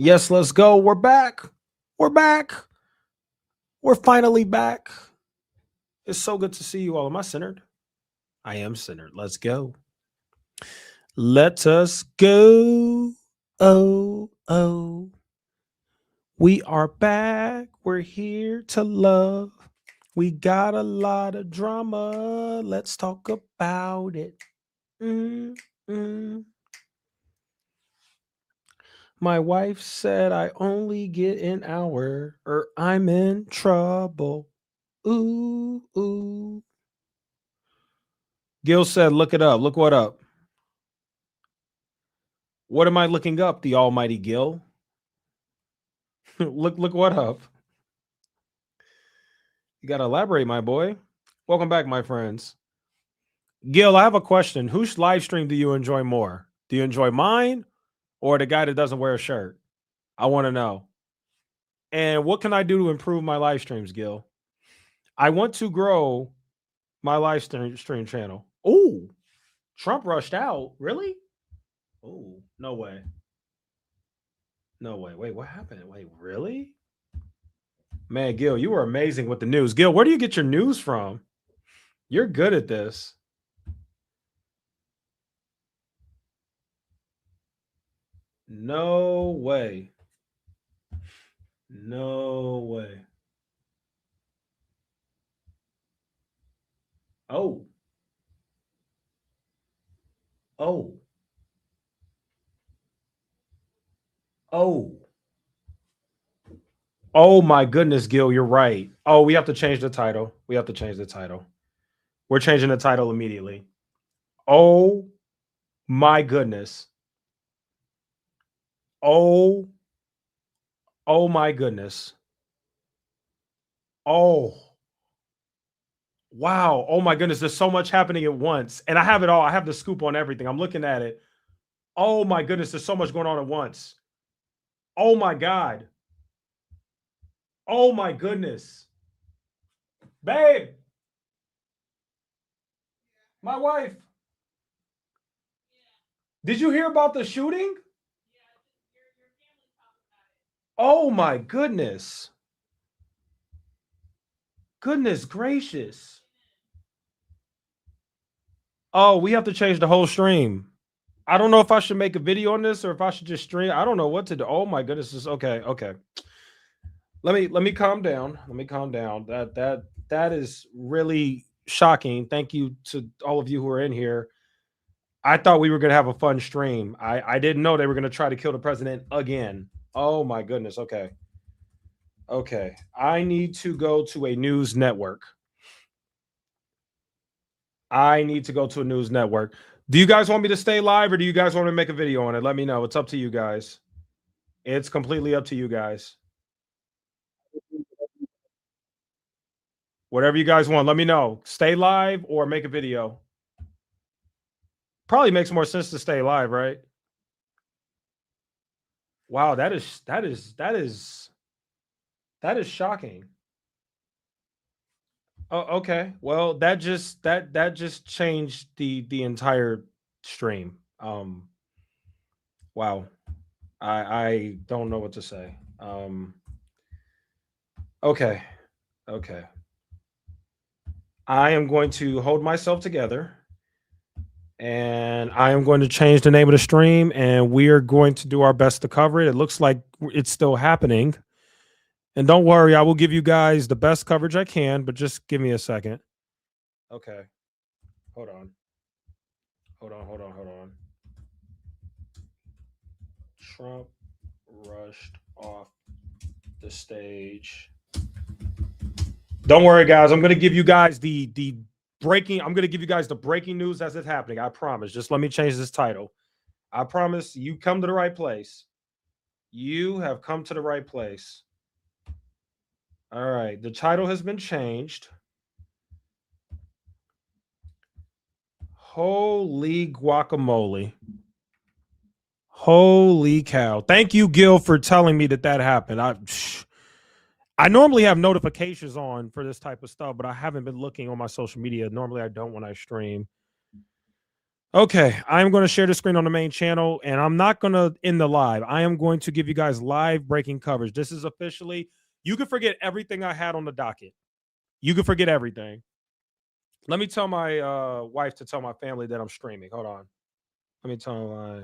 Yes, let's go. We're back. We're back. We're finally back. It's so good to see you all. Am I centered? I am centered. Let's go. Let us go. Oh, oh. We are back. We're here to love. We got a lot of drama. Let's talk about it. Mm, mm. My wife said I only get an hour or I'm in trouble. Ooh, ooh. Gil said, look it up. Look what up. What am I looking up, the almighty Gil? look what up. You gotta elaborate, my boy. Welcome back, my friends. Gil, I have a question. Whose live stream do you enjoy more? Do you enjoy mine or the guy that doesn't wear a shirt? I want to know. And what can I do to improve my live streams, Gil? I want to grow my live stream channel. Oh, Trump rushed out. Really? Oh, no way. No way. Wait, what happened? Wait, really? Man, Gil, you were amazing with the news. Gil, where do you get your news from? You're good at this. No way. No way. Oh. Oh. Oh. Oh my goodness, Gil, you're right. Oh, we have to change the title. We have to change the title. We're changing the title immediately. Oh my goodness. Oh. Oh my goodness. Oh. Wow. Oh my goodness. There's so much happening at once. And I have it all. I have the scoop on everything. I'm looking at it. Oh my goodness. There's so much going on at once. Oh my God. Oh my goodness. Babe. My wife. Did you hear about the shooting? Oh my goodness. Goodness gracious. Oh, we have to change the whole stream. I don't know if I should make a video on this or if I should just stream. I don't know what to do. Oh my goodness. This okay. Okay. Let me calm down. Let me calm down. That is really shocking. Thank you to all of you who are in here. I thought we were gonna have a fun stream. I didn't know they were gonna try to kill the president again. Oh my goodness. Okay. Okay. I need to go to a news network. I need to go to a news network. Do you guys want me to stay live or do you guys want me to make a video on it? Let me know. It's up to you guys. It's completely up to you guys. Whatever you guys want, let me know. Stay live or make a video. Probably makes more sense to stay live, right? Wow, that is shocking. Oh, okay. Well, that just changed the entire stream. Wow. I don't know what to say. Okay. Okay. I am going to hold myself together and I am going to change the name of the stream and we are going to do our best to cover it. It looks like it's still happening. And don't worry, I will give you guys the best coverage I can, but just give me a second. Okay. Hold on. Hold on, hold on, hold on. Trump rushed off the stage. Don't worry, guys. I'm going to give you guys the breaking. I'm going to give you guys the breaking news as it's happening. I promise. Just let me change this title. I promise you come to the right place. You have come to the right place. All right. The title has been changed. Holy guacamole. Holy cow. Thank you, Gil, for telling me that happened. I normally have notifications on for this type of stuff, but I haven't been looking on my social media. Normally I don't when I stream. Okay, I'm going to share the screen on the main channel, and I'm not going to end the live. I am going to give you guys live breaking coverage. This is officially, you can forget everything I had on the docket. You can forget everything. Let me tell my wife to tell my family that I'm streaming. Hold on. Let me tell my.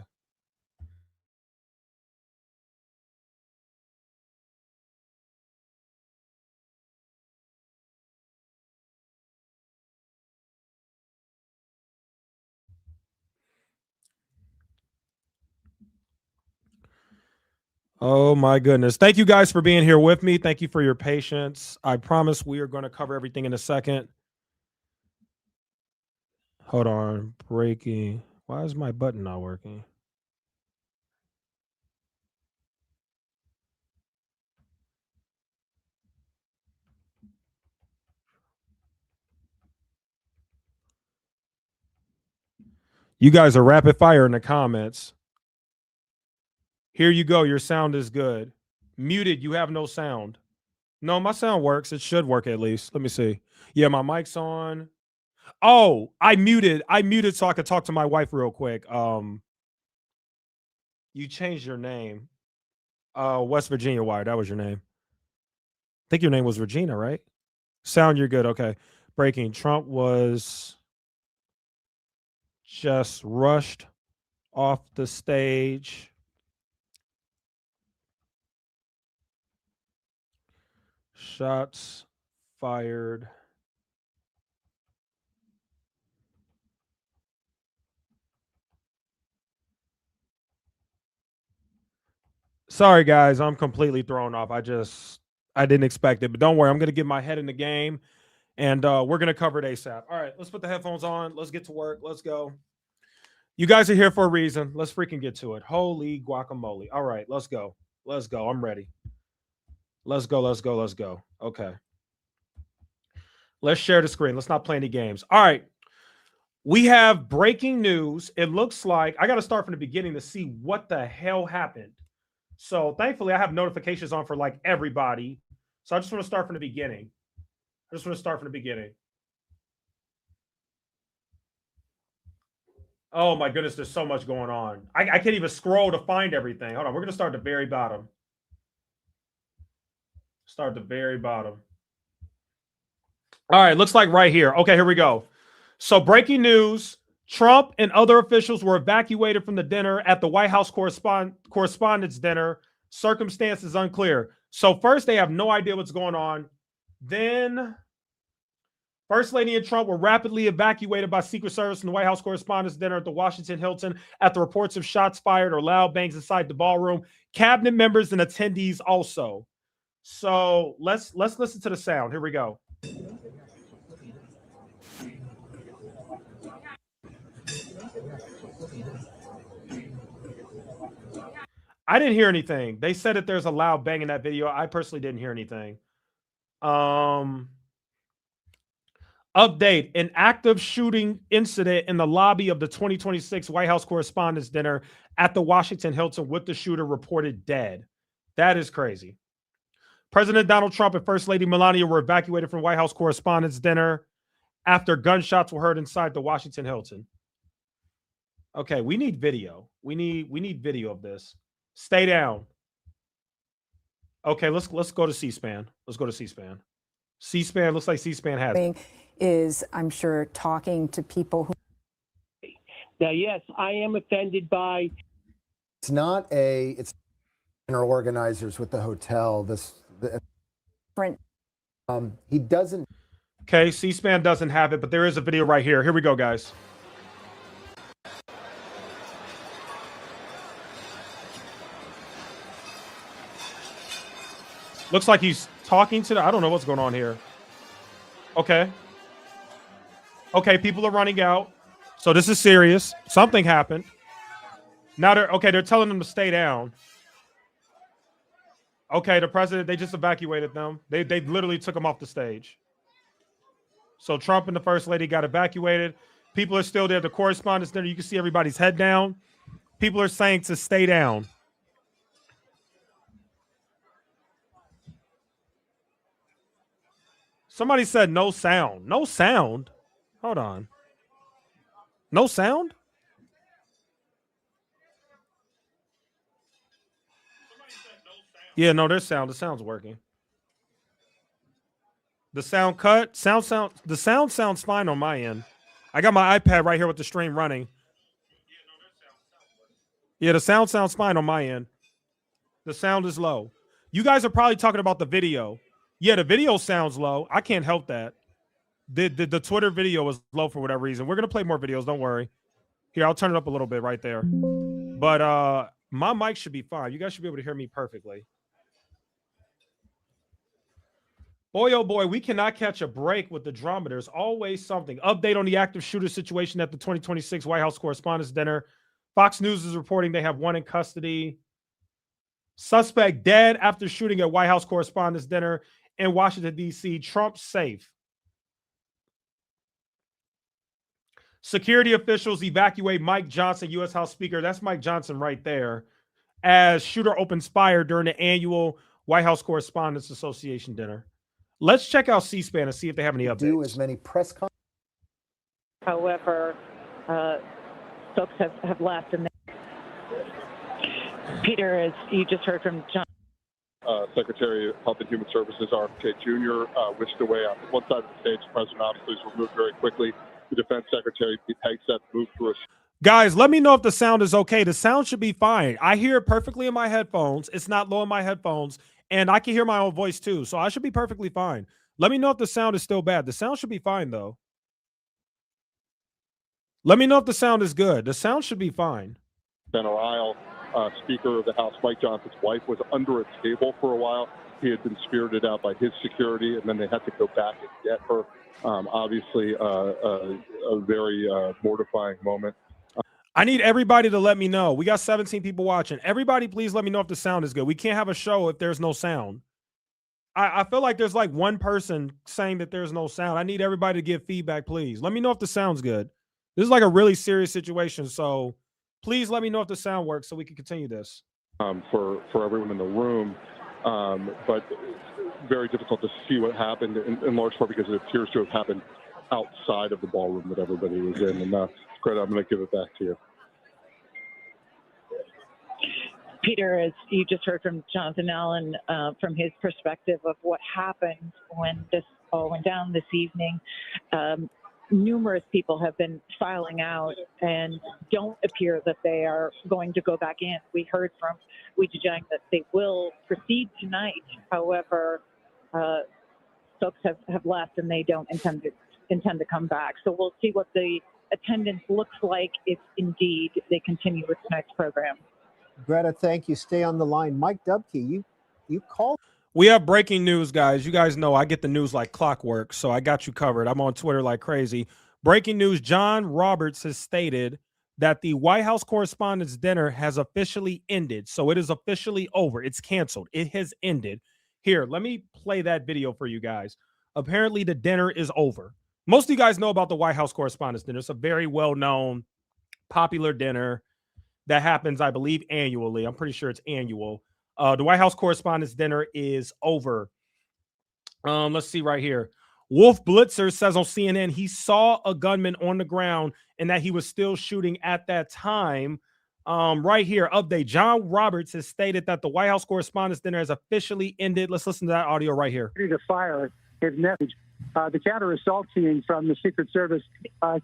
Oh my goodness. Thank you guys for being here with me. Thank you for your patience. I promise we are going to cover everything in a second. Hold on. Breaking. Why is my button not working? You guys are rapid fire in the comments. Here you go. Your sound is good. Muted. You have no sound. No, my sound works. It should work at least. Let me see. Yeah, my mic's on. Oh, I muted. I muted so I could talk to my wife real quick. You changed your name. West Virginia Wire. That was your name. I think your name was Regina, right? Sound, you're good. Okay. Breaking. Trump was just rushed off the stage. Shots fired. Sorry, guys. I'm completely thrown off. I didn't expect it, but don't worry. I'm going to get my head in the game, and we're going to cover it ASAP. All right, let's put the headphones on. Let's get to work. Let's go. You guys are here for a reason. Let's freaking get to it. Holy guacamole. All right, let's go. Let's go. I'm ready. Let's go. Let's go. Let's go. Okay. Let's share the screen. Let's not play any games. All right. We have breaking news. It looks like I got to start from the beginning to see what the hell happened. So thankfully, I have notifications on for like everybody. So I just want to start from the beginning. Oh my goodness, there's so much going on. I can't even scroll to find everything. Hold on, we're going to start at the very bottom. Start at the very bottom. All right, looks like right here. Okay, here we go. So breaking news, Trump and other officials were evacuated from the dinner at the White House Correspondents' Dinner. Circumstances unclear. So first, they have no idea what's going on. Then First Lady and Trump were rapidly evacuated by Secret Service from the White House Correspondents' Dinner at the Washington Hilton after reports of shots fired or loud bangs inside the ballroom. Cabinet members and attendees also. So let's listen to the sound. Here we go. I didn't hear anything. They said that there's a loud bang in that video. I personally didn't hear anything. Update: an active shooting incident in the lobby of the 2026 White House Correspondents' Dinner at the Washington Hilton with the shooter reported dead. That is crazy. President Donald Trump and First Lady Melania were evacuated from White House Correspondents' Dinner after gunshots were heard inside the Washington Hilton. Okay, we need video. We need video of this. Stay down. Okay, let's go to C-SPAN. Let's go to C-SPAN. C-SPAN looks like C-SPAN has is, I'm sure, talking to people who. Now, yes, I am offended by. It's not it's dinner organizers with the hotel. He doesn't. Okay, C-SPAN doesn't have it, but there is a video right here. Here we go, guys. Looks like he's talking to I don't know what's going on here. Okay. Okay, people are running out. So this is serious. Something happened. Now they're telling them to stay down. Okay, the president, they just evacuated them. They literally took them off the stage. So Trump and the First Lady got evacuated. People are still there. The Correspondents' Dinner, you can see everybody's head down. People are saying to stay down. Somebody said no sound. No sound? Hold on. No sound? Yeah, no, there's sound. The sound's working. The sound cut. The sound sounds fine on my end. I got my iPad right here with the stream running. Yeah, the sound sounds fine on my end. The sound is low. You guys are probably talking about the video. Yeah, the video sounds low. I can't help that. The Twitter video is low for whatever reason. We're gonna play more videos. Don't worry. Here, I'll turn it up a little bit right there. But my mic should be fine. You guys should be able to hear me perfectly. Boy, oh boy, we cannot catch a break with the drama. There's always something. Update on the active shooter situation at the 2026 White House Correspondents' Dinner. Fox News is reporting they have one in custody. Suspect dead after shooting at White House Correspondents' Dinner in Washington, D.C. Trump safe. Security officials evacuate Mike Johnson, U.S. House Speaker. That's Mike Johnson right there. As shooter opens fire during the annual White House Correspondents Association dinner. Let's check out C-SPAN and see if they have any updates. Do as many press conferences. However, folks have left. And Peter, as you just heard from John. Secretary of Health and Human Services, RFK Jr., whisked away on one side of the stage. The president obviously was removed very quickly. The Defense Secretary, Pete Hegseth, moved through a... Guys, let me know if the sound is okay. The sound should be fine. I hear it perfectly in my headphones. It's not low in my headphones. And I can hear my own voice too. So I should be perfectly fine. Let me know if the sound is still bad. The sound should be fine though. Let me know if the sound is good. The sound should be fine. Center aisle, Speaker of the House, Mike Johnson's wife, was under a table for a while. He had been spirited out by his security, and then they had to go back and get her. Obviously, a very mortifying moment. I need everybody to let me know. We got 17 people watching. Everybody, please let me know if the sound is good. We can't have a show if there's no sound. I feel like there's like one person saying that there's no sound. I need everybody to give feedback, please. Let me know if the sound's good. This is like a really serious situation, so please let me know if the sound works so we can continue this. For everyone in the room, but very difficult to see what happened in large part because it appears to have happened outside of the ballroom that everybody was in. And Greta, I'm going to give it back to you. Peter, as you just heard from Jonathan Allen, from his perspective of what happened when this all went down this evening, numerous people have been filing out and don't appear that they are going to go back in. We heard from Wee Jiang that they will proceed tonight. However, folks have left and they don't intend to come back. So we'll see what the attendance looks like if indeed they continue with tonight's program. Greta, thank you. Stay on the line. Mike Dubke, you called. We have breaking news, guys. You guys know I get the news like clockwork, so I got you covered. I'm on Twitter like crazy. Breaking news, John Roberts has stated that the White House Correspondents' Dinner has officially ended. So it is officially over. It's canceled. It has ended. Here, let me play that video for you guys. Apparently, the dinner is over. Most of you guys know about the White House Correspondents' Dinner. It's a very well-known, popular dinner that happens, I believe, annually. I'm pretty sure it's annual. The White House Correspondents' Dinner is over. Let's see right here. Wolf Blitzer says on CNN he saw a gunman on the ground and that he was still shooting at that time. Right here, update. John Roberts has stated that the White House Correspondents' Dinner has officially ended. Let's listen to that audio right here. Ready to fire his message. The counter-assault team from the Secret Service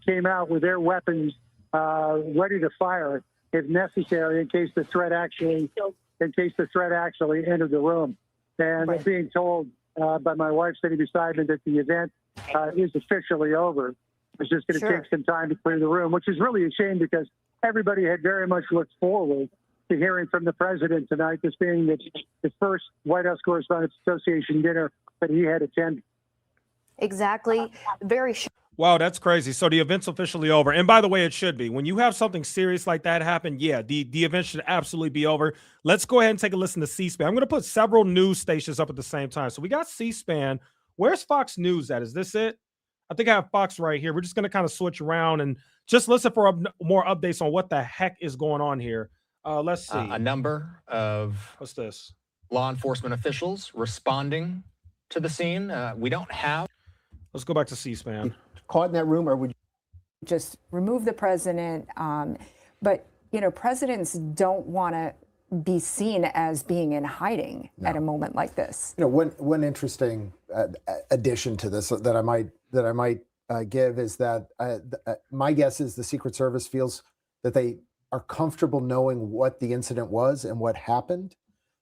came out with their weapons ready to fire if necessary in case the threat actually entered the room. And being told by my wife sitting beside me that the event is officially over. It's just going to take some time to clear the room, which is really a shame because everybody had very much looked forward to hearing from the president tonight, this being the first White House Correspondents Association dinner that he had attended. Exactly. Very. Wow, that's crazy. So the event's officially over. And by the way, it should be. When you have something serious like that happen, yeah, the event should absolutely be over. Let's go ahead and take a listen to C-SPAN. I'm going to put several news stations up at the same time. So we got C-SPAN. Where's Fox News at? Is this it? I think I have Fox right here. We're just going to kind of switch around and just listen for more updates on what the heck is going on here. Let's see. A number of what's this? Law enforcement officials responding to the scene. We don't have. Let's go back to C-SPAN. Caught in that room, or would you just remove the president? But, you know, presidents don't want to be seen as being in hiding at a moment like this. You know, one interesting addition to this that I might give is that my guess is the Secret Service feels that they are comfortable knowing what the incident was and what happened,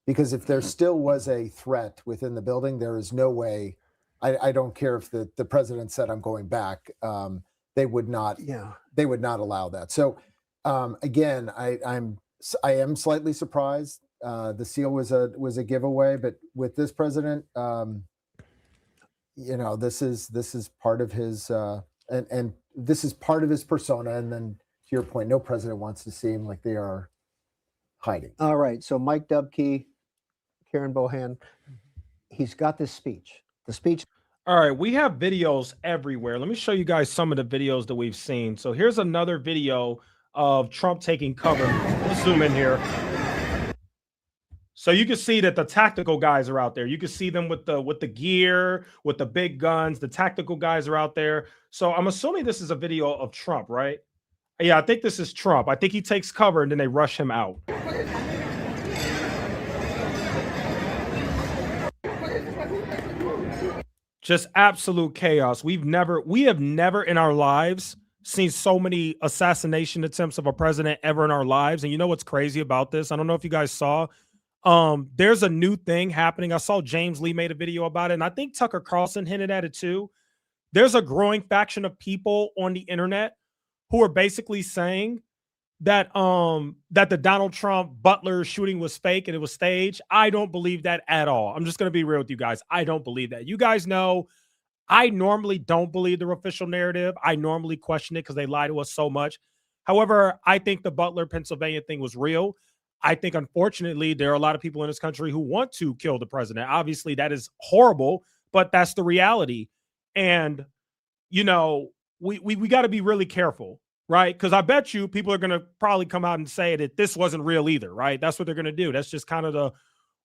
because if there still was a threat within the building, there is no way. I don't care if the president said I'm going back. They would not. Yeah. They would not allow that. So again, I am slightly surprised. The seal was a giveaway, but with this president, you know, this is part of his and this is part of his persona. And then to your point, no president wants to seem like they are hiding. All right. So Mike Dubke, Karen Bohan, he's got this speech. The speech. All right, we have videos everywhere. Let me show you guys some of the videos that we've seen. So here's another video of Trump taking cover. Let's zoom in here. So you can see that the tactical guys are out there. You can see them with the gear, with the big guns. The tactical guys are out there. So I'm assuming this is a video of Trump, right? Yeah, I think this is Trump. I think he takes cover and then they rush him out. Just absolute chaos. We have never in our lives seen so many assassination attempts of a president ever in our lives. And you know what's crazy about this? I don't know if you guys saw. There's a new thing happening. I saw James Lee made a video about it, and I think Tucker Carlson hinted at it too. There's a growing faction of people on the internet who are basically saying that that the Donald Trump Butler shooting was fake and it was staged. I don't believe that at all. I'm just going to be real with you guys. I don't believe that. You guys know I normally don't believe the official narrative. I normally question it because they lie to us so much. However, I think the Butler, Pennsylvania thing was real. I think, unfortunately, there are a lot of people in this country who want to kill the president. Obviously, that is horrible, but that's the reality. And, you know, we got to be really careful, right? Because I bet you people are going to probably come out and say that this wasn't real either, right? That's what they're going to do. That's just kind of the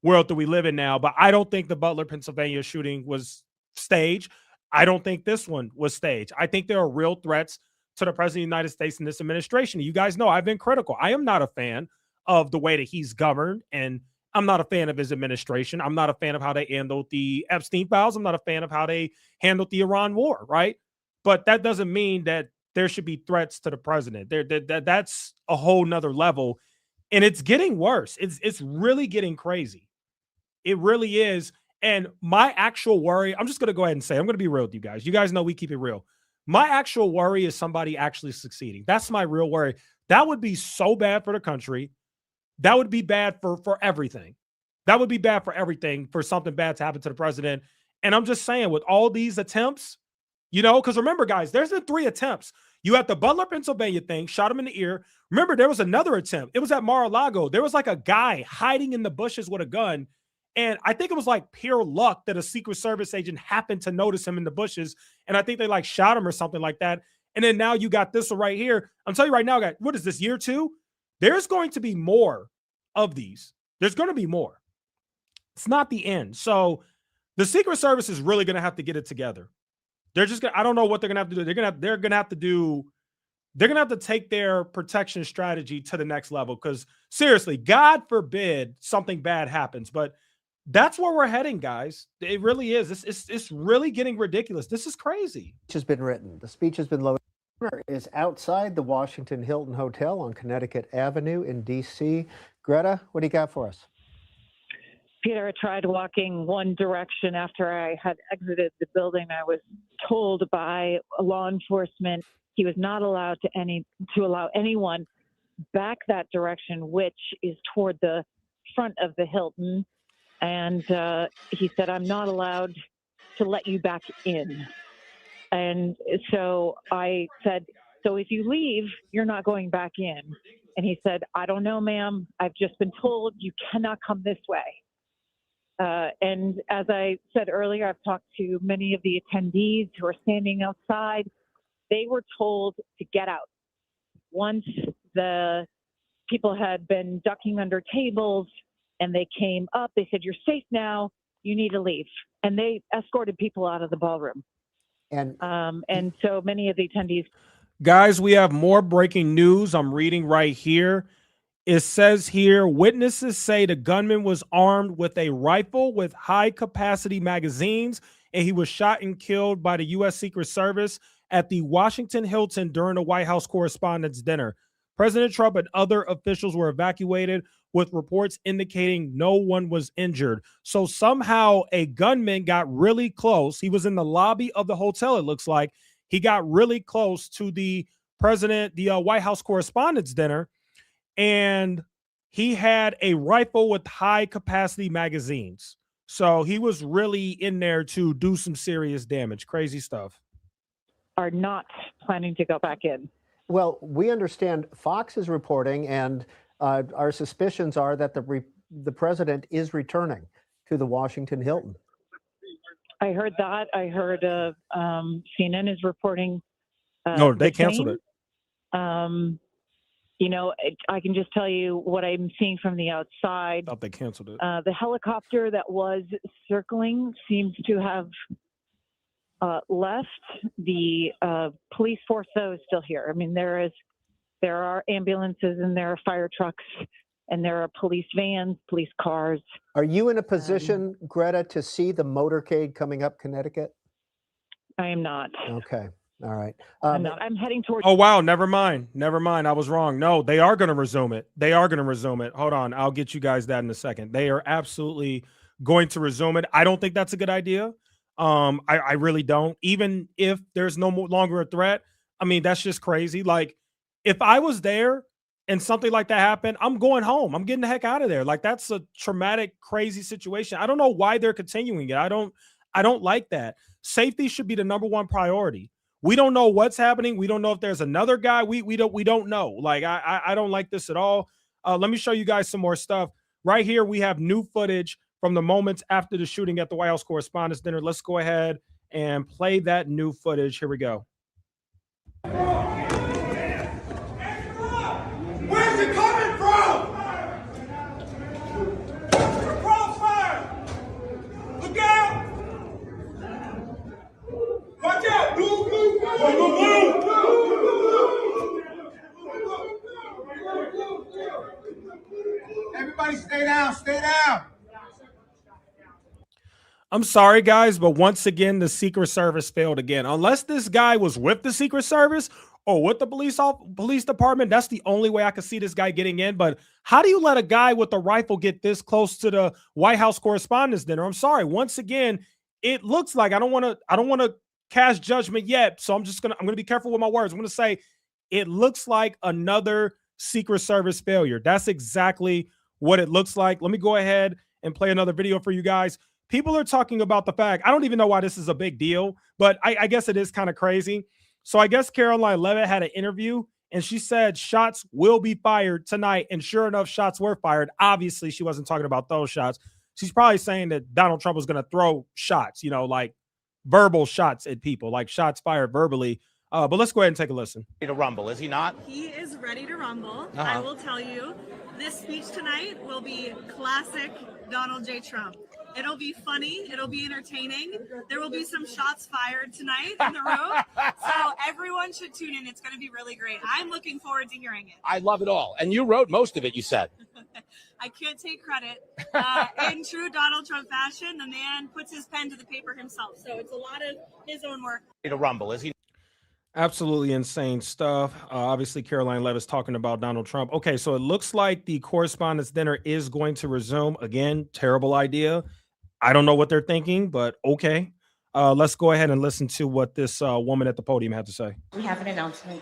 world that we live in now. But I don't think the Butler, Pennsylvania shooting was staged. I don't think this one was staged. I think there are real threats to the president of the United States and this administration. You guys know I've been critical. I am not a fan of the way that he's governed, and I'm not a fan of his administration. I'm not a fan of how they handled the Epstein files. I'm not a fan of how they handled the Iran war, right? But that doesn't mean that there should be threats to the president. That's a whole nother level, and it's getting worse. It's really getting crazy. It really is. And my actual worry, I'm just going to go ahead and say, I'm going to be real with you guys. You guys know we keep it real. My actual worry is somebody actually succeeding. That's my real worry. That would be so bad for the country. That would be bad for everything. That would be bad for everything, for something bad to happen to the president. And I'm just saying, with all these attempts, you know, because remember, guys, there's been 3 attempts. You had the Butler, Pennsylvania thing, shot him in the ear. Remember, there was another attempt. It was at Mar-a-Lago. There was like a guy hiding in the bushes with a gun. And I think it was like pure luck that a Secret Service agent happened to notice him in the bushes. And I think they like shot him or something like that. And then now you got this one right here. I'm telling you right now, guys, what is this, year 2? There's going to be more of these. There's going to be more. It's not the end. So the Secret Service is really going to have to get it together. They're just going to, I don't know what they're going to have to do. They're going to have to take their protection strategy to the next level. Because seriously, God forbid something bad happens. But that's where we're heading, guys. It really is. It's really getting ridiculous. This is crazy. Speech has been written. The speech has been loaded. Is outside the Washington Hilton Hotel on Connecticut Avenue in D.C. Greta, what do you got for us? Peter, I tried walking one direction after I had exited the building. I was told by law enforcement he was not allowed to allow anyone back that direction, which is toward the front of the Hilton. And he said, "I'm not allowed to let you back in." And so I said, "So if you leave, you're not going back in." And he said, "I don't know, ma'am. I've just been told you cannot come this way." And as I said earlier, I've talked to many of the attendees who are standing outside. They were told to get out. Once the people had been ducking under tables and they came up, they said, "You're safe now. You need to leave." And they escorted people out of the ballroom. And so many of the attendees. Guys, we have more breaking news. I'm reading right here. It says here, witnesses say the gunman was armed with a rifle with high capacity magazines, and he was shot and killed by the U.S. Secret Service at the Washington Hilton during the White House Correspondents' Dinner. President Trump and other officials were evacuated, with reports indicating no one was injured. So somehow a gunman got really close. He was in the lobby of the hotel, it looks like. He got really close to the White House Correspondents' Dinner, and he had a rifle with high capacity magazines. So he was really in there to do some serious damage. Crazy stuff. Are not planning to go back in. Well, we understand Fox is reporting, and our suspicions are that the president is returning to the Washington Hilton. I heard that. I heard CNN is reporting. No, they canceled it. You know, I can just tell you what I'm seeing from the outside. Thought they canceled it. The helicopter that was circling seems to have left. The police force, though, is still here. I mean, there are ambulances and there are fire trucks and there are police vans, police cars. Are you in a position, Greta, to see the motorcade coming up Connecticut? I am not. Okay. All right. I'm heading towards. Oh, wow. Never mind. I was wrong. No, they are going to resume it. Hold on. I'll get you guys that in a second. They are absolutely going to resume it. I don't think that's a good idea. I really don't. Even if there's no longer a threat, I mean, that's just crazy. Like, if I was there and something like that happened, I'm going home. I'm getting the heck out of there. Like, that's a traumatic, crazy situation. I don't know why they're continuing it. I don't like that. Safety should be the number one priority. We don't know what's happening. We don't know if there's another guy. We don't know. Like, I don't like this at all. Let me show you guys some more stuff. Right here, we have new footage from the moments after the shooting at the White House Correspondents' Dinner. Let's go ahead and play that new footage. Here we go. Where's it coming from? Crossfire! Look out! Watch out! Blue, blue, blue, blue, Everybody stay down, stay down. I'm sorry, guys, but once again, the Secret Service failed again. Unless this guy was with the Secret Service or with the police department, that's the only way I could see this guy getting in. But how do you let a guy with a rifle get this close to the White House Correspondents' Dinner? I'm sorry. Once again, it looks like I don't want to cast judgment yet, so I'm gonna be careful with my words. I'm gonna say it looks like another Secret Service failure. That's exactly what it looks like. Let me go ahead and play another video for you guys. People are talking about the fact, I don't even know why this is a big deal, but I guess it is kind of crazy. So I guess Caroline Leavitt had an interview and she said shots will be fired tonight. And sure enough, shots were fired. Obviously, she wasn't talking about those shots. She's probably saying that Donald Trump was going to throw shots, like verbal shots at people, like shots fired verbally. But let's go ahead and take a listen. To rumble, is he not? He is ready to rumble. I will tell you, this speech tonight will be classic Donald J. Trump. It'll be funny. It'll be entertaining. There will be some shots fired tonight in the room. So everyone should tune in. It's going to be really great. I'm looking forward to hearing it. I love it all. And you wrote most of it, you said. I can't take credit. In true Donald Trump fashion, the man puts his pen to the paper himself. So it's a lot of his own work. To rumble, is he? Absolutely insane stuff. Obviously, Caroline Leavitt's talking about Donald Trump. Okay, so it looks like the Correspondents' Dinner is going to resume. Again, terrible idea. I don't know what they're thinking, but okay. Let's go ahead and listen to what this woman at the podium had to say. We have an announcement.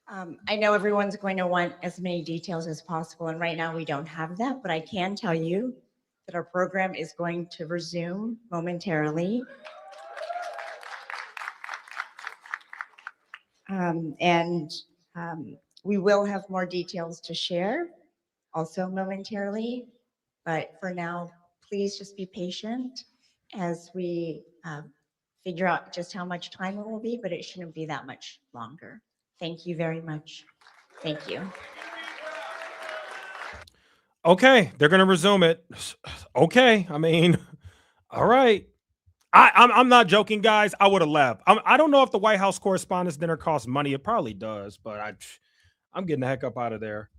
I know everyone's going to want as many details as possible, and right now we don't have that, but I can tell you that our program is going to resume momentarily. We will have more details to share also momentarily, but for now, please just be patient as we figure out just how much time it will be, but it shouldn't be that much longer. Thank you very much. Thank you. Okay, they're going to resume it. Okay, I mean, all right. I'm not joking, guys. I would have left. I don't know if the White House Correspondents' Dinner costs money. It probably does, but I'm getting the heck up out of there.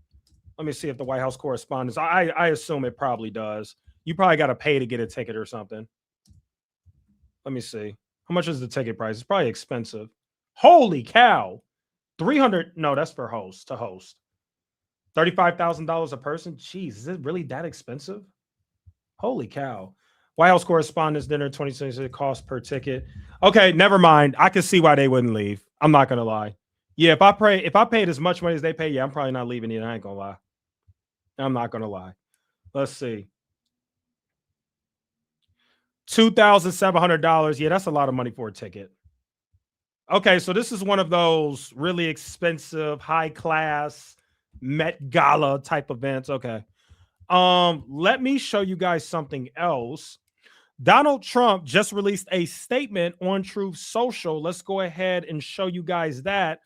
Let me see if the White House Correspondents. I assume it probably does. You probably got to pay to get a ticket or something. Let me see. How much is the ticket price? It's probably expensive. Holy cow. 300. No, that's for host to host. $35,000 a person. Jeez, is it really that expensive? Holy cow. White House Correspondents Dinner 2026 cost per ticket. Okay, never mind. I can see why they wouldn't leave. I'm not gonna lie. Yeah, if I paid as much money as they pay, yeah, I'm probably not leaving either. I ain't gonna lie. I'm not gonna lie. Let's see. $2,700. Yeah, that's a lot of money for a ticket. Okay, so this is one of those really expensive, high class Met Gala type events. Okay. Let me show you guys something else. Donald Trump just released a statement on Truth Social. Let's go ahead and show you guys that.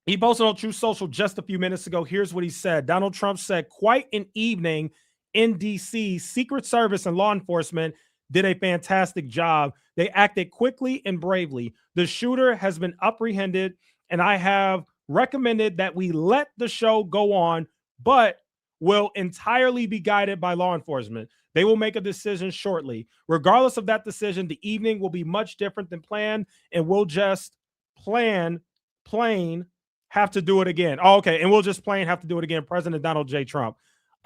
He posted on Truth Social just a few minutes ago. Here's what he said. Donald Trump said, quite an evening in DC. Secret Service and law enforcement did a fantastic job. They acted quickly and bravely. The shooter has been apprehended, and I have recommended that we let the show go on, but will entirely be guided by law enforcement. They will make a decision shortly. Regardless of that decision, the evening will be much different than planned, and we'll just plain have to do it again. Oh, okay, and we'll just plain have to do it again. President Donald J. Trump.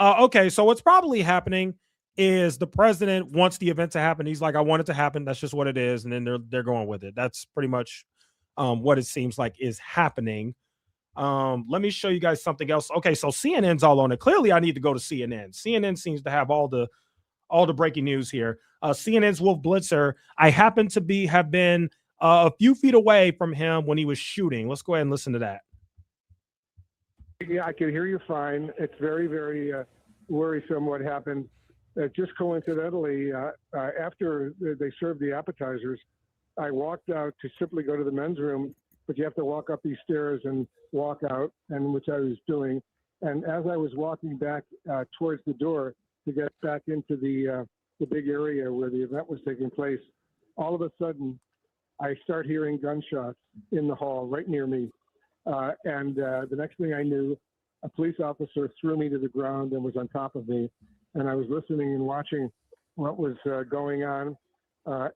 Okay, so what's probably happening is the president wants the event to happen. He's like, I want it to happen. That's just what it is, and then they're going with it. That's pretty much what it seems like is happening. Let me show you guys something else. Okay, so CNN's all on it. Clearly, I need to go to CNN. CNN seems to have all the breaking news here. CNN's Wolf Blitzer. I happen to have been a few feet away from him when he was shooting. Let's go ahead and listen to that. Yeah, I can hear you fine. It's very, very worrisome what happened. Just coincidentally, after they served the appetizers, I walked out to simply go to the men's room, but you have to walk up these stairs and walk out, and which I was doing. And as I was walking back towards the door to get back into the big area where the event was taking place, all of a sudden, I start hearing gunshots in the hall right near me. And the next thing I knew, a police officer threw me to the ground and was on top of me. And I was listening and watching what was going on.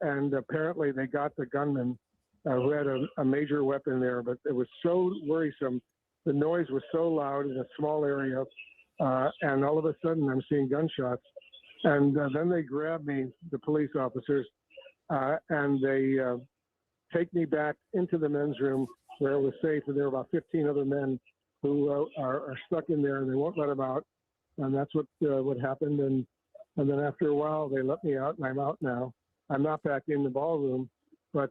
And apparently they got the gunman who had a major weapon there, but it was so worrisome. The noise was so loud in a small area. And all of a sudden I'm seeing gunshots. And then they grabbed me, the police officers, and they take me back into the men's room where it was safe. And there were about 15 other men who are stuck in there, and they won't let them out. And that's what happened. And then after a while, they let me out, and I'm out now. I'm not back in the ballroom, but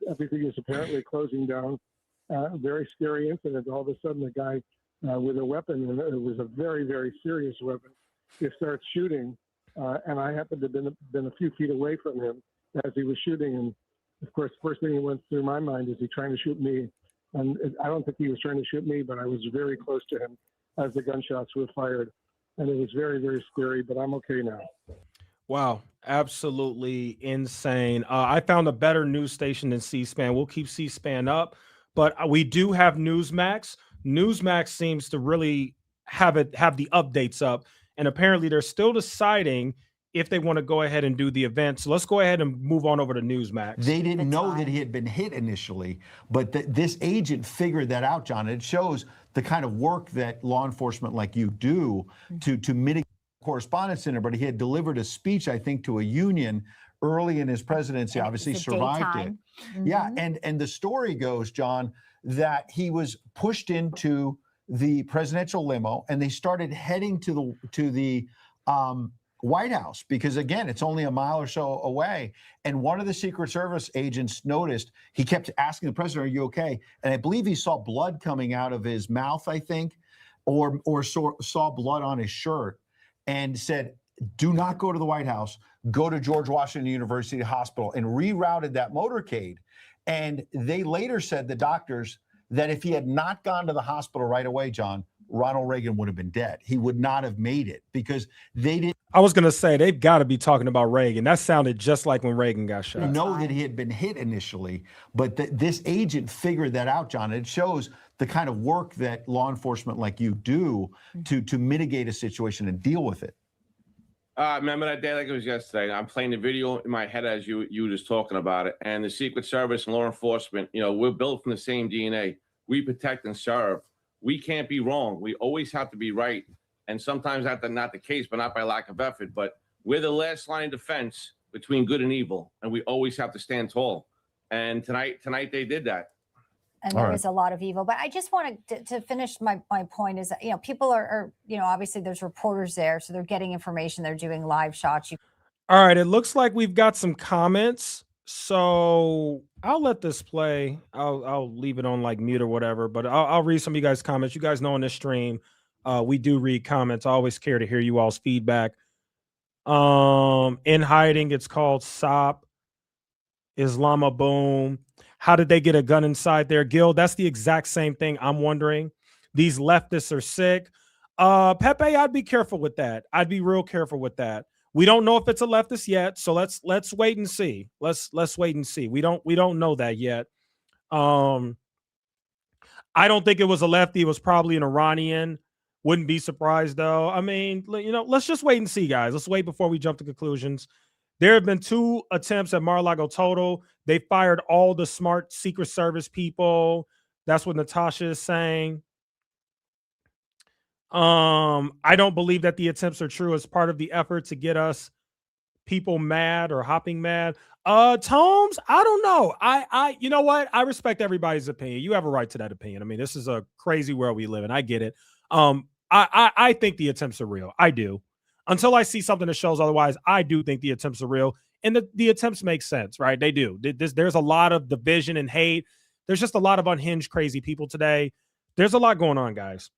everything is apparently closing down. Very scary incident. All of a sudden, a guy with a weapon, and it was a very, very serious weapon, just starts shooting. And I happened to have been a few feet away from him as he was shooting. And of course, the first thing that went through my mind is he trying to shoot me? And I don't think he was trying to shoot me, but I was very close to him as the gunshots were fired. And it was very, very scary, but I'm okay now. Wow, absolutely insane. I found a better news station than C-SPAN. We'll keep C-SPAN up, but we do have Newsmax. Newsmax seems to really have the updates up, and apparently they're still deciding if they want to go ahead and do the event. So let's go ahead and move on over to Newsmax. They didn't know that he had been hit initially, but this agent figured that out, John. It shows the kind of work that law enforcement like you do to mitigate correspondence center. But he had delivered a speech, I think, to a union early in his presidency, And obviously it's a survived daytime. it. Yeah, and the story goes, John, that he was pushed into the presidential limo and they started heading to the White House, because again, it's only a mile or so away. And one of the Secret Service agents noticed, he kept asking the president, "Are you okay?" And I believe he saw blood coming out of his mouth, I think, or saw blood on his shirt, and said, "Do not go to the White House. Go to George Washington University Hospital," and rerouted that motorcade. And they later said, the doctors, that if he had not gone to the hospital right away, John, Ronald Reagan would have been dead. He would not have made it, because they didn't. I was going to say, they've got to be talking about Reagan. That sounded just like when Reagan got shot. Know that he had been hit initially, but this agent figured that out, John. It shows the kind of work that law enforcement like you do to mitigate a situation and deal with it? Remember that day like it was yesterday. I'm playing the video in my head as you were just talking about it. And the Secret Service and law enforcement, we're built from the same DNA. We protect and serve. We can't be wrong. We always have to be right. And sometimes that's not the case, but not by lack of effort. But we're the last line of defense between good and evil, and we always have to stand tall. And tonight they did that. And there is a lot of evil. But I just wanted to finish my point is that, people are, obviously there's reporters there, so they're getting information. They're doing live shots. All right. It looks like we've got some comments. So I'll let this play. I'll leave it on like mute or whatever, but I'll read some of you guys' comments. You guys know on this stream, we do read comments. I always care to hear you all's feedback. In hiding, it's called SOP. Islama Boom. How did they get a gun inside there? Gil, that's the exact same thing I'm wondering. These leftists are sick. Pepe, I'd be careful with that. I'd be real careful with that. We don't know if it's a leftist yet, so let's wait and see. Let's wait and see. We don't know that yet. I don't think it was a lefty. It was probably an Iranian. Wouldn't be surprised though. I mean, let's just wait and see, guys. Let's wait before we jump to conclusions. There have been 2 attempts at Mar-a-Lago total. They fired all the smart Secret Service people. That's what Natasha is saying. I don't believe that the attempts are true as part of the effort to get us people mad or hopping mad. Tomes, I don't know. You know what? I respect everybody's opinion. You have a right to that opinion. I mean, this is a crazy world we live in. I get it. I think the attempts are real. I do. Until I see something that shows otherwise, I do think the attempts are real. And the attempts make sense, right? They do. There's a lot of division and hate. There's just a lot of unhinged, crazy people today. There's a lot going on, guys.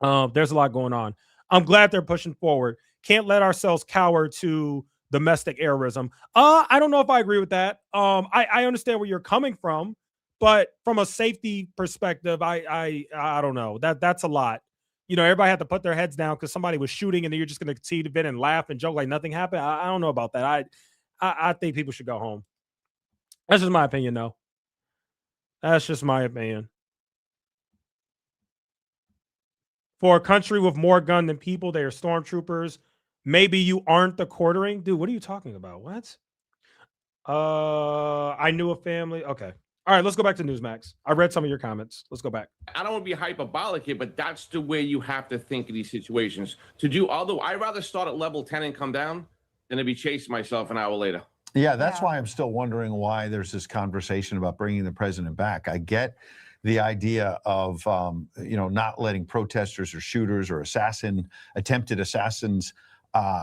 There's a lot going on. I'm glad they're pushing forward. Can't let ourselves cower to domestic terrorism. I don't know if I agree with that. I understand where you're coming from, but from a safety perspective, I don't know. That's a lot. Everybody had to put their heads down because somebody was shooting, and then you're just going to continue to bid and laugh and joke like nothing happened. I don't know about that. I think people should go home. That's just my opinion, though. That's just my opinion. For a country with more gun than people, they are stormtroopers. Maybe you aren't the quartering. Dude, what are you talking about? What? I knew a family. Okay. All right, let's go back to Newsmax. I read some of your comments. Let's go back. I don't want to be hyperbolic here, but that's the way you have to think of these situations. I'd rather start at level 10 and come down than to be chasing myself an hour later. Yeah, that's why I'm still wondering why there's this conversation about bringing the president back. I get the idea of, not letting protesters or shooters or attempted assassins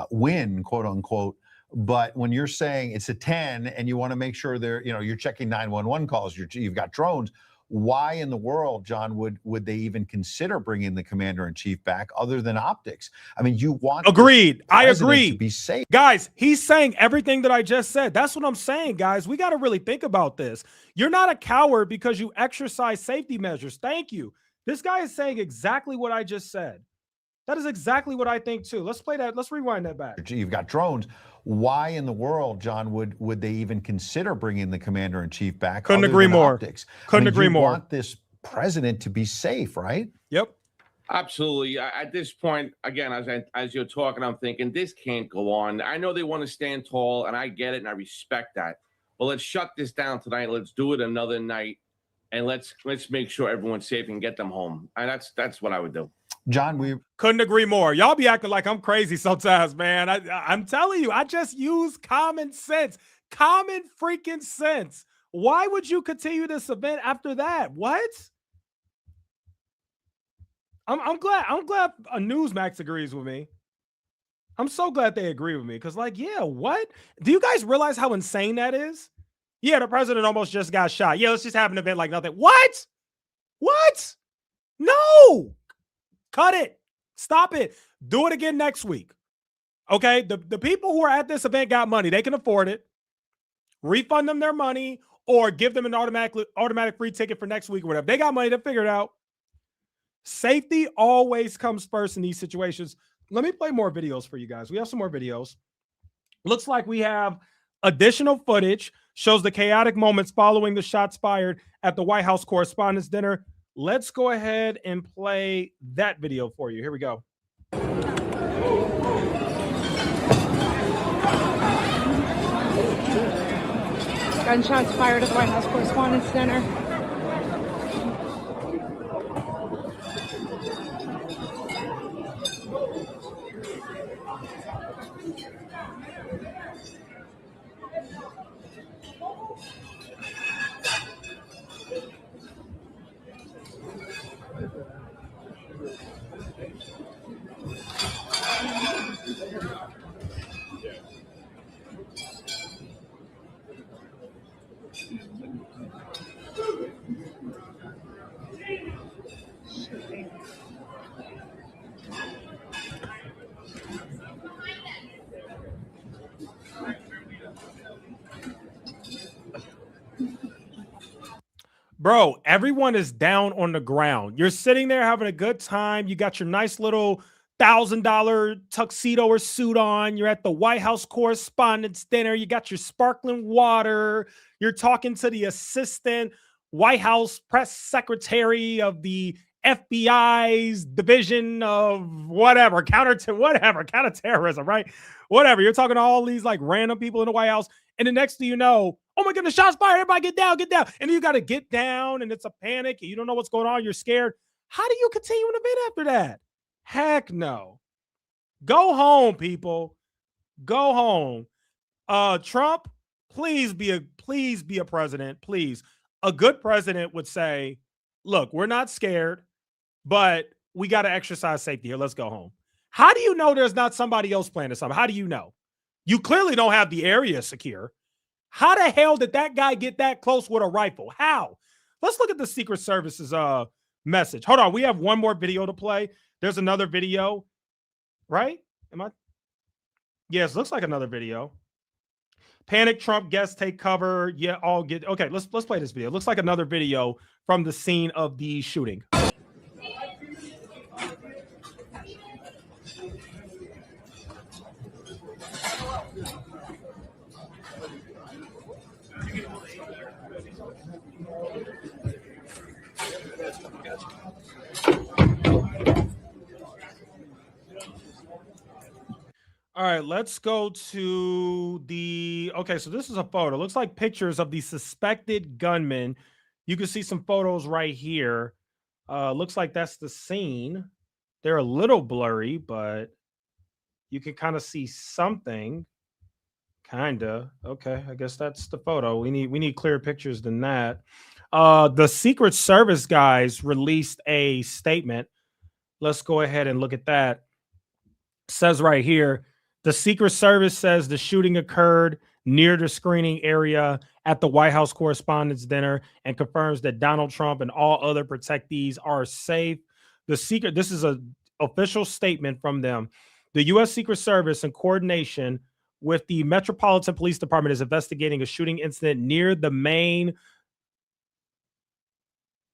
win, quote unquote. But when you're saying it's a 10 and you want to make sure you're checking 911 calls, you've got drones, why in the world, John, would they even consider bringing the commander in chief back other than optics? I mean, you want agreed. I agree. To be safe, guys. He's saying everything that I just said. That's what I'm saying, guys. We got to really think about this. You're not a coward because you exercise safety measures. Thank you. This guy is saying exactly what I just said. That is exactly what I think too. Let's play that. Let's rewind that back. You've got drones. Why in the world, John, would they even consider bringing the commander in chief back? Couldn't agree more. Couldn't agree more. You want this president to be safe, right? Yep. Absolutely. At this point, again, as you're talking, I'm thinking this can't go on. I know they want to stand tall, and I get it, and I respect that. But let's shut this down tonight. Let's do it another night, and let's make sure everyone's safe and get them home. And that's what I would do. John, we couldn't agree more. Y'all be acting like I'm crazy sometimes, man. I'm telling you, I just use common sense. Common freaking sense. Why would you continue this event after that? What? I'm glad a Newsmax agrees with me. I'm so glad they agree with me because, what? Do you guys realize how insane that is? Yeah, the president almost just got shot. Yeah, let's just have an event like nothing. What? What? No. Cut it. Stop it. Do it again next week. Okay? The people who are at this event got money. They can afford it. Refund them their money or give them an automatic free ticket for next week or whatever. They got money to figure it out. Safety always comes first in these situations. Let me play more videos for you guys. We have some more videos. Looks like we have additional footage. Shows the chaotic moments following the shots fired at the White House Correspondents' Dinner. Let's go ahead and play that video for you. Here we go. Gunshots fired at the White House Correspondents' Center. Bro, everyone is down on the ground. You're sitting there having a good time. You got your nice little $1,000 tuxedo or suit on. You're at the White House Correspondents' Dinner. You got your sparkling water. You're talking to the assistant White House press secretary of the FBI's division of whatever, counterterrorism, right? Whatever. You're talking to all these like random people in the White House. And the next thing you know, oh my goodness, shots fired. Everybody get down, get down. And then you got to get down and it's a panic. And you don't know what's going on. You're scared. How do you continue an event after that? Heck no. Go home, people. Go home. Trump, please be a president. Please. A good president would say, look, we're not scared, but we got to exercise safety here. Let's go home. How do you know there's not somebody else planning something? How do you know? You clearly don't have the area secure. How the hell did that guy get that close with a rifle? How? Let's look at the Secret Service's message. Hold on. We have one more video to play. There's another video, right? Yes, looks like another video. Panic Trump guests take cover. Yeah, all get okay. Let's play this video. Looks like another video from the scene of the shooting. All right, let's go to the, okay, so this is a photo. Looks like pictures of the suspected gunman. You can see some photos right here. Looks like that's the scene. They're a little blurry, but you can kind of see something. Kinda. Okay, I guess that's the photo. We need clearer pictures than that. The Secret Service guys released a statement. Let's go ahead and look at that. It says right here, the Secret Service says the shooting occurred near the screening area at the White House Correspondents' Dinner and confirms that Donald Trump and all other protectees are safe. This is an official statement from them. The U.S. Secret Service, in coordination with the Metropolitan Police Department, is investigating a shooting incident near the main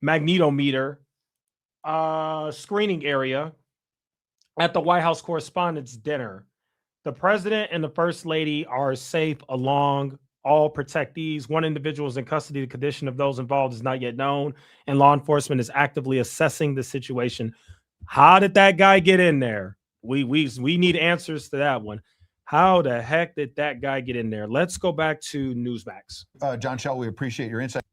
magnetometer screening area at the White House Correspondents' Dinner. The president and the first lady are safe along all protectees. One individual is in custody. The condition of those involved is not yet known, and law enforcement is actively assessing the situation. How did that guy get in there? We need answers to that one. How the heck did that guy get in there? Let's go back to Newsmax. John Shell, we appreciate your insight.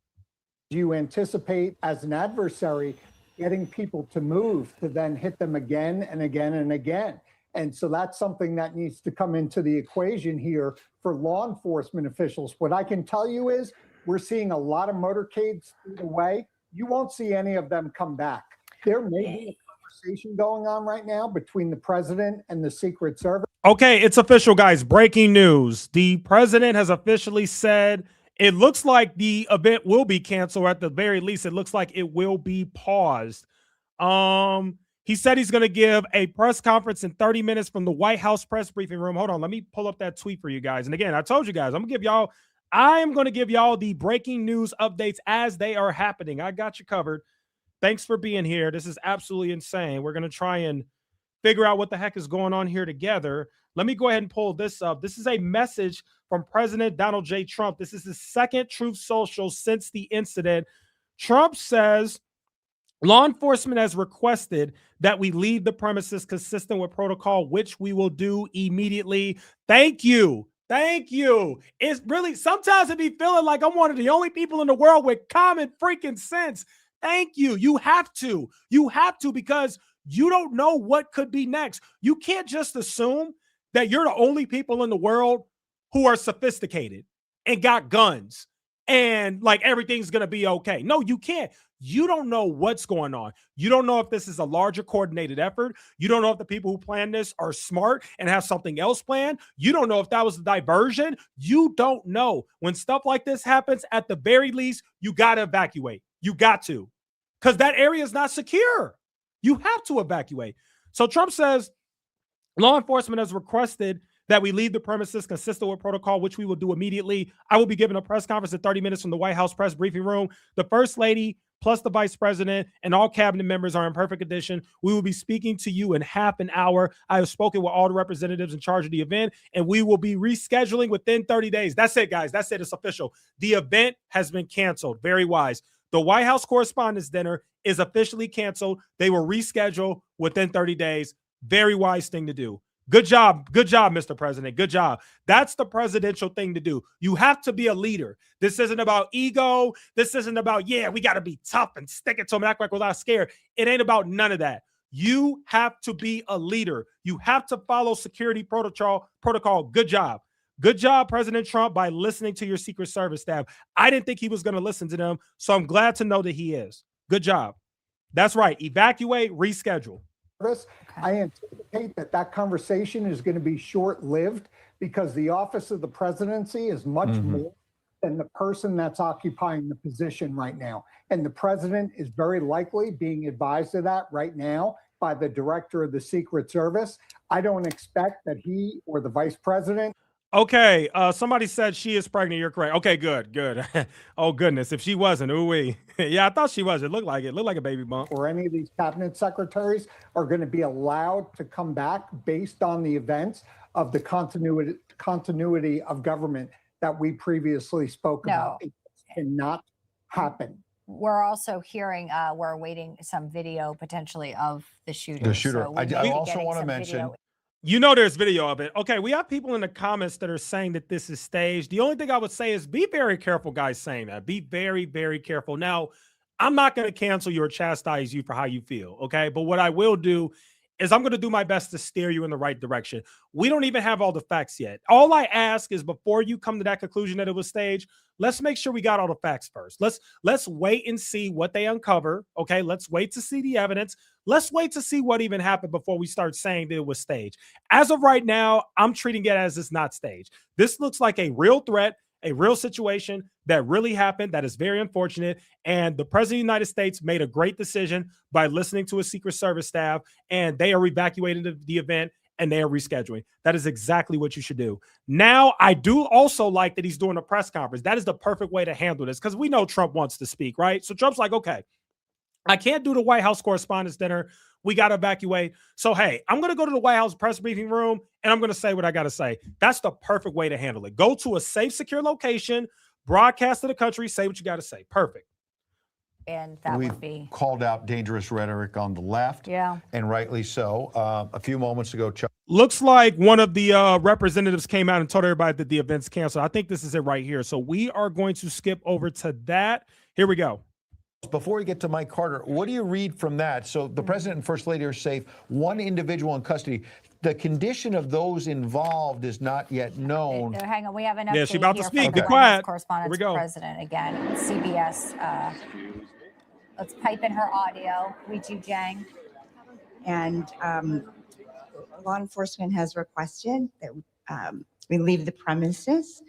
Do you anticipate as an adversary getting people to move to then hit them again and again and again? And so that's something that needs to come into the equation here for law enforcement officials. What I can tell you is we're seeing a lot of motorcades through the way. You won't see any of them come back. There may be a conversation going on right now between the president and the Secret Service. Okay, it's official, guys. Breaking news. The president has officially said it looks like the event will be canceled, or at the very least, it looks like it will be paused. He said he's going to give a press conference in 30 minutes from the White House press briefing room. Hold on. Let me pull up that tweet for you guys. And again, I told you guys, I am going to give y'all the breaking news updates as they are happening. I got you covered. Thanks for being here. This is absolutely insane. We're going to try and figure out what the heck is going on here together. Let me go ahead and pull this up. This is a message from President Donald J. Trump. This is the second Truth Social since the incident. Trump says, Law enforcement has requested that we leave the premises consistent with protocol, which we will do immediately. Thank you. Thank you. It's really, sometimes it be feeling like I'm one of the only people in the world with common freaking sense. Thank you. You have to. You have to, because you don't know what could be next. You can't just assume that you're the only people in the world who are sophisticated and got guns and like everything's going to be okay. No, you can't. You don't know what's going on. You don't know if this is a larger coordinated effort. You don't know if the people who plan this are smart and have something else planned. You don't know if that was a diversion. You don't know. When stuff like this happens, at the very least, you got to evacuate. You got to, because that area is not secure. You have to evacuate. So Trump says law enforcement has requested that we leave the premises consistent with protocol, which we will do immediately. I will be giving a press conference in 30 minutes from the White House press briefing room. The First Lady plus the Vice President and all cabinet members are in perfect condition. We will be speaking to you in half an hour. I have spoken with all the representatives in charge of the event, and we will be rescheduling within 30 days. That's it, guys. That's it. It's official. The event has been canceled. Very wise. The White House Correspondents' Dinner is officially canceled. They will reschedule within 30 days. Very wise thing to do. Good job. Good job, Mr. President. Good job. That's the presidential thing to do. You have to be a leader. This isn't about ego. This isn't about, yeah, we got to be tough and stick it to them, act like we're not scared. It ain't about none of that. You have to be a leader. You have to follow security protocol. Good job. Good job, President Trump, by listening to your Secret Service staff. I didn't think he was going to listen to them, so I'm glad to know that he is. Good job. That's right. Evacuate, reschedule. I anticipate that conversation is going to be short-lived because the office of the presidency is much more than the person that's occupying the position right now. And the president is very likely being advised of that right now by the director of the Secret Service. I don't expect that he or the vice president. Okay, somebody said she is pregnant. You're correct. Okay, good. Oh, goodness. If she wasn't, ooh-wee. Yeah, I thought she was. It looked like it. Looked like a baby bump. Or any of these cabinet secretaries are going to be allowed to come back based on the events of the continuity of government that we previously spoke about. It cannot happen. We're also hearing, we're awaiting some video potentially of the shooter. The shooter. So I also want to mention. You know there's video of it. Okay, we have people in the comments that are saying that this is staged. The only thing I would say is be very careful, guys, saying that. Be very, very careful. Now, I'm not going to cancel you or chastise you for how you feel, okay? But what I will do is I'm going to do my best to steer you in the right direction. We don't even have all the facts yet. All I ask is before you come to that conclusion that it was staged, let's make sure we got all the facts first. Let's wait and see what they uncover, okay? Let's wait to see the evidence. Let's wait to see what even happened before we start saying that it was staged. As of right now, I'm treating it as it's not staged. This looks like a real threat, a real situation that really happened that is very unfortunate. And the president of the United States made a great decision by listening to his Secret Service staff, and they are evacuating the event and they are rescheduling. That is exactly what you should do. Now, I do also like that he's doing a press conference. That is the perfect way to handle this because we know Trump wants to speak, right? So Trump's like, okay, I can't do the White House Correspondents' Dinner. We got to evacuate. So, hey, I'm going to go to the White House press briefing room and I'm going to say what I got to say. That's the perfect way to handle it. Go to a safe, secure location, broadcast to the country, say what you got to say. Perfect. And that We've would be called out dangerous rhetoric on the left. Yeah. And rightly so. A few moments ago, Chuck. Looks like one of the representatives came out and told everybody that the event's canceled. I think this is it right here. So we are going to skip over to that. Here we go. Before we get to Mike Carter, what do you read from that? So the president and first lady are safe, one individual in custody. The condition of those involved is not yet known. Hang on, we have an update. Yeah, she's about to here speak. from Be the quiet. Correspondent Here we go. President again, CBS. Let's pipe in her audio. Weijia Jiang. And law enforcement has requested that we leave the premises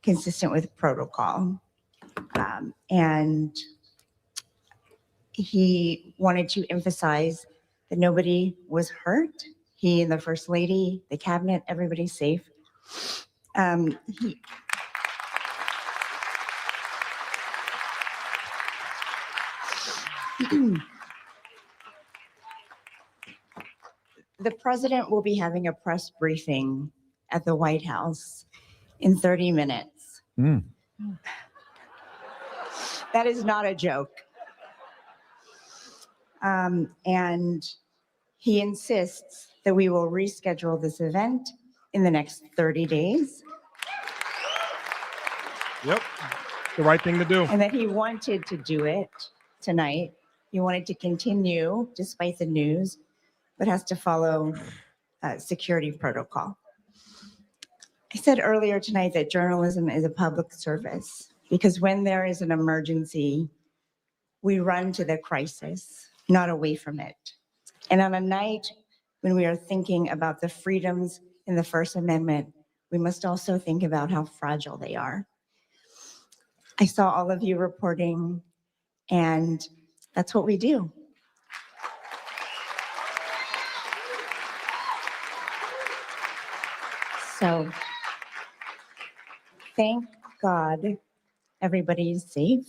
consistent with protocol. And he wanted to emphasize that nobody was hurt. He and the First Lady, the cabinet, everybody's safe. The president will be having a press briefing at the White House in 30 minutes. That is not a joke. And he insists that we will reschedule this event in the next 30 days. Yep. The right thing to do. And that he wanted to do it tonight. He wanted to continue despite the news, but has to follow security protocol. I said earlier tonight that journalism is a public service because when there is an emergency, we run to the crisis, not away from it. And on a night when we are thinking about the freedoms in the First Amendment, we must also think about how fragile they are. I saw all of you reporting, and that's what we do. So, thank God everybody is safe.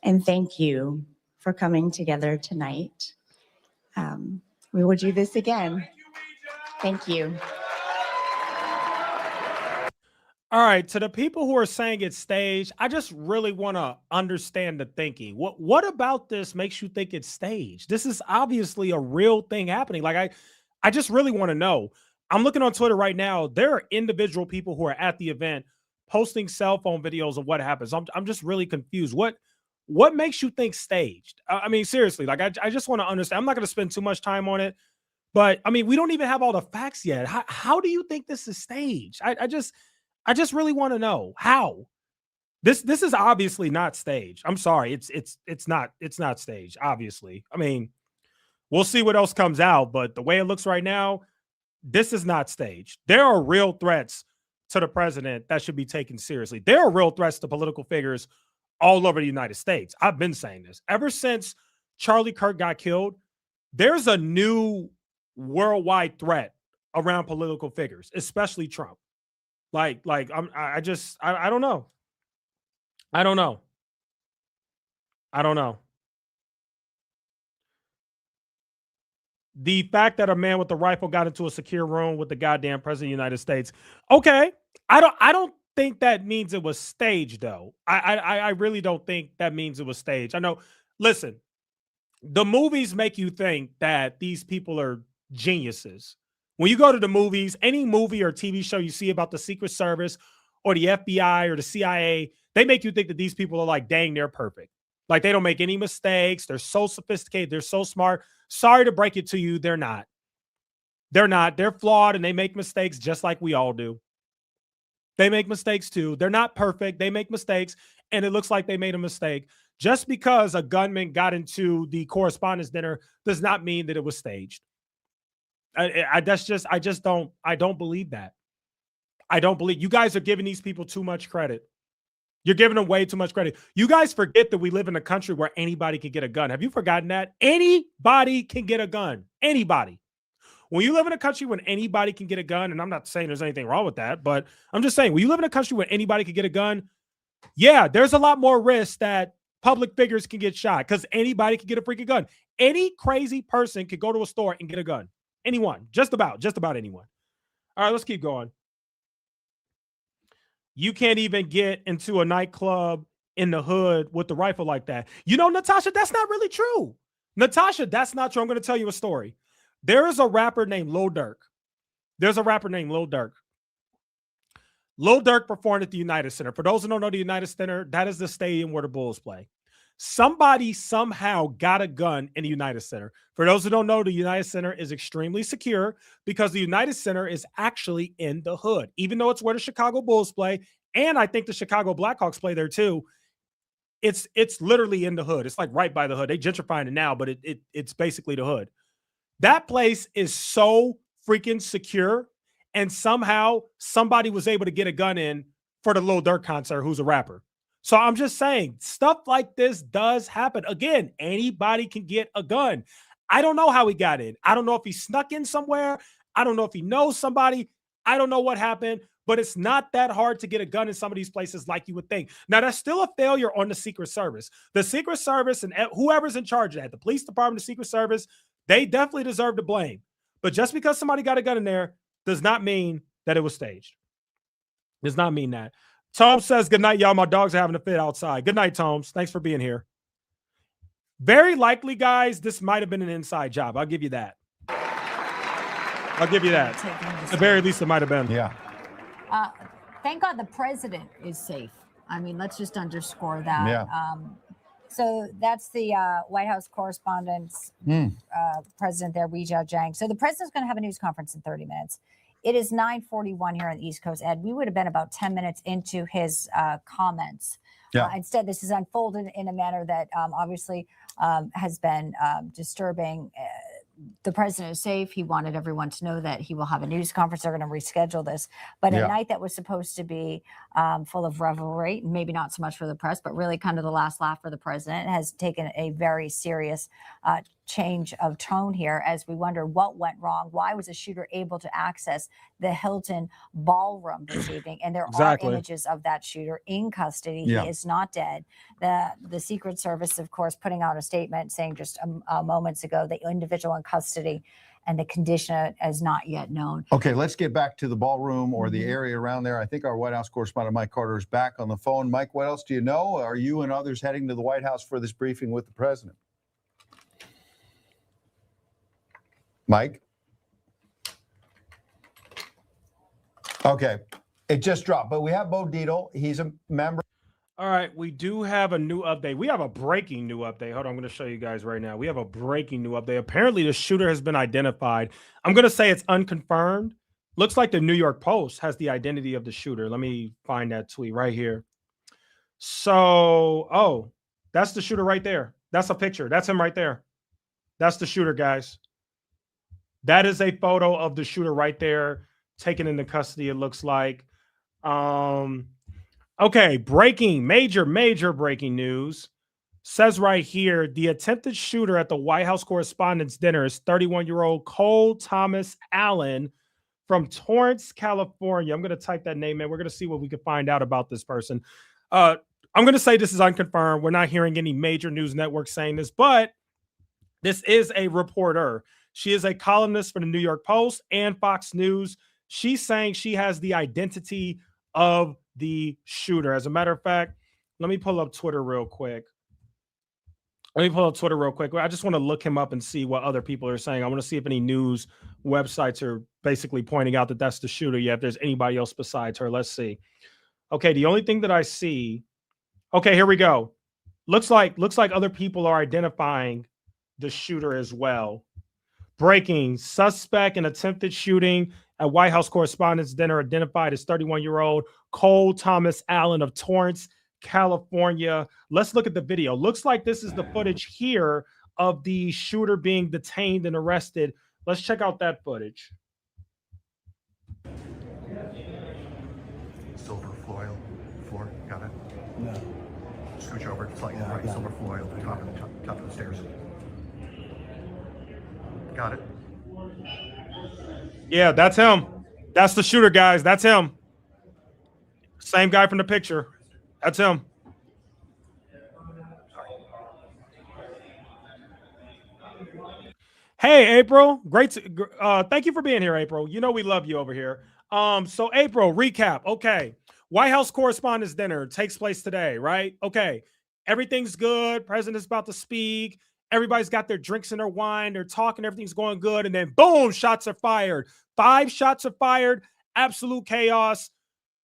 And thank you for coming together tonight. We will do this again. Thank you. All right, to the people who are saying it's staged, I just really want to understand the thinking. What about this makes you think it's staged? This is obviously a real thing happening. Like I just really want to know. I'm looking on Twitter right now. There are individual people who are at the event posting cell phone videos of what happens. I'm just really confused. What makes you think staged? I mean, seriously, like I just want to understand. I'm not going to spend too much time on it, but I mean, we don't even have all the facts yet. How do you think this is staged? I just really want to know how. This is obviously not staged. I'm sorry, it's not staged. Obviously, I mean, we'll see what else comes out, but the way it looks right now, this is not staged. There are real threats to the president that should be taken seriously. There are real threats to political figures all over the United States. I've been saying this ever since Charlie Kirk got killed. There's a new worldwide threat around political figures, especially Trump. I don't know. I don't know. The fact that a man with a rifle got into a secure room with the goddamn president of the United States. Okay. I don't think that means it was staged, though. I really don't think that means it was staged. I know. Listen, the movies make you think that these people are geniuses. When you go to the movies, any movie or TV show you see about the Secret Service or the FBI or the CIA, they make you think that these people are like, dang, they're perfect. Like they don't make any mistakes. They're so sophisticated. They're so smart. Sorry to break it to you. They're not. They're not. They're flawed and they make mistakes just like we all do. They make mistakes too. They're not perfect. They make mistakes. And it looks like they made a mistake. Just because a gunman got into the correspondence dinner does not mean that it was staged. I don't believe that. I don't believe you guys are giving these people too much credit. You're giving them way too much credit. You guys forget that we live in a country where anybody can get a gun. Have you forgotten that? Anybody can get a gun. Anybody. When you live in a country when anybody can get a gun, and I'm not saying there's anything wrong with that, but I'm just saying when you live in a country where anybody can get a gun, yeah, there's a lot more risk that public figures can get shot because anybody can get a freaking gun. Any crazy person could go to a store and get a gun. Anyone, just about anyone. All right, let's keep going. You can't even get into a nightclub in the hood with the rifle like that. You know, Natasha, that's not really true. Natasha, that's not true. I'm going to tell you a story. There is a rapper named Lil Durk. Lil Durk performed at the United Center. For those who don't know the United Center, that is the stadium where the Bulls play. Somebody somehow got a gun in the United Center. For those who don't know, the United Center is extremely secure because the United Center is actually in the hood, even though it's where the Chicago Bulls play. And I think the Chicago Blackhawks play there too. It's literally in the hood. It's like right by the hood. They gentrifying it now, but it's basically the hood. That place is so freaking secure. And somehow somebody was able to get a gun in for the Lil Durk concert, who's a rapper. So I'm just saying stuff like this does happen. Again, anybody can get a gun. I don't know how he got in. I don't know if he snuck in somewhere. I don't know if he knows somebody. I don't know what happened, but it's not that hard to get a gun in some of these places like you would think. Now, that's still a failure on the Secret Service. The Secret Service and whoever's in charge of that, the police department, the Secret Service, they definitely deserve the blame. But just because somebody got a gun in there does not mean that it was staged. Does not mean that. Tom says, good night, y'all. My dogs are having a fit outside. Good night, Tomes. Thanks for being here. Very likely, guys, this might have been an inside job. I'll give you that. I'll give you that. At the very least, it might have been. Yeah. Thank God the president is safe. I mean, let's just underscore that. Yeah. So that's the White House correspondent's president there, Wei Jiang. So the president's going to have a news conference in 30 minutes. It is 9:41 here on the East Coast. Ed, we would have been about 10 minutes into his comments. Yeah. Instead, this is unfolded in a manner that obviously has been disturbing. The president is safe. He wanted everyone to know that he will have a news conference. They're going to reschedule this. But a night that was supposed to be full of revelry, maybe not so much for the press, but really kind of the last laugh for the president, has taken a very serious change of tone here as we wonder what went wrong. Why was a shooter able to access the Hilton ballroom this evening? And there are images of that shooter in custody. Yeah. He is not dead. The Secret Service, of course, putting out a statement saying just moments ago the individual in custody and the condition is not yet known. Okay, let's get back to the ballroom or the area around there. I think our White House correspondent, Mike Carter, is back on the phone. Mike, what else do you know? Are you and others heading to the White House for this briefing with the president? Mike? Okay, it just dropped, but we have Bo Dietl. He's a member. All right, we do have a new update. We have a breaking new update. Hold on, I'm going to show you guys right now. We have a breaking new update. Apparently, the shooter has been identified. I'm going to say it's unconfirmed. Looks like the New York Post has the identity of the shooter. Let me find that tweet right here. So, that's the shooter right there. That's a picture. That's him right there. That's the shooter, guys. That is a photo of the shooter right there, taken into custody, it looks like. Okay, major breaking news. Says right here, the attempted shooter at the White House Correspondents' Dinner is 31-year-old Cole Thomas Allen from Torrance, California. I'm going to type that name in. We're going to see what we can find out about this person. I'm going to say this is unconfirmed. We're not hearing any major news networks saying this, but this is a reporter. She is a columnist for the New York Post and Fox News. She's saying she has the identity of the shooter. As a matter of fact, let me pull up Twitter real quick. I just want to look him up and see what other people are saying. I want to see if any news websites are basically pointing out that that's the shooter. Yeah, if there's anybody else besides her. Let's see. Okay, the only thing that I see. Okay, here we go. Looks like other people are identifying the shooter as well. Breaking: suspect in attempted shooting at White House Correspondents' Dinner identified as 31-year-old Cole Thomas Allen of Torrance, California. Let's look at the video. Looks like this is the footage here of the shooter being detained and arrested. Let's check out that footage. Silver foil floor, got it? No. Scooch over, it's like right, silver foil, the top of the stairs. Got it. Yeah, that's him. That's the shooter, guys. That's him. Same guy from the picture. That's him. Hey, April. Great. Thank you for being here, April. You know we love you over here. So April, recap. Okay. White House Correspondents' Dinner takes place today, right? Okay. Everything's good. President's about to speak. Everybody's got their drinks and their wine. They're talking. Everything's going good. And then boom, shots are fired. 5 shots are fired. Absolute chaos.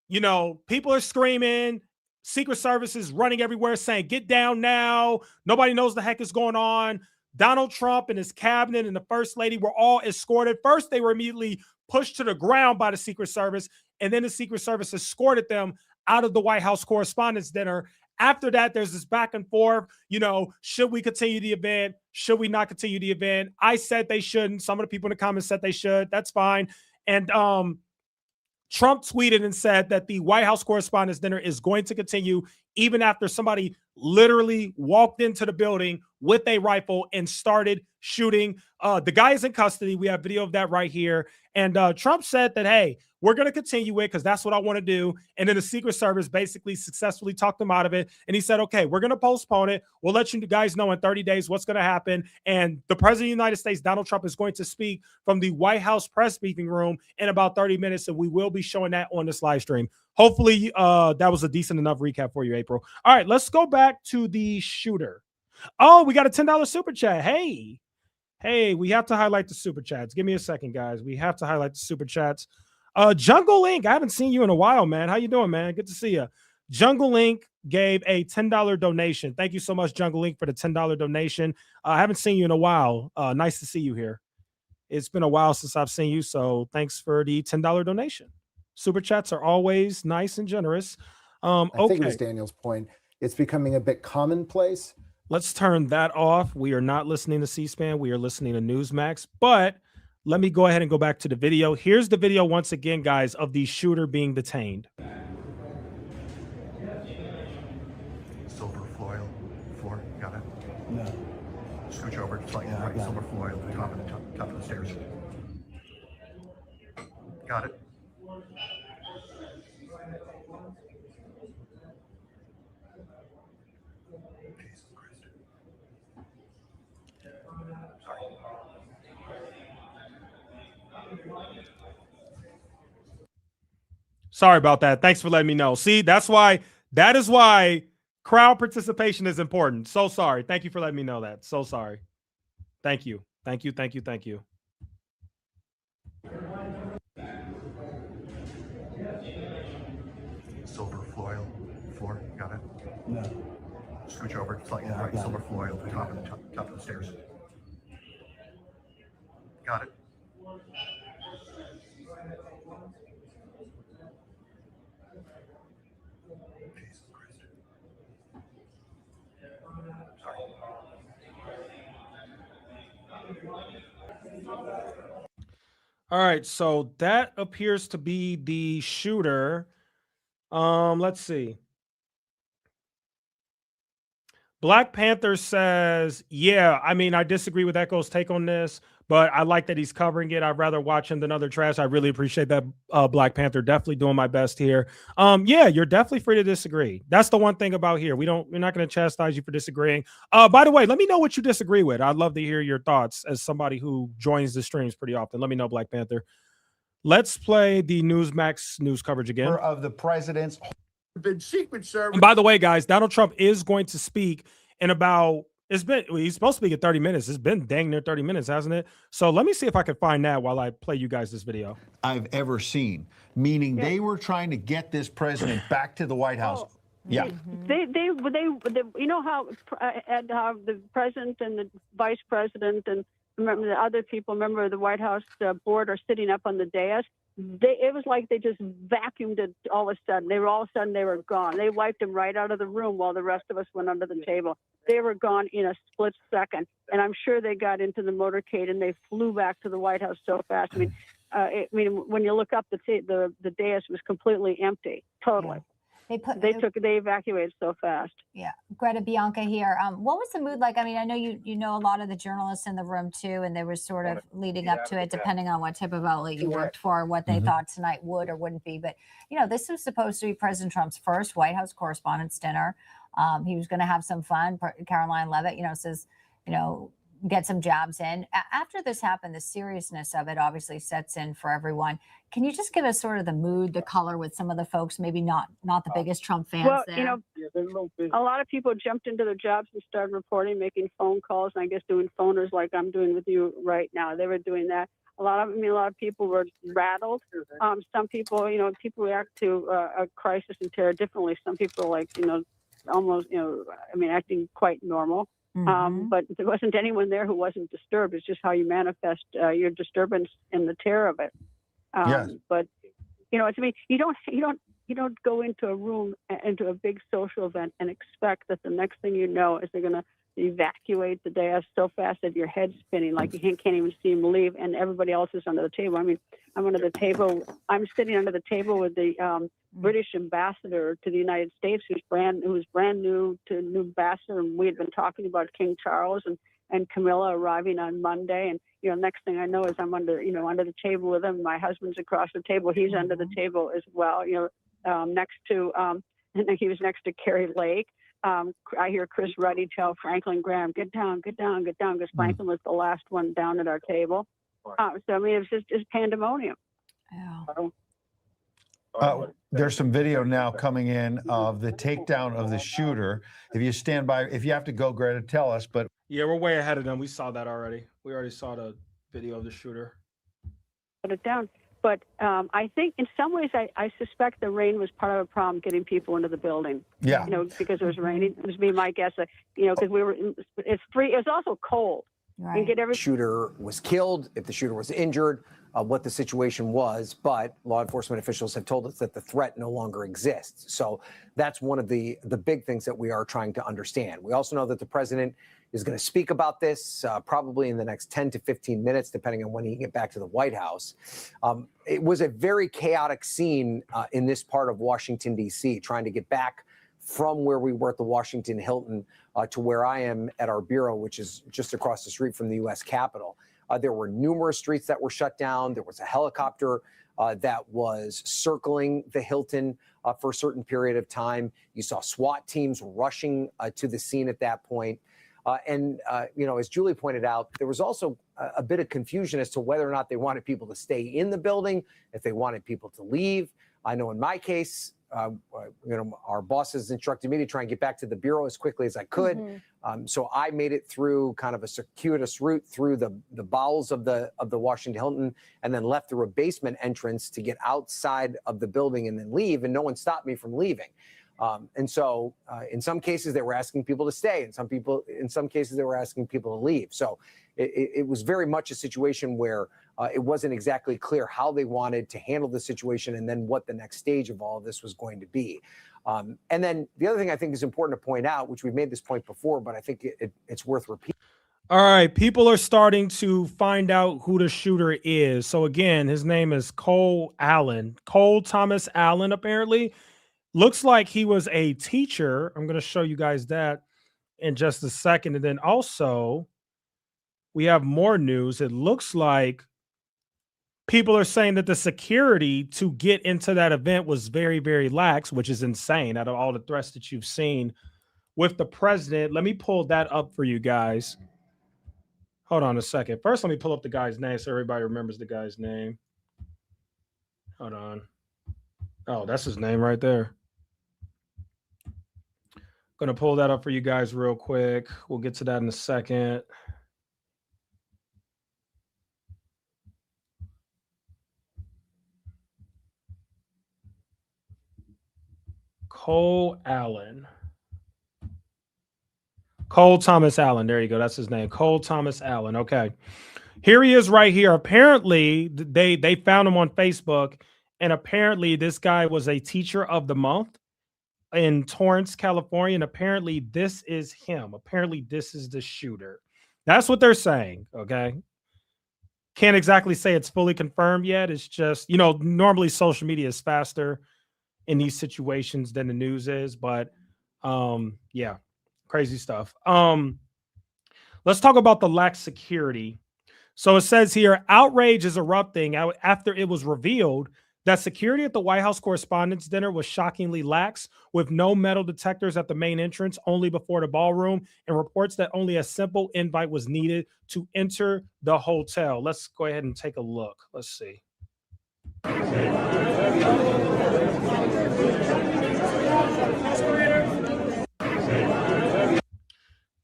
You know, people are screaming. Secret Service is running everywhere saying, get down now. Nobody knows the heck is going on. Donald Trump and his cabinet and the First Lady were all escorted. First, they were immediately pushed to the ground by the Secret Service. And then the Secret Service escorted them out of the White House Correspondents' Dinner. After that, there's this back and forth, you know, should we continue the event? Should we not continue the event? I said they shouldn't. Some of the people in the comments said they should. That's fine. And Trump tweeted and said that the White House Correspondents' Dinner is going to continue even after somebody literally walked into the building with a rifle and started shooting. The guy is in custody. We have video of that right here. And Trump said that, hey, we're going to continue it because that's what I want to do. And then the Secret Service basically successfully talked him out of it. And he said, okay, we're going to postpone it. We'll let you guys know in 30 days what's going to happen. And the President of the United States, Donald Trump, is going to speak from the White House press briefing room in about 30 minutes. And we will be showing that on this live stream. Hopefully that was a decent enough recap for you, April. All right, let's go back to the shooter. Oh, we got a $10 super chat. Hey, we have to highlight the super chats. Give me a second, guys. We have to highlight the super chats. Jungle Link, I haven't seen you in a while, man. How you doing, man? Good to see you. Jungle Link gave a $10 donation. Thank you so much, Jungle Link, for the $10 donation. I haven't seen you in a while. Nice to see you here. It's been a while since I've seen you, so thanks for the $10 donation. Super chats are always nice and generous. I think it Okay, was Daniel's point. It's becoming a bit commonplace. let's turn that off. We are not listening to C-SPAN. We are listening to Newsmax. But let me go ahead and go back to the video. Here's the video once again, guys, of the shooter being detained. Silver foil floor, got it? No. Scooch over, slightly right, silver foil, top of the stairs. Got it. Jesus Christ. Sorry. Sorry about that. Thanks for letting me know. See, that is why crowd participation is important. So sorry. Thank you for letting me know that. So sorry. Thank you. Thank you. Thank you. Thank you. Silver foil floor, got it? No. Scooch over, slightly right, silver foil, top of the stairs. Got it. Jesus Christ. Sorry. All right. So that appears to be the shooter. Let's see. Black Panther says, yeah, I mean, I disagree with Echo's take on this, but I like that he's covering it. I'd rather watch him than other trash. I really appreciate that, Black Panther. Definitely doing my best here. Yeah, you're definitely free to disagree. That's the one thing about here. We're not going to chastise you for disagreeing. By the way, let me know what you disagree with. I'd love to hear your thoughts as somebody who joins the streams pretty often. Let me know, Black Panther. Let's play the Newsmax news coverage again. Of the president's Been Secret Service. And by the way, guys, Donald Trump is going to speak in about, he's supposed to speak in 30 minutes. It's been dang near 30 minutes, hasn't it? So let me see if I can find that while I play you guys this video. I've ever seen, meaning they were trying to get this president back to the White House. Yeah. They you know how the president and the vice president and remember the other people, remember the White House board are sitting up on the dais. It was like they just vacuumed it all of a sudden. They were gone. They wiped them right out of the room while the rest of us went under the table. They were gone in a split second. And I'm sure they got into the motorcade and they flew back to the White House so fast. I mean, when you look up, the dais was completely empty, totally. They evacuated so fast. Yeah. Greta Bianca here. What was the mood like? I mean, I know you know a lot of the journalists in the room too, and they were sort of leading up to it, depending on what type of outlet you worked for, what they thought tonight would or wouldn't be. But, this was supposed to be President Trump's first White House Correspondents' Dinner. He was going to have some fun. Caroline Leavitt, says, get some jabs in. After this happened, the seriousness of it obviously sets in for everyone. Can you just give us sort of the mood, the color with some of the folks, maybe not the biggest Trump fans Well, there? a lot of people jumped into their jobs and started reporting, making phone calls, and I guess doing phoners like I'm doing with you right now. They were doing that. A lot of people were rattled. Some people, people react to a crisis and terror differently. Some people almost, acting quite normal. But there wasn't anyone there who wasn't disturbed. It's just how you manifest your disturbance and the terror of it. Yes. But to me, you don't go into a room, into a big social event and expect that the next thing you know is they're going to evacuate the dais so fast that your head's spinning, like you can't even see them leave, and everybody else is under the table. I mean, I'm under the table. I'm sitting under the table with the British ambassador to the United States, who's brand new ambassador, and we had been talking about King Charles and Camilla arriving on Monday, and next thing I know is I'm under the table with him. My husband's across the table; he's under the table as well. Next to he was next to Carrie Lake. I hear Chris Ruddy tell Franklin Graham, get down, because Franklin was the last one down at our table. So, I mean, it's pandemonium. Yeah. There's some video now coming in of the takedown of the shooter. If you stand by, if you have to go, Greta, tell us. But Yeah, we're way ahead of them. We saw that already. We already saw the video of the shooter. Put it down. But I think in some ways, I suspect the rain was part of the problem getting people into the building. Yeah. You know, because it was raining. It was be my guess. You know, because it's free. It was also cold. Right. And get every shooter was killed, if the shooter was injured, what the situation was. But law enforcement officials have told us that the threat no longer exists. So that's one of the big things that we are trying to understand. We also know that the president is going to speak about this probably in the next 10 to 15 minutes, depending on when he can get back to the White House. It was a very chaotic scene in this part of Washington, D.C., trying to get back from where we were at the Washington Hilton to where I am at our bureau, which is just across the street from the U.S. Capitol. There were numerous streets that were shut down. There was a helicopter that was circling the Hilton for a certain period of time. You saw SWAT teams rushing to the scene at that point. And as Julie pointed out, there was also a bit of confusion as to whether or not they wanted people to stay in the building, if they wanted people to leave. I know in my case, our bosses instructed me to try and get back to the bureau as quickly as I could. Mm-hmm. So I made it through kind of a circuitous route through the bowels of the Washington Hilton, and then left through a basement entrance to get outside of the building and then leave. And no one stopped me from leaving. And so in some cases, they were asking people to stay. In some cases, they were asking people to leave. So it was very much a situation where it wasn't exactly clear how they wanted to handle the situation and then what the next stage of all of this was going to be. And then the other thing I think is important to point out, which we've made this point before, but I think it's worth repeating. All right, people are starting to find out who the shooter is. So again, his name is Cole Allen. Cole Thomas Allen, apparently. Looks like he was a teacher. I'm going to show you guys that in just a second. And then also, we have more news. It looks like people are saying that the security to get into that event was very, very lax, which is insane out of all the threats that you've seen with the president. Let me pull that up for you guys. Hold on a second. First, let me pull up the guy's name so everybody remembers the guy's name. Hold on. Oh, that's his name right there. Going to pull that up for you guys real quick. We'll get to that in a second. Cole Allen. Cole Thomas Allen. There you go. That's his name. Cole Thomas Allen. Okay. Here he is right here. Apparently, they found him on Facebook, and apparently this guy was a teacher of the month in Torrance, California, and apparently this is him. Apparently this is the shooter. That's what they're saying, okay? Can't exactly say it's fully confirmed yet. It's just, normally social media is faster in these situations than the news is, but yeah, crazy stuff. Let's talk about the lax security. So it says here, outrage is erupting after it was revealed that security at the White House Correspondents' Dinner was shockingly lax, with no metal detectors at the main entrance, only before the ballroom, and reports that only a simple invite was needed to enter the hotel. Let's go ahead and take a look. Let's see.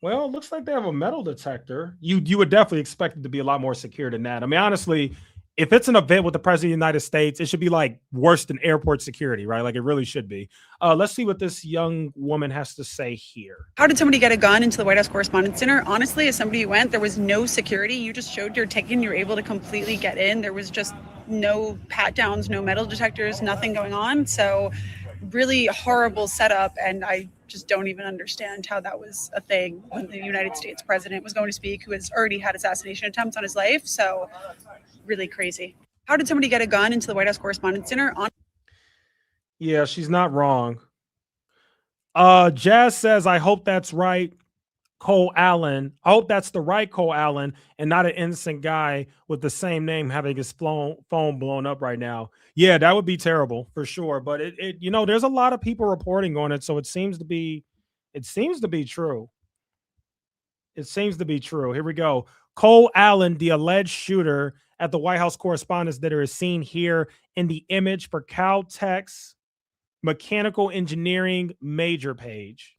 Well, it looks like they have a metal detector. You would definitely expect it to be a lot more secure than that. I mean, honestly, if it's an event with the president of the United States, it should be like worse than airport security, right? Like it really should be. Let's see what this young woman has to say here. How did somebody get a gun into the White House Correspondents' Dinner? Honestly, as somebody who went, there was no security. You just showed your ticket and you were able to completely get in. There was just no pat downs, no metal detectors, nothing going on. So really horrible setup. And I just don't even understand how that was a thing when the United States president was going to speak, who has already had assassination attempts on his life. So really crazy. How did somebody get a gun into the White House Correspondents' Dinner? Yeah, she's not wrong. Jazz says, I hope that's right, Cole Allen. I hope that's the right Cole Allen and not an innocent guy with the same name having his phone blown up right now. Yeah, that would be terrible for sure. But it there's a lot of people reporting on it, so it seems to be true. It seems to be true. Here we go. Cole Allen, the alleged shooter at the White House Correspondents' Dinner, is seen here in the image for Caltex mechanical engineering major page.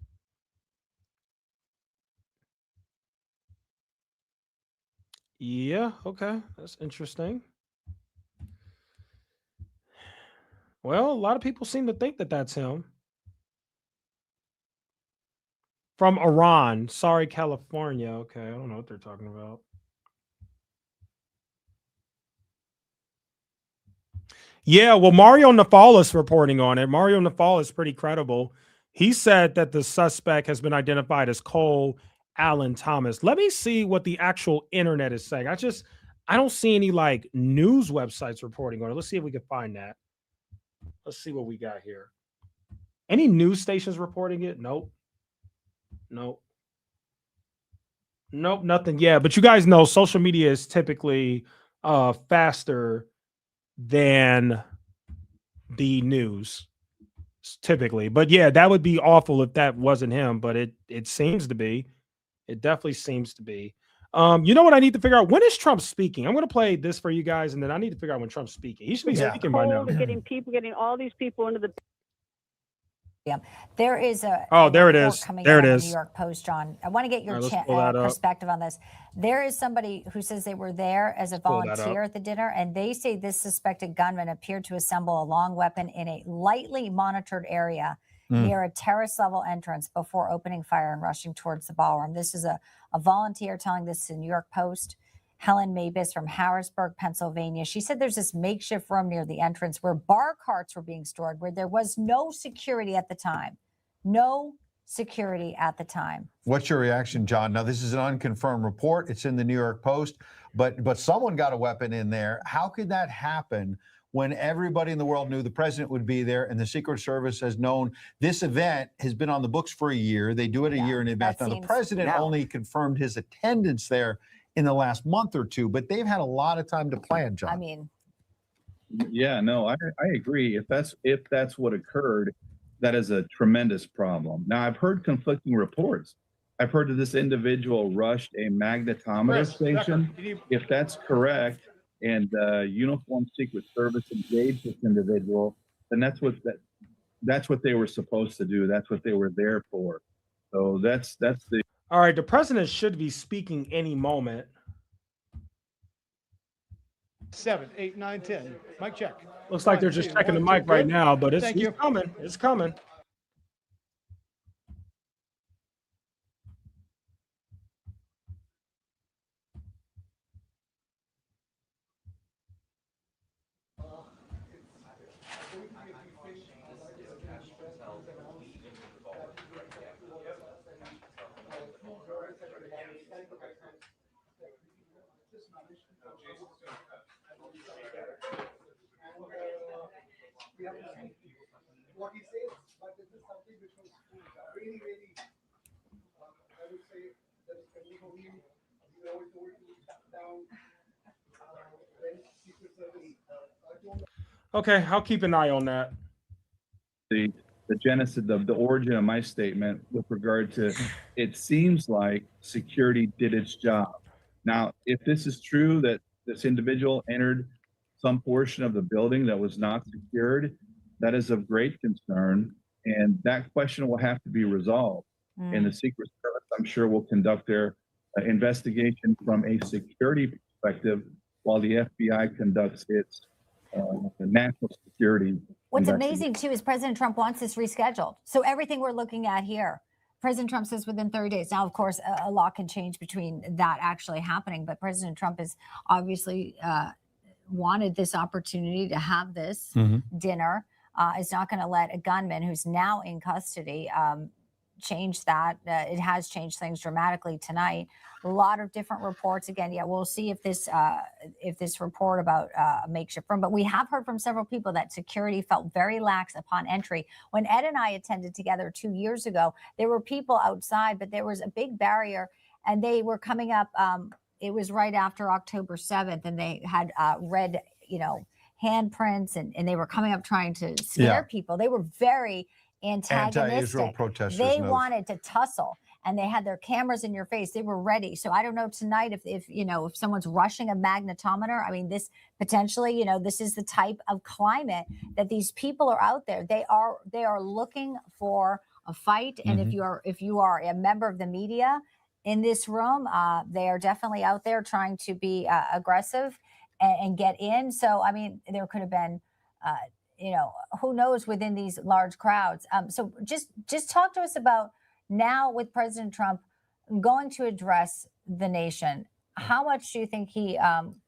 Yeah, okay. That's interesting. Well, a lot of people seem to think that that's him. From Iran. Sorry, California. Okay, I don't know what they're talking about. Yeah, well, Mario Nafal reporting on it. Mario Nafal is pretty credible. He said that the suspect has been identified as Cole Allen Thomas. Let me see what the actual internet is saying. I don't see any like news websites reporting on it. Let's see if we can find that. Let's see what we got here. Any news stations reporting it? Nope. Nope. Nope, nothing. Yeah, but you guys know social media is typically faster than the news typically. But yeah, that would be awful if that wasn't him, but it seems to be. It definitely seems to be. You know what I need to figure out? When is Trump speaking? I'm going to play this for you guys, and then I need to figure out when Trump's speaking. He should be speaking by now. Getting all these people into the. Yeah, there is a. Oh, there it is. Coming There out it on is. the New York Post, John. I want to get your All right, let's pull that up. perspective on this. There is somebody who says they were there as a pull that volunteer up. at the dinner, and they say this suspected gunman appeared to assemble a long weapon in a lightly monitored area near a terrace level entrance before opening fire and rushing towards the ballroom. This is a volunteer telling this to the New York Post. Helen Mabus from Harrisburg, Pennsylvania. She said there's this makeshift room near the entrance where bar carts were being stored, where there was no security at the time. No security at the time. What's your reaction, John? Now, this is an unconfirmed report. It's in the New York Post, but someone got a weapon in there. How could that happen when everybody in the world knew the president would be there and the Secret Service has known this event has been on the books for a year? They do it a year in advance. Now, the president only confirmed his attendance there in the last month or two, but they've had a lot of time to plan, John. I mean, yeah, no, I agree. If that's what occurred, that is a tremendous problem. Now, I've heard conflicting reports. I've heard that this individual rushed a magnetometer station. If that's correct, and uniformed Secret Service engaged this individual, then that's what they were supposed to do. That's what they were there for. So that's the. All right, the president should be speaking any moment. 7, 8, 9, 10. Mic check. Looks like they're just checking the mic right now, but it's coming. It's coming. What he says, but this is something which was really, really, I would say, that is coming from him. He always told to shut down when Secret Service. Okay, I'll keep an eye on that. The genesis of the origin of my statement with regard to it seems like security did its job. Now, if this is true that this individual entered some portion of the building that was not secured, that is of great concern, and that question will have to be resolved. And the Secret Service, I'm sure, will conduct their investigation from a security perspective while the FBI conducts its national security. What's amazing too is President Trump wants this rescheduled. So everything we're looking at here, President Trump says within 30 days. Now, of course, a lot can change between that actually happening, but President Trump is obviously wanted this opportunity to have this dinner. Is not going to let a gunman who's now in custody change that. It has changed things dramatically tonight. A lot of different reports. Again, yeah, we'll see if this report about a makeshift room. But we have heard from several people that security felt very lax upon entry. When Ed and I attended together 2 years ago, there were people outside, but there was a big barrier, and they were coming up. It was right after October 7th, and they had red, handprints, and they were coming up trying to scare people. They were very antagonistic. Anti-Israel protesters. They wanted to tussle. and they had their cameras in your face. They were ready. So I don't know tonight if you know, if someone's rushing a magnetometer. I mean, this potentially, you know, this is the type of climate that these people are out there. They are looking for a fight. And if you are a member of the media in this room, they are definitely out there trying to be aggressive and get in. So I mean, there could have been you know, who knows within these large crowds. So just talk to us about now with President Trump going to address the nation. How much do you think he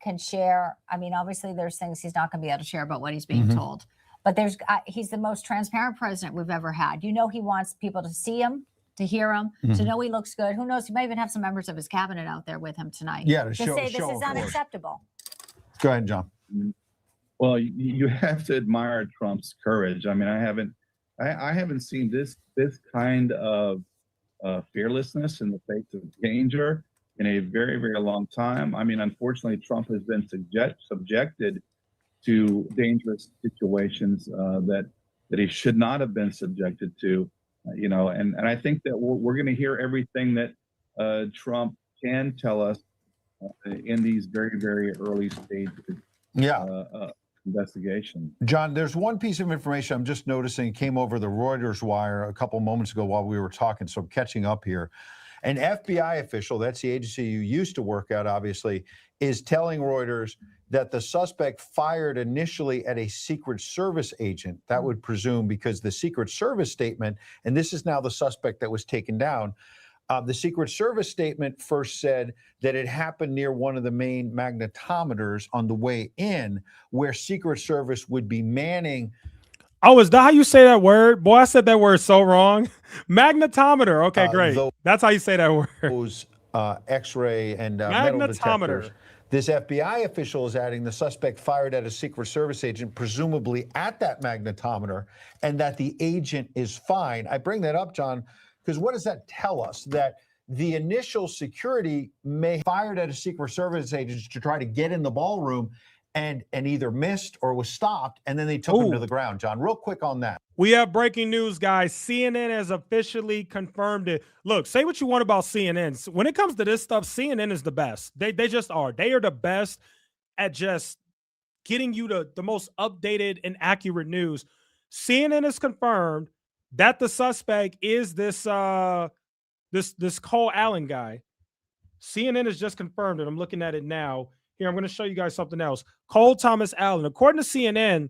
can share? I mean, obviously there's things he's not going to be able to share about what he's being told, but there's he's the most transparent president we've ever had. You know, he wants people to see him, to hear him, to know he looks good. Who knows? He might even have some members of his cabinet out there with him tonight. Yeah, to say show, this show, is of course. unacceptable. Go ahead, John. Well, you have to admire Trump's courage. I mean, I haven't seen this kind of fearlessness in the face of danger in a very, very long time. I mean, unfortunately, Trump has been subjected to dangerous situations that he should not have been subjected to. You know, and I think that we're going to hear everything that Trump can tell us in these very, very early stages. Investigation. John, there's one piece of information I'm just noticing came over the Reuters wire a couple moments ago while we were talking, so I'm catching up here. An FBI official, that's the agency you used to work at, obviously, is telling Reuters that the suspect fired initially at a Secret Service agent. That would presume because the Secret Service statement, and this is now the suspect that was taken down, the Secret Service statement first said that it happened near one of the main magnetometers on the way in, where Secret Service would be manning. Oh, is that how you say that word? Boy, I said that word so wrong. Magnetometer. Okay, great. That's how you say that word. Those X-ray and metal detectors. This FBI official is adding the suspect fired at a Secret Service agent, presumably at that magnetometer, and that the agent is fine. I bring that up, John, because what does that tell us? That the initial security may have fired at a Secret Service agent to try to get in the ballroom and either missed or was stopped, and then they took him to the ground. John, real quick on that. We have breaking news, guys. CNN has officially confirmed it. Look, say what you want about CNN. When it comes to this stuff, CNN is the best. They just are. They are the best at just getting you the most updated and accurate news. CNN has confirmed that the suspect is this Cole Allen guy. CNN has just confirmed it. I'm looking at it now. Here, I'm going to show you guys something else. Cole Thomas Allen. According to CNN,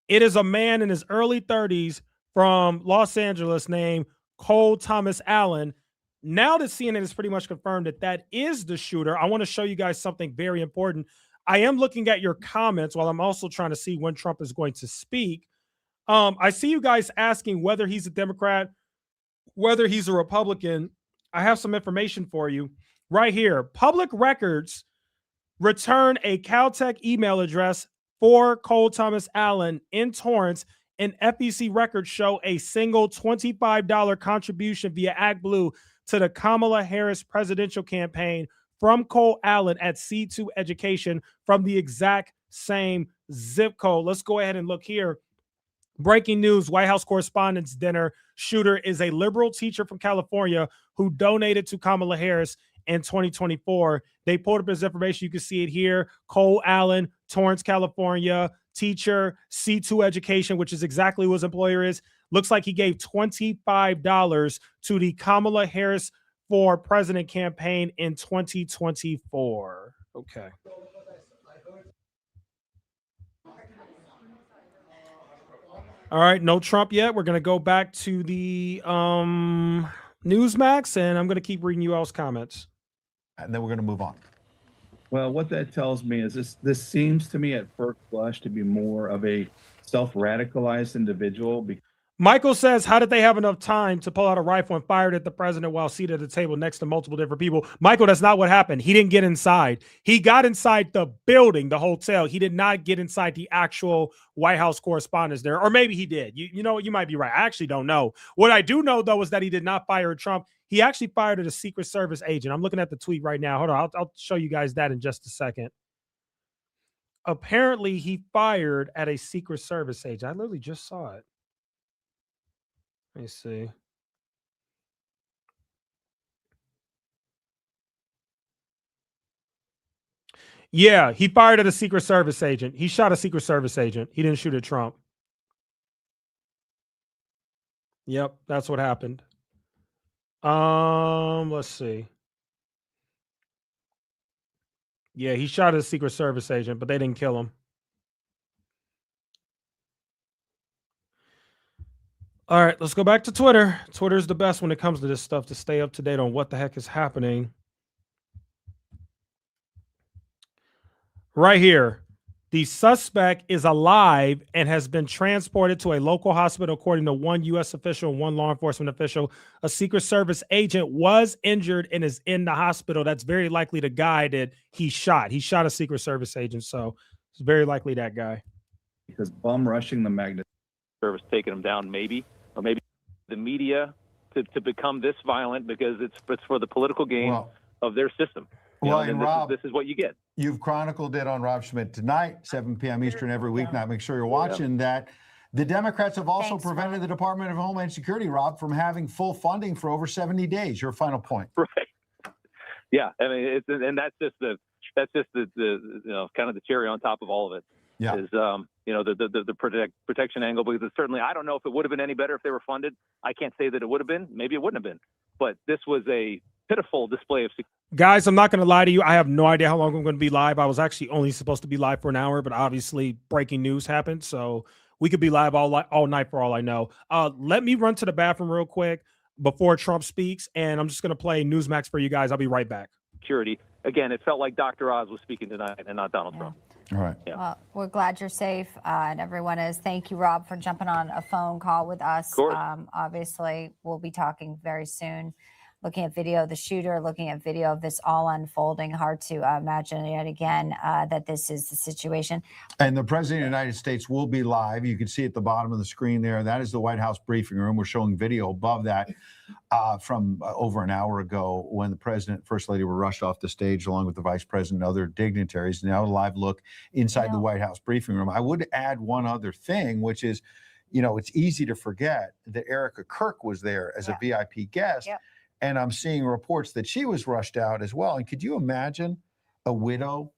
it is a man in his early 30s from Los Angeles named Cole Thomas Allen. Now that CNN has pretty much confirmed that is the shooter, I want to show you guys something very important. I am looking at your comments while I'm also trying to see when Trump is going to speak. I see you guys asking whether he's a Democrat, whether he's a Republican. I have some information for you right here. Public Records return a Caltech email address for Cole Thomas Allen in Torrance, and FEC records show a single $25 contribution via ActBlue to the Kamala Harris presidential campaign from Cole Allen at C2 Education from the exact same zip code. Let's go ahead and look here. Breaking news, White House Correspondents' Dinner shooter is a liberal teacher from California who donated to Kamala Harris in 2024. They pulled up his information. You can see it here. Cole Allen, Torrance, California, teacher, C2 Education, which is exactly who his employer is. Looks like he gave $25 to the Kamala Harris for President campaign in 2024. Okay. All right, no Trump yet. We're going to go back to the Newsmax, and I'm going to keep reading you all's comments. And then we're going to move on. Well, what that tells me is this seems to me at first blush to be more of a self-radicalized individual. Michael says, how did they have enough time to pull out a rifle and fire it at the president while seated at the table next to multiple different people? Michael, that's not what happened. He didn't get inside. He got inside the building, the hotel. He did not get inside the actual White House Correspondents there. Or maybe he did. You know, you might be right. I actually don't know. What I do know, though, is that he did not fire at Trump. He actually fired at a Secret Service agent. I'm looking at the tweet right now. Hold on. I'll show you guys that in just a second. Apparently, he fired at a Secret Service agent. I literally just saw it. Let me see. Yeah, he fired at a Secret Service agent. He shot a Secret Service agent. He didn't shoot at Trump. Yep, that's what happened. Let's see. Yeah, he shot at a Secret Service agent, but they didn't kill him. All right, let's go back to Twitter. Twitter's the best when it comes to this stuff to stay up to date on what the heck is happening. Right here. The suspect is alive and has been transported to a local hospital, according to one U.S. official and one law enforcement official. A Secret Service agent was injured and is in the hospital. That's very likely the guy that he shot. He shot a Secret Service agent, so it's very likely that guy. Because bum rushing the magnet service taking them down, maybe, or maybe the media to become this violent because it's for the political gain of their system. You know, and Rob, this is what you get. You've chronicled it on Rob Schmidt tonight, 7 p.m. Eastern every weeknight. Make sure you're watching that. The Democrats have also prevented the Department of Homeland Security, Rob, from having full funding for over 70 days. Your final point. Right. Yeah, I mean, and that's just the you know, kind of the cherry on top of all of it. Yeah. Is you know, the protection angle, because it's certainly, I don't know if it would have been any better if they were funded. I can't say that it would have been. Maybe it wouldn't have been. But this was a pitiful display of security. Guys, I'm not going to lie to you. I have no idea how long I'm going to be live. I was actually only supposed to be live for an hour, but obviously breaking news happened. So we could be live all night for all I know. Let me run to the bathroom real quick before Trump speaks, and I'm just going to play Newsmax for you guys. I'll be right back. Security. Again, it felt like Dr. Oz was speaking tonight and not Donald Trump. All right. Yeah. Well, we're glad you're safe, and everyone is. Thank you, Rob, for jumping on a phone call with us. Of course. Obviously, we'll be talking very soon, looking at video of the shooter, looking at video of this all unfolding. Hard to imagine yet again that this is the situation. And the President of the United States will be live. You can see at the bottom of the screen there. That is the White House briefing room. We're showing video above that from over an hour ago when the President, First Lady were rushed off the stage along with the Vice President and other dignitaries. Now a live look inside the White House briefing room. I would add one other thing, which is, you know, it's easy to forget that Erica Kirk was there as a VIP guest. And I'm seeing reports that she was rushed out as well. And could you imagine a widow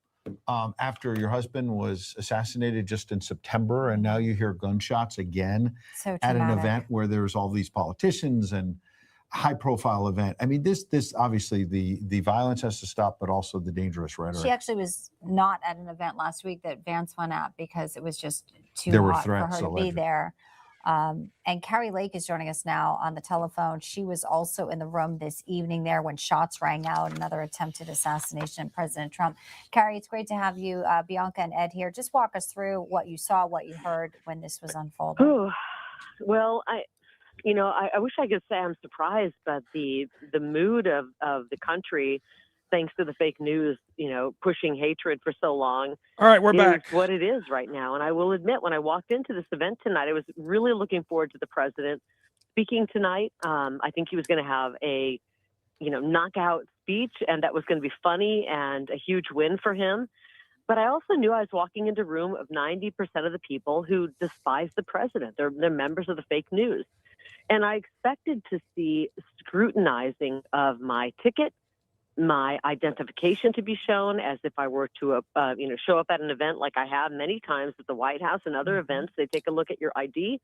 after your husband was assassinated just in September, and now you hear gunshots again So at an traumatic. event where there's all these politicians and high-profile event? I mean, this obviously the violence has to stop, but also the dangerous rhetoric. She actually was not at an event last week that Vance went at because it was just too There were hot for her threats, to be allegedly. there. And Carrie Lake is joining us now on the telephone. She was also in the room this evening there when shots rang out, another attempted assassination of President Trump. Carrie, it's great to have you. Bianca and Ed here. Just walk us through what you saw, what you heard when this was unfolding. Oh, well, I wish I could say I'm surprised, but the mood of the country, thanks to the fake news, you know, pushing hatred for so long. All right, we're is back. What it is right now. And I will admit, when I walked into this event tonight, I was really looking forward to the president speaking tonight. I think he was going to have a, you know, knockout speech, and that was going to be funny and a huge win for him. But I also knew I was walking into a room of 90% of the people who despise the president. They're members of the fake news. And I expected to see scrutinizing of my ticket, my identification to be shown as if I were to, show up at an event like I have many times at the White House and other events. They take a look at your ID.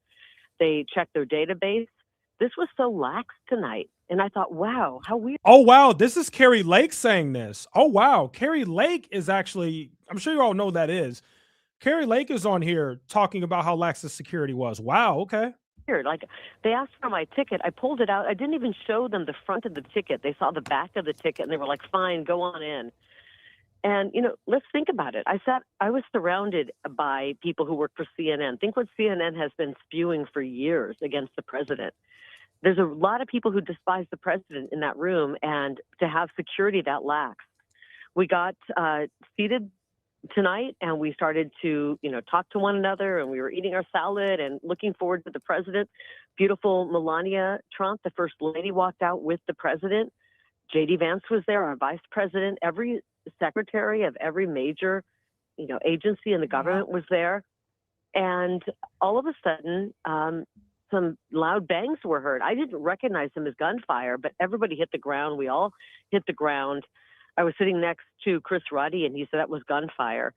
They check their database. This was so lax tonight. And I thought, wow, how weird. Oh, wow. This is Carrie Lake saying this. Oh, wow. Carrie Lake is actually, I'm sure you all know who that is. Carrie Lake is on here talking about how lax the security was. Wow. Okay. Like, they asked for my ticket. I pulled it out. I didn't even show them the front of the ticket. They saw the back of the ticket and they were like, fine, go on in. And, you know, let's think about it. I was surrounded by people who work for CNN. Think what CNN has been spewing for years against the president. There's a lot of people who despise the president in that room, and to have security that lax. We got seated tonight and we started to, you know, talk to one another, and we were eating our salad and looking forward to the president. Beautiful Melania Trump, the first lady, walked out with the president. JD Vance was there, our vice president. Every secretary of every major, you know, agency in the government was there. And all of a sudden, some loud bangs were heard. I didn't recognize them as gunfire, but everybody hit the ground. We all hit the ground. I was sitting next to Chris Ruddy, and he said that was gunfire.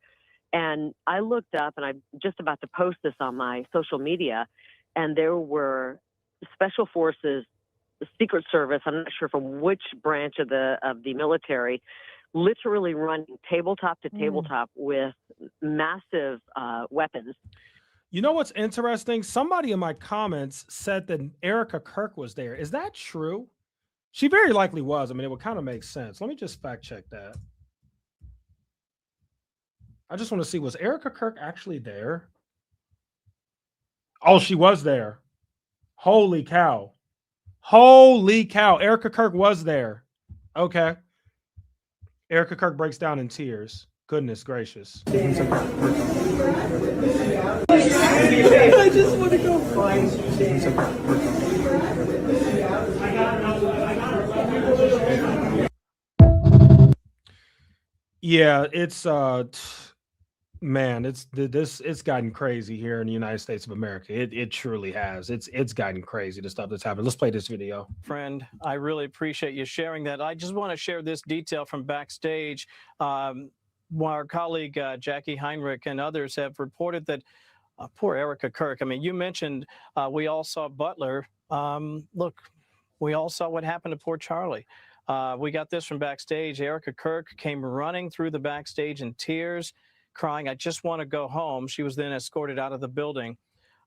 And I looked up, and I'm just about to post this on my social media, and there were special forces, the Secret Service, I'm not sure from which branch of the military, literally running tabletop to tabletop with massive weapons. You know what's interesting? Somebody in my comments said that Erica Kirk was there. Is that true? She very likely was. I mean, it would kind of make sense. Let me just fact check that. I just want to see, was Erica Kirk actually there? Oh, she was there. Holy cow. Holy cow. Erica Kirk was there. Okay. Erica Kirk breaks down in tears. Goodness gracious. I just want to go find Yeah, it's man, it's gotten crazy here in the United States of America. It truly has. It's gotten crazy, the stuff that's happened. Let's play this video. Friend, I really appreciate you sharing that. I just want to share this detail from backstage. Our colleague Jackie Heinrich and others have reported that poor Erica Kirk. I mean, you mentioned we all saw Butler. Look, we all saw what happened to poor Charlie. We got this from backstage. Erica Kirk came running through the backstage in tears, crying, "I just want to go home." She was then escorted out of the building.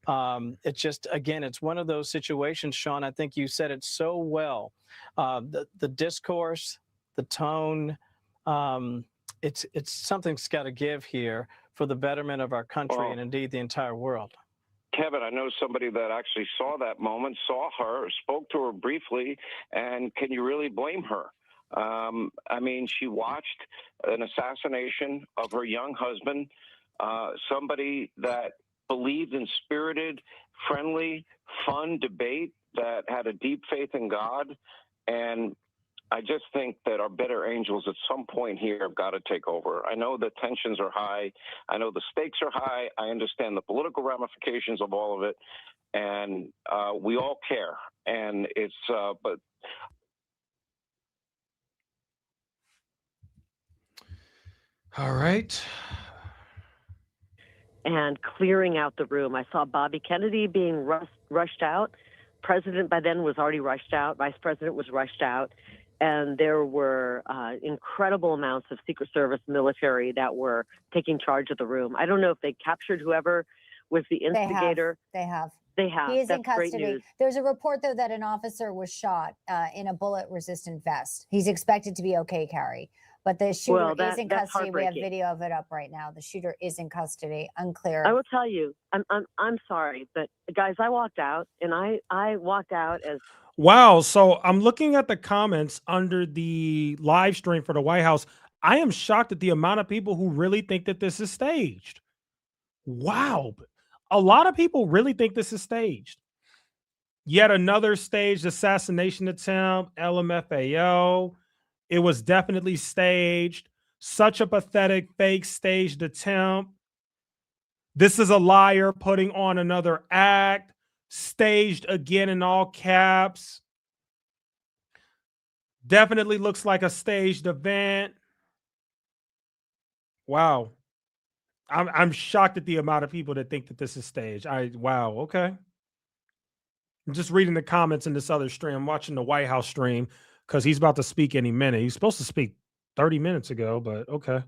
It's just, again, it's one of those situations, Sean, I think you said it so well. The discourse, the tone, it's something's got to give here for the betterment of our country and indeed the entire world. Kevin, I know somebody that actually saw that moment, saw her, spoke to her briefly, and can you really blame her? I mean, she watched an assassination of her young husband, somebody that believed in spirited, friendly, fun debate, that had a deep faith in God. And I just think that our better angels at some point here have got to take over. I know the tensions are high. I know the stakes are high. I understand the political ramifications of all of it. And we all care. And it's, but. All right. And clearing out the room. I saw Bobby Kennedy being rushed out. President by then was already rushed out. Vice President was rushed out. And there were incredible amounts of Secret Service military that were taking charge of the room. I don't know if they captured whoever was the instigator. They have. He is in That's great custody. news. There's a report, though, that an officer was shot in a bullet-resistant vest. He's expected to be okay, Carrie. But the shooter is in that's custody. We have heartbreaking. video of it up right now. The shooter is in custody. Unclear. I will tell you, I'm sorry, but guys, I walked out, and I walked out as Wow. So I'm looking at the comments under the live stream for the White House. I am shocked at the amount of people who really think that this is staged. Wow. A lot of people really think this is staged. Yet another staged assassination attempt, LMFAO. It was definitely staged. Such a pathetic, fake staged attempt. This is a liar putting on another act. Staged again in all caps. Definitely looks like a staged event. Wow. I'm shocked at the amount of people that think that this is staged. Wow, okay. I'm just reading the comments in this other stream. I'm watching the White House stream because he's about to speak any minute. He's supposed to speak 30 minutes ago, but okay.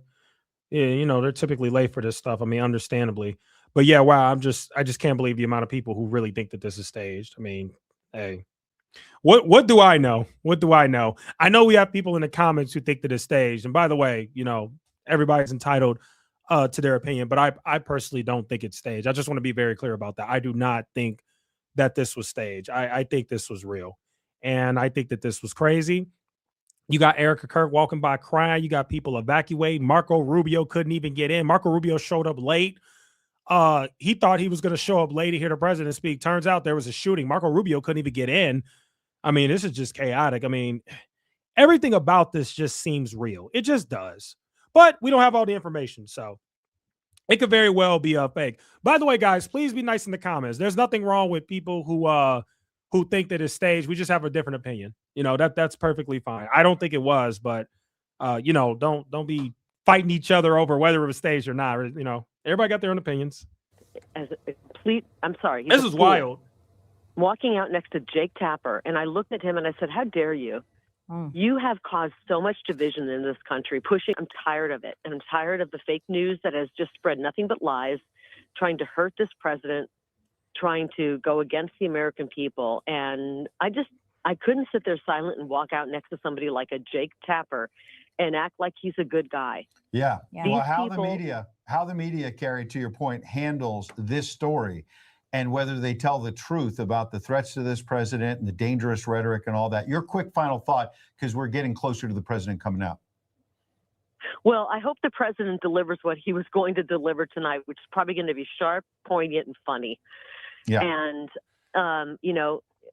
Yeah, you know, they're typically late for this stuff. I mean, understandably. But yeah, wow, I just can't believe the amount of people who really think that this is staged. I mean, hey. What do I know? What do I know? I know we have people in the comments who think that it's staged. And by the way, you know, everybody's entitled to their opinion, but I personally don't think it's staged. I just want to be very clear about that. I do not think that this was staged. I think this was real. And I think that this was crazy. You got Erica Kirk walking by crying. You got people evacuating. Marco Rubio couldn't even get in. Marco Rubio showed up late. He thought he was going to show up late to hear the president speak. Turns out there was a shooting. Marco Rubio couldn't even get in. I mean, this is just chaotic. I mean, everything about this just seems real. It just does. But we don't have all the information, so it could very well be a fake. By the way, guys, please be nice in the comments. There's nothing wrong with people who think that it's staged. We just have a different opinion. You know, that's perfectly fine. I don't think it was, but Don't be fighting each other over whether it was staged or not. Everybody got their own opinions. As a complete, I'm sorry. he's This a is fool. wild. Walking out next to Jake Tapper, and I looked at him and I said, "How dare you? You have caused so much division in this country. Pushing, I'm tired of it, and I'm tired of the fake news that has just spread nothing but lies, trying to hurt this president, trying to go against the American people." And I couldn't sit there silent and walk out next to somebody like a Jake Tapper and act like he's a good guy. Yeah. Yeah. Well, These how the media, Carrie, to your point, handles this story and whether they tell the truth about the threats to this president and the dangerous rhetoric and all that. Your quick final thought, because we're getting closer to the president coming out. Well, I hope the president delivers what he was going to deliver tonight, which is probably going to be sharp, poignant, and funny. Yeah. And,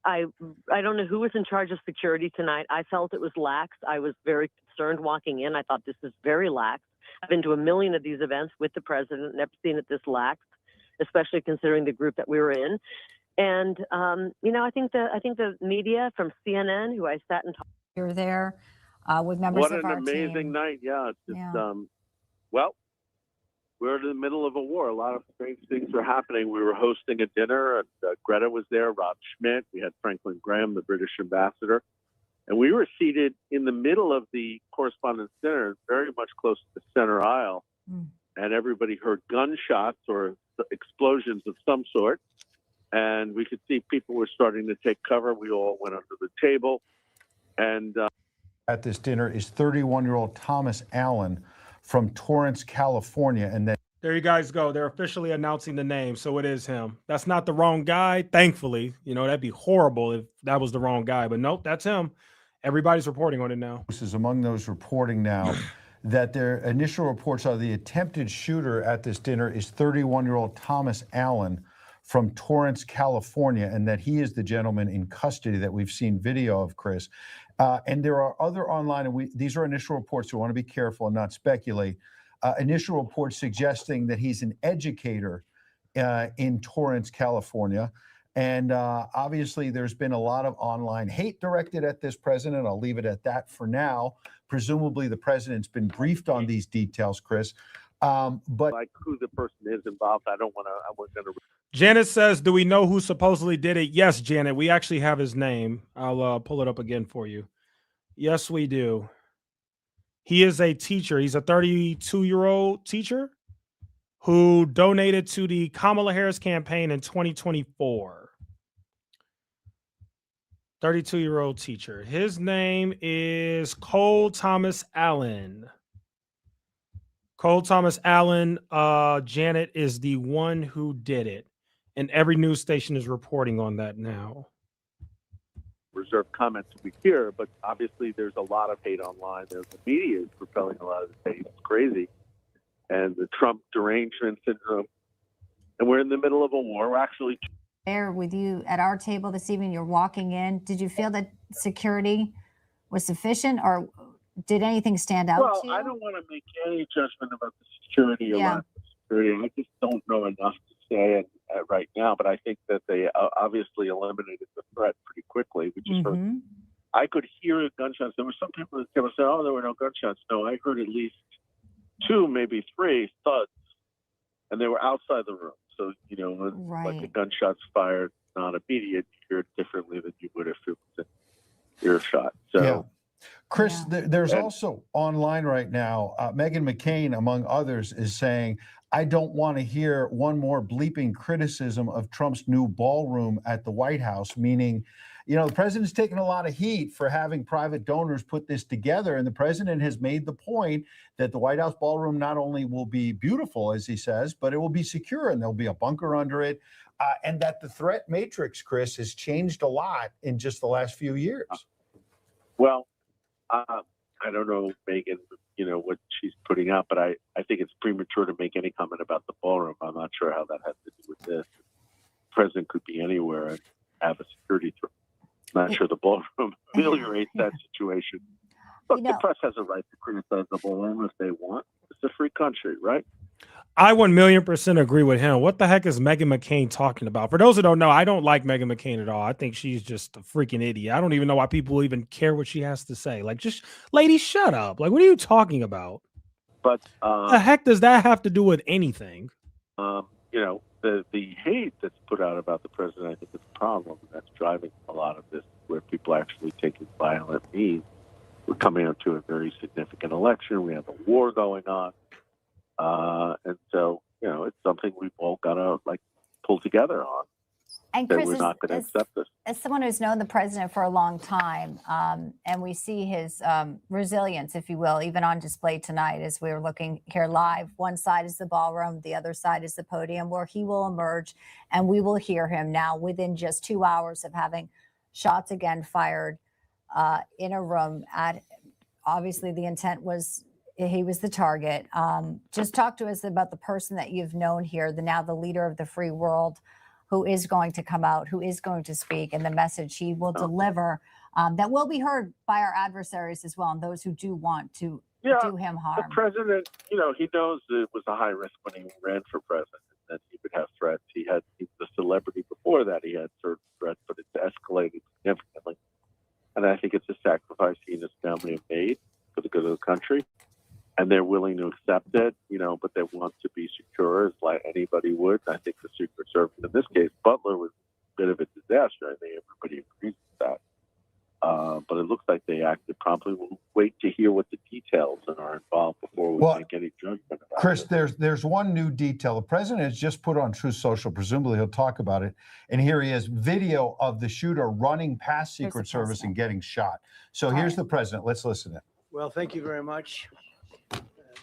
I don't know who was in charge of security tonight. I felt it was lax. I was very concerned walking in. I thought this is very lax. I've been to a million of these events with the president, never seen it this lax, especially considering the group that we were in. And, I think the media from CNN, who I sat and talked You're there with members What of an our amazing team. night. Yeah. It's just, Yeah. well, we're in the middle of a war. A lot of strange things are happening. We were hosting a dinner, and Greta was there, Rob Schmidt. We had Franklin Graham, the British ambassador. And we were seated in the middle of the Correspondents' Dinner, very much close to the center aisle. And everybody heard gunshots or explosions of some sort. And we could see people were starting to take cover. We all went under the table. And At this dinner is 31-year-old Thomas Allen from Torrance, California. And then There you guys go. They're officially announcing the name, so it is him. That's not the wrong guy, thankfully. That'd be horrible if that was the wrong guy, but nope, that's him. Everybody's reporting on it now. This is among those reporting now that their initial reports are the attempted shooter at this dinner is 31-year-old Thomas Allen from Torrance, California, and that he is the gentleman in custody that we've seen video of, Chris. And there are other online, and these are initial reports, so we want to be careful and not speculate. Initial reports suggesting that he's an educator in Torrance, California. And obviously, there's been a lot of online hate directed at this president. I'll leave it at that for now. Presumably, the president's been briefed on these details, Chris. But like who the person is involved, I wasn't going to. Janet says, do we know who supposedly did it? Yes, Janet, we actually have his name. I'll pull it up again for you. Yes, we do. He is a teacher. He's a 32-year-old teacher who donated to the Kamala Harris campaign in 2024. 32-year-old teacher. His name is Cole Thomas Allen. Cole Thomas Allen, Janet, is the one who did it. And every news station is reporting on that now. Reserve comments we hear, but obviously there's a lot of hate online. The media is propelling a lot of this hate. It's crazy. And the Trump derangement syndrome. And we're in the middle of a war. We're actually There with you at our table this evening. You're walking in. Did you feel that security was sufficient, or did anything stand out well, to you? I don't want to make any judgment about the security or lack of security. I just don't know enough to say it right now, but I think that they obviously eliminated the threat pretty quickly, which is I could hear gunshots. There were some people that kept saying, oh, there were no gunshots. No, I heard at least 2, maybe 3 thuds, and they were outside the room. So, like a gunshot's fired, not immediate, you hear it differently than you would if it was an earshot. So, yeah. Chris, there's also online right now, Meghan McCain, among others, is saying, I don't want to hear one more bleeping criticism of Trump's new ballroom at the White House, meaning, the president's taken a lot of heat for having private donors put this together. And the president has made the point that the White House ballroom not only will be beautiful, as he says, but it will be secure and there'll be a bunker under it. And that the threat matrix, Chris, has changed a lot in just the last few years. Well, I don't know, Megan, what she's putting out, but I think it's premature to make any comment about the ballroom. I'm not sure how that has to do with this. The president could be anywhere and have a security threat. I'm not sure the ballroom ameliorates that situation. Look, the press has a right to criticize the ballroom if they want. It's a free country, right? I 1,000,000% agree with him. What the heck is Meghan McCain talking about? For those who don't know, I don't like Meghan McCain at all. I think she's just a freaking idiot. I don't even know why people even care what she has to say. Like, just lady, shut up. Like, what are you talking about? But The heck does that have to do with anything? you know, the hate that's put out about the president, I think, is a problem. That's driving a lot of this, where people are actually taking violent means. We're coming up to a very significant election. We have a war going on. And so, you know, it's something we've all got to like pull together on. And that Chris, we're not going to accept this. as someone who's known the president for a long time, and we see his resilience, if you will, even on display tonight as we're looking here live. One side is the ballroom, the other side is the podium, where he will emerge, and we will hear him now within just 2 hours of having shots again fired in a room. Obviously, the intent was he was the target. Just talk to us about the person that you've known here, now the leader of the free world, who is going to come out, who is going to speak, and the message he will deliver that will be heard by our adversaries as well, and those who do want to do him harm. The president, you know, he knows that it was a high risk when he ran for president, that he would have threats. He was a celebrity before that. He had certain threats, but it's escalated significantly. And I think it's a sacrifice he and his family have made for the good of the country. And they're willing to accept it, you know, but they want to be secure as like anybody would. And I think the Secret Service, in this case, Butler was a bit of a disaster. I think everybody agrees with that. But it looks like they acted promptly. We'll wait to hear what the details are involved before we make any judgment about Chris, it. there's one new detail. The president has just put on Truth Social. Presumably he'll talk about it. And here he is, video of the shooter running past Secret Service and getting shot. So here's the president. Let's listen to it. Well, thank you very much.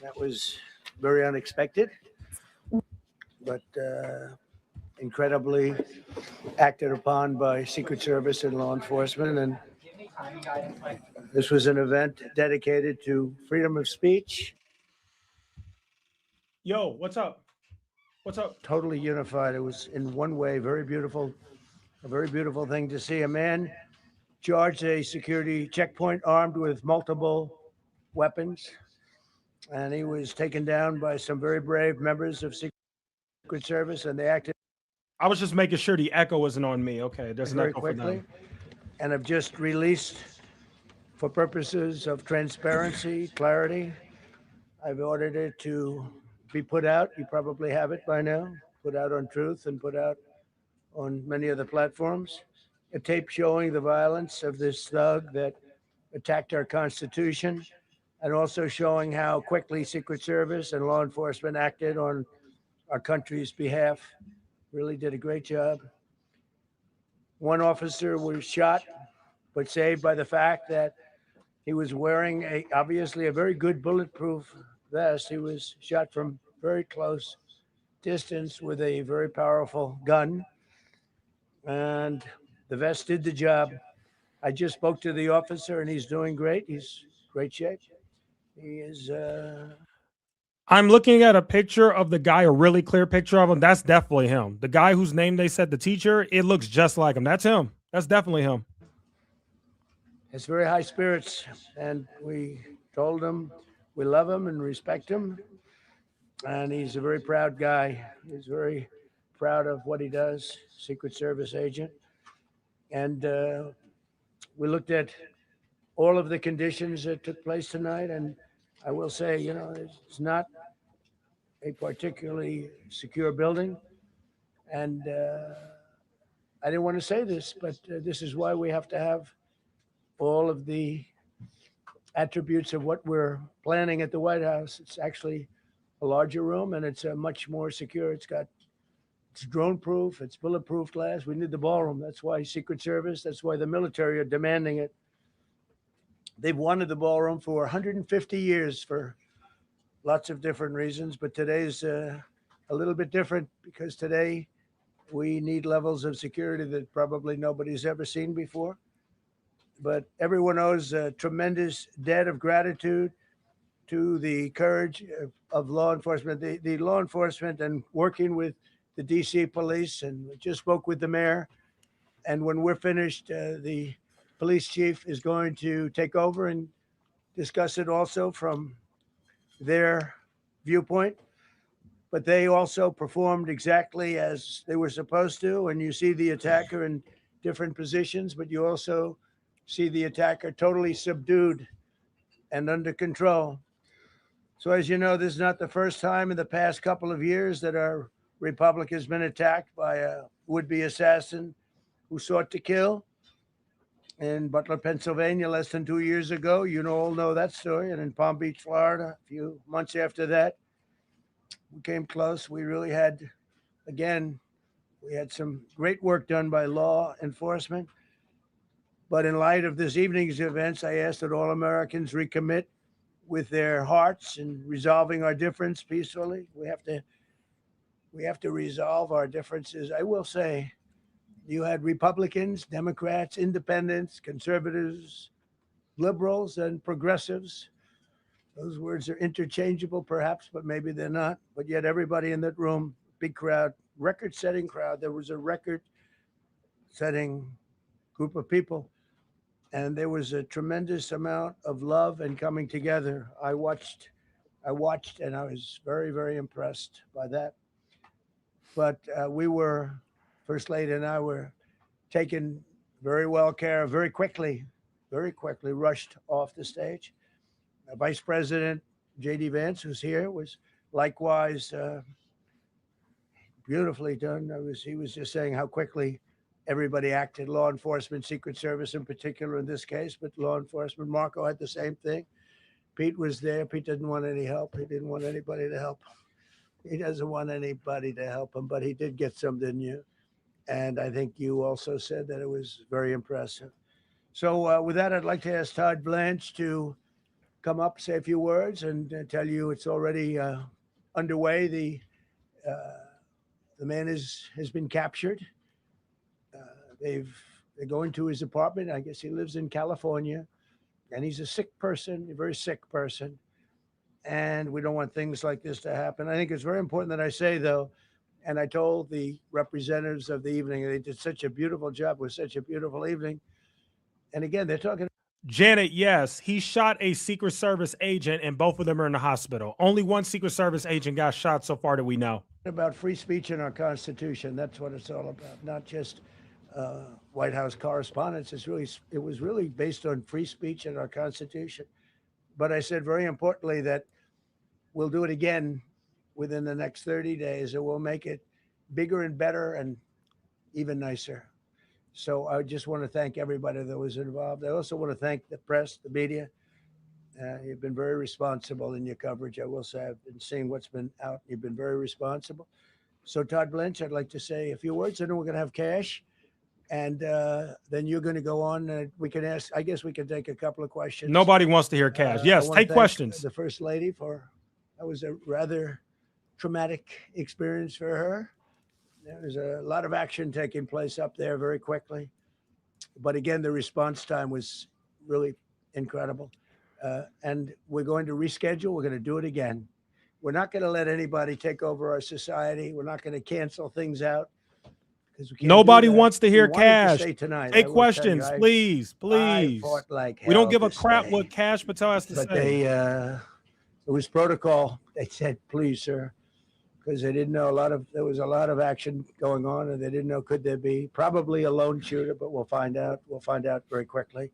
That was very unexpected, but incredibly acted upon by Secret Service and law enforcement. And this was an event dedicated to freedom of speech. Yo, what's up? What's up? Totally unified. It was, in one way, very beautiful, a very beautiful thing to see a man charge a security checkpoint armed with multiple weapons. And he was taken down by some very brave members of Secret Service, and they acted. I was just making sure the echo wasn't on me. Okay, there's an very echo for quickly, them. and have just released, for purposes of transparency, clarity. I've ordered it to be put out. You probably have it by now. Put out on Truth and put out on many other platforms. A tape showing the violence of this thug that attacked our Constitution, and also showing how quickly Secret Service and law enforcement acted on our country's behalf. Really did a great job. One officer was shot, but saved by the fact that he was wearing obviously a very good bulletproof vest. He was shot from very close distance with a very powerful gun, and the vest did the job. I just spoke to the officer, and he's doing great. He's in great shape. He is. I'm looking at a picture of the guy, a really clear picture of him. That's definitely him. The guy whose name they said, the teacher, it looks just like him. That's him. That's definitely him. Has very high spirits, and we told him we love him and respect him, and he's a very proud guy. He's very proud of what he does, Secret Service agent. And we looked at all of the conditions that took place tonight, and I will say, you know, it's not a particularly secure building, and I didn't want to say this, but this is why we have to have all of the attributes of what we're planning at the White House. It's actually a larger room, and it's much more secure. It's drone proof, it's bulletproof glass. We need the ballroom. That's why Secret Service, that's why the military are demanding it. They've wanted the ballroom for 150 years for lots of different reasons, but today's a little bit different, because today we need levels of security that probably nobody's ever seen before. But everyone owes a tremendous debt of gratitude to the courage of law enforcement, the law enforcement, and working with the DC police. And we just spoke with the mayor. And when we're finished, the police chief is going to take over and discuss it also from their viewpoint. but they also performed exactly as they were supposed to. And you see the attacker in different positions, but you also see the attacker totally subdued and under control. So as you know, this is not the first time in the past couple of years that our republic has been attacked by a would-be assassin who sought to kill. In Butler, Pennsylvania, less than 2 years ago, you all know that story. And in Palm Beach, Florida, a few months after that, we came close. We really had, again, we had some great work done by law enforcement. But in light of this evening's events, I ask that all Americans recommit with their hearts in resolving our difference peacefully. We have to resolve our differences. I will say, you had Republicans, Democrats, independents, conservatives, liberals, and progressives. Those words are interchangeable, perhaps, but maybe they're not. But yet everybody in that room, big crowd, record-setting crowd. There was a record-setting group of people. And there was a tremendous amount of love and coming together. I watched, and I was very, very impressed by that. But First Lady and I were taken very well care of very quickly, rushed off the stage. Vice President J.D. Vance, who's here, was likewise beautifully done. He was just saying how quickly everybody acted, law enforcement, Secret Service in particular in this case, but law enforcement. Marco had the same thing. Pete was there. Pete didn't want any help. He didn't want anybody to help. He doesn't want anybody to help him, but he did get some, didn't you? And I think you also said that it was very impressive. So with that, I'd like to ask Todd Blanche to come up, say a few words, and tell you it's already underway. The man has been captured. They're going to his apartment. I guess he lives in California, and he's a sick person, a very sick person. And we don't want things like this to happen. I think it's very important that I say, though, and I told the representatives of the evening, they did such a beautiful job with such a beautiful evening. And again, they're talking. Janet, yes, he shot a Secret Service agent, and both of them are in the hospital. Only one Secret Service agent got shot so far that we know. About free speech in our Constitution. That's what it's all about, not just White House correspondence. It was really based on free speech in our Constitution. But I said very importantly that we'll do it again within the next 30 days, and we'll make it bigger and better and even nicer. So I just want to thank everybody that was involved. I also want to thank the press, the media. You've been very responsible in your coverage. I will say I've been seeing what's been out. You've been very responsible. So Todd Blanche, I'd like to say a few words. I know we're going to have cash, and then you're going to go on. We can ask. I guess we can take a couple of questions. Nobody wants to hear cash. Yes, take questions. The First Lady that was a rather traumatic experience for her. There was a lot of action taking place up there very quickly. But again, the response time was really incredible. And we're going to reschedule. We're going to do it again. We're not going to let anybody take over our society. We're not going to cancel things out. Nobody wants to hear cash. Tonight, take questions, please. We don't give a crap what Kash Patel has to say. It was protocol. They said, please, sir, because they didn't know there was a lot of action going on, and they didn't know, could there be probably a lone shooter, but we'll find out. We'll find out very quickly.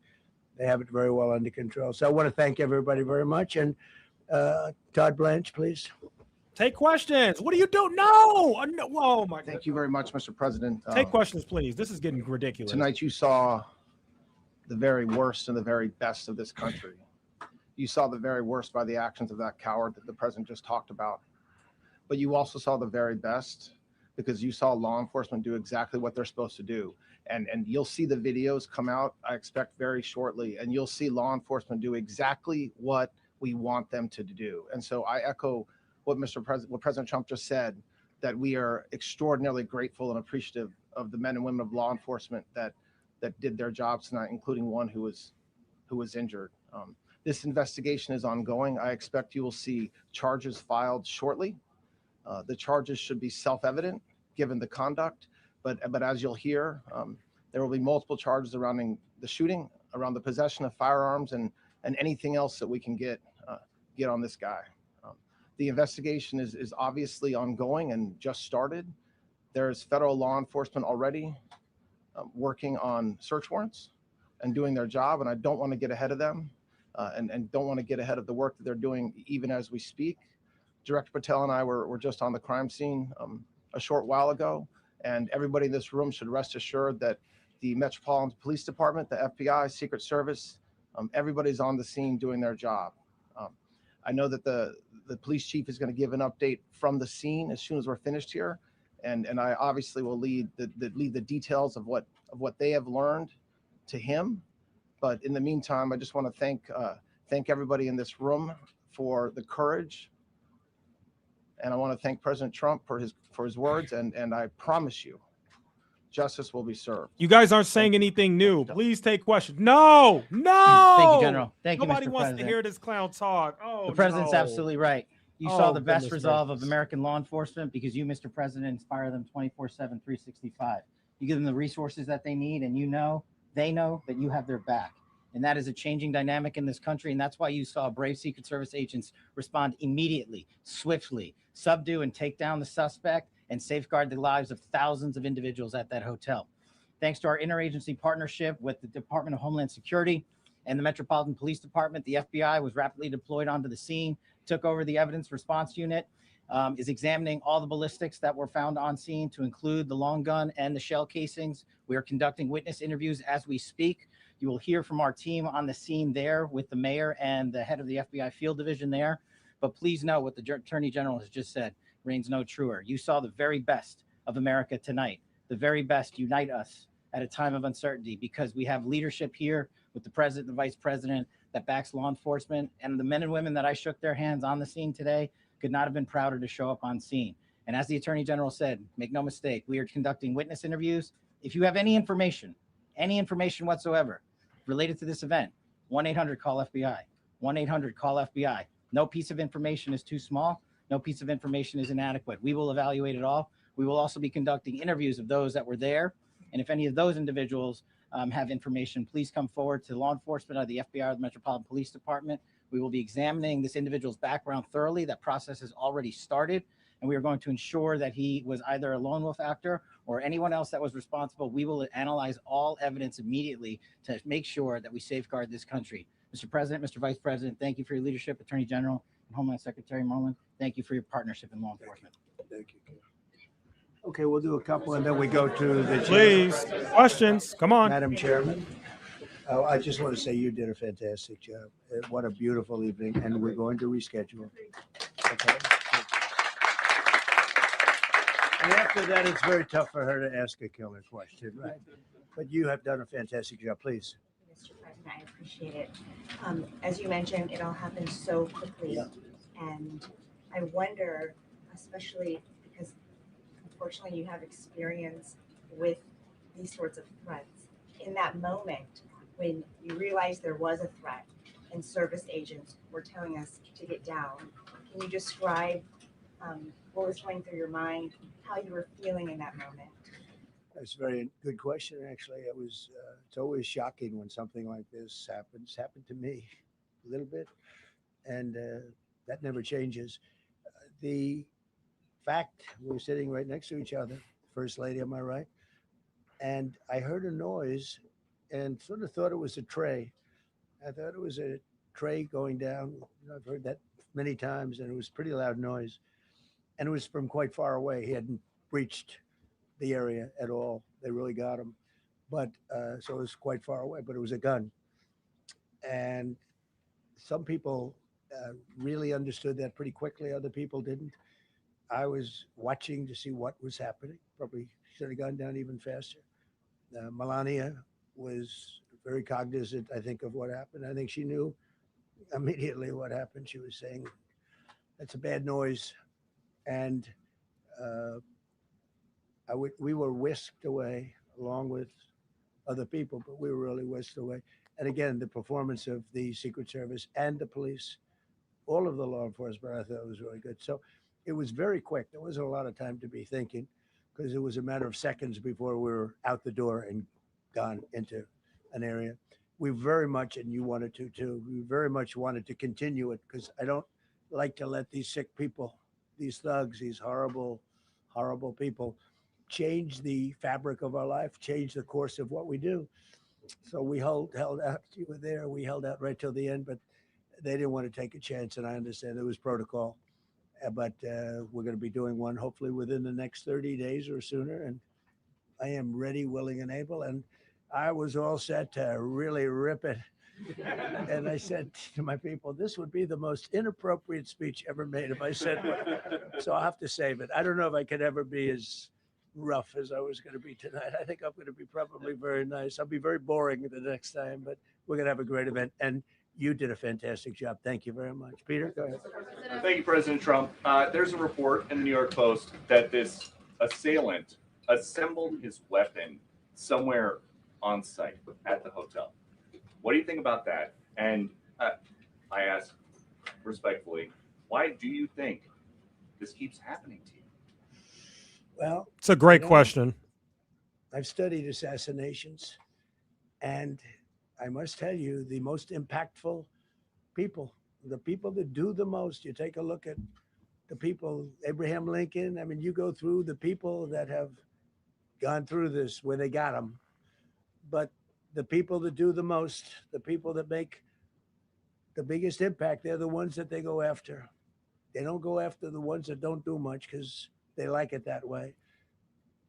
They have it very well under control. So I want to thank everybody very much. And Todd Blanche, please. Take questions. What do you do? No. Oh, my God. Thank you very much, Mr. President. Take questions, please. This is getting ridiculous. Tonight you saw the very worst and the very best of this country. You saw the very worst by the actions of that coward that the president just talked about. But you also saw the very best because you saw law enforcement do exactly what they're supposed to do. And you'll see the videos come out, I expect, very shortly. And you'll see law enforcement do exactly what we want them to do. And so I echo what President Trump just said, that we are extraordinarily grateful and appreciative of the men and women of law enforcement that did their jobs tonight, including one who was injured. This investigation is ongoing. I expect you will see charges filed shortly. The charges should be self-evident given the conduct, but as you'll hear, there will be multiple charges surrounding the shooting, around the possession of firearms, and anything else that we can get on this guy. The investigation is obviously ongoing and just started. There's federal law enforcement already working on search warrants and doing their job, and I don't want to get ahead of them and don't want to get ahead of the work that they're doing even as we speak. Director Patel and I were just on the crime scene a short while ago, and everybody in this room should rest assured that the Metropolitan Police Department, the FBI, Secret Service, everybody's on the scene doing their job. I know that the police chief is going to give an update from the scene as soon as we're finished here, and I obviously will lead the details of what they have learned to him. But in the meantime, I just want to thank everybody in this room for the courage, and I want to thank President Trump for his words, and I promise you, justice will be served. You guys aren't saying anything new. Please take questions. No. Thank you, General. Thank you, Nobody Mr. wants President. to hear this clown talk. Oh, The president's no. absolutely right. You Oh, saw the best goodness resolve gracious. of American law enforcement because you, Mr. President, inspire them 24/7, 365. You give them the resources that they need, and they know that you have their back. And that is a changing dynamic in this country. And that's why you saw brave Secret Service agents respond immediately, swiftly, subdue and take down the suspect and safeguard the lives of thousands of individuals at that hotel. Thanks to our interagency partnership with the Department of Homeland Security and the Metropolitan Police Department, the FBI was rapidly deployed onto the scene, took over the evidence response unit, is examining all the ballistics that were found on scene to include the long gun and the shell casings. We are conducting witness interviews as we speak. You will hear from our team on the scene there with the mayor and the head of the FBI field division there. But please know what the Attorney General has just said reigns no truer. You saw the very best of America tonight. The very best unite us at a time of uncertainty because we have leadership here with the president, the vice president that backs law enforcement, and the men and women that I shook their hands on the scene today could not have been prouder to show up on scene. And as the Attorney General said, make no mistake, we are conducting witness interviews. If you have any information whatsoever related to this event, 1-800-CALL-FBI, 1-800-CALL-FBI. No piece of information is too small. No piece of information is inadequate. We will evaluate it all. We will also be conducting interviews of those that were there. And if any of those individuals have information, please come forward to law enforcement or the FBI or the Metropolitan Police Department. We will be examining this individual's background thoroughly. That process has already started. And we are going to ensure that he was either a lone wolf actor or anyone else that was responsible. We will analyze all evidence immediately to make sure that we safeguard this country. Mr. President, Mr. Vice President, thank you for your leadership. Attorney General and Homeland Secretary Merlin, thank you for your partnership in law enforcement. Thank you. Okay, we'll do a couple and then we go to the Please, questions. Come on. Madam Chairman. I just want to say you did a fantastic job. What a beautiful evening, and we're going to reschedule. Okay. And after that, it's very tough for her to ask a killer question, right? But you have done a fantastic job. Please. Mr. President, I appreciate it. As you mentioned, it all happened so quickly. Yeah. And I wonder, especially because unfortunately you have experience with these sorts of threats, in that moment when you realized there was a threat and service agents were telling us to get down, can you describe what was going through your mind, how you were feeling in that moment? That's a very good question. Actually, it's always shocking when something like this happens. It's happened to me a little bit, and that never changes. The fact we were sitting right next to each other, First Lady on my right, and I heard a noise and sort of thought it was a tray. I thought it was a tray going down. I've heard that many times, and it was a pretty loud noise. And it was from quite far away. He hadn't breached the area at all. They really got him. But so it was quite far away, but it was a gun. And some people really understood that pretty quickly. Other people didn't. I was watching to see what was happening. Probably should have gone down even faster. Melania was very cognizant, I think, of what happened. I think she knew immediately what happened. She was saying, that's a bad noise. And we were whisked away along with other people, but we were really whisked away. And again, the performance of the Secret Service and the police, all of the law enforcement, I thought was really good. So it was very quick. There wasn't a lot of time to be thinking because it was a matter of seconds before we were out the door and gone into an area. We very much, and you wanted to too, we very much wanted to continue it because like to let these sick people, these thugs, these horrible, horrible people change the fabric of our life, change the course of what we do. So we held out. You were there. We held out right till the end, but they didn't want to take a chance, and I understand it was protocol. But we're going to be doing one hopefully within the next 30 days or sooner, and I am ready, willing, and able. And I was all set to really rip it. And I said to my people, this would be the most inappropriate speech ever made if I said what. So I'll have to save it. I don't know if I could ever be as rough as I was going to be tonight. I think I'm going to be probably very nice. I'll be very boring the next time, but we're going to have a great event. And you did a fantastic job. Thank you very much. Peter, go ahead. Thank you, President Trump. There's a report in the New York Post that this assailant assembled his weapon somewhere on site at the hotel. What do you think about that? And I ask respectfully, why do you think this keeps happening to you? Well, It's a great question. I've studied assassinations, and I must tell you, the most impactful people, the people that do the most, you take a look at the people, Abraham Lincoln. I mean, you go through the people that have gone through this where they got them. But the people that do the most, the people that make the biggest impact, they're the ones that they go after. They don't go after the ones that don't do much because they like it that way.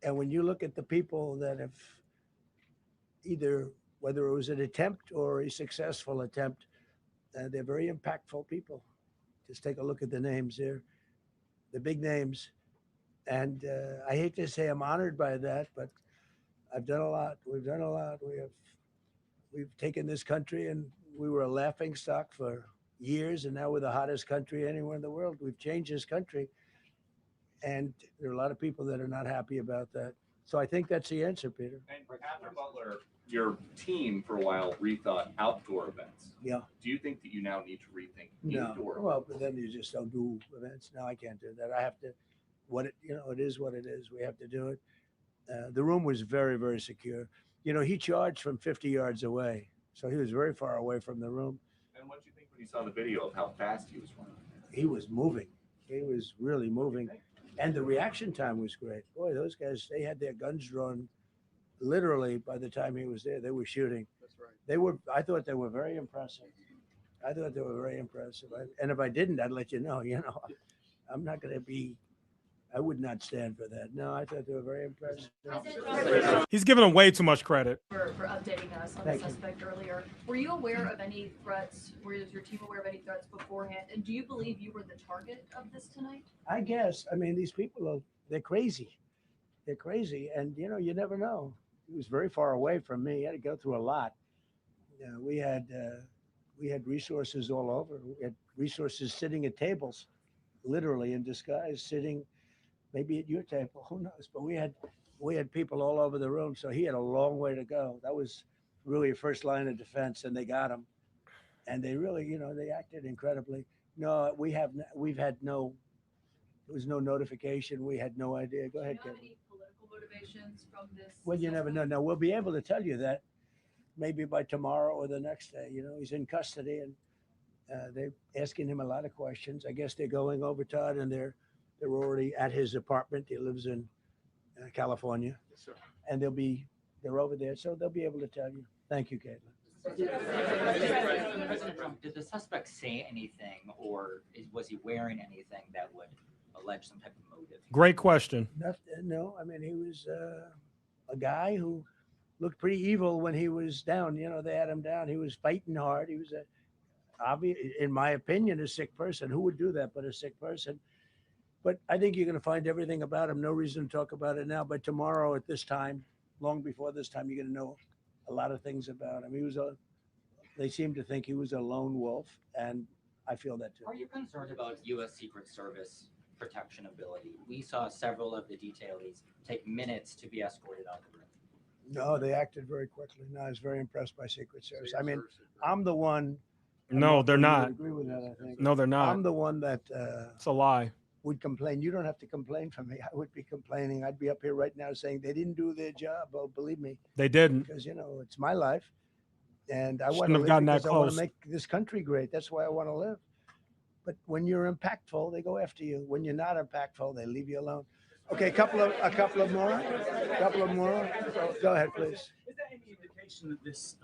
And when you look at the people that have either, whether it was an attempt or a successful attempt, they're very impactful people. Just take a look at the names there, the big names. And I hate to say I'm honored by that, but I've done a lot. We've done a lot. We've taken this country, and we were a laughing stock for years, and now we're the hottest country anywhere in the world. We've changed this country, and there are a lot of people that are not happy about that. So I think that's the answer, Peter. And after Butler, your team for a while rethought outdoor events. Yeah. Do you think that you now need to rethink No. indoor? Well, but then you just don't do events. No, I can't do that. I have to. It is what it is. We have to do it. The room was very, very secure. He charged from 50 yards away, so he was very far away from the room. And what did you think when you saw the video of how fast he was running? He was moving. He was really moving. And the reaction time was great. Boy, those guys, they had their guns drawn literally by the time he was there. They were shooting. That's right. I thought they were very impressive. And if I didn't, I'd let you know, I'm not going to be, I would not stand for that. No, I thought they were very impressive. He's giving him way too much credit. For updating us on Thank the you. suspect earlier. Were you aware of any threats? Was your team aware of any threats beforehand? And do you believe you were the target of this tonight? I guess. I mean, these people they're crazy. They're crazy. And, you never know. He was very far away from me. He had to go through a lot. We had resources all over. We had resources sitting at tables, literally in disguise, sitting maybe at your table, who knows? But we had people all over the room, so he had a long way to go. That was really a first line of defense, and they got him. And they really, they acted incredibly. No, there was no notification. We had no idea. Go ahead, Do you Kevin. have any political motivations from this? Well, you never know. Now, we'll be able to tell you that maybe by tomorrow or the next day. He's in custody, and they're asking him a lot of questions. I guess they're going over, Todd, and they're already at his apartment. He lives in California. Yes, sir. And they're over there, so they'll be able to tell you. Thank you, Caitlin. President Trump, did the suspect say anything, or was he wearing anything that would allege some type of motive? Great question. No, I mean, he was a guy who looked pretty evil when he was down. They had him down. He was fighting hard. He was in my opinion, a sick person. Who would do that but a sick person? But I think you're going to find everything about him. No reason to talk about it now. But tomorrow at this time, long before this time, you're going to know a lot of things about him. They seem to think he was a lone wolf, and I feel that too. Are you concerned about U.S. Secret Service protection ability? We saw several of the detailees take minutes to be escorted out of the room. No, they acted very quickly. No, I was very impressed by Secret Service. I mean, I'm the one. No, they're you would not. Agree with that, I think. No, they're not. I'm the one that It's a lie. would complain. You don't have to complain for me. I would be complaining. I'd be up here right now saying they didn't do their job. Oh, believe me, They didn't. because it's my life, and I want Shouldn't to have live gotten that because I want close. to make this country great. That's why I want to live. But when you're impactful, they go after you. When you're not impactful, they leave you alone. Okay, a couple of more. Go ahead, please. Is there any indication that this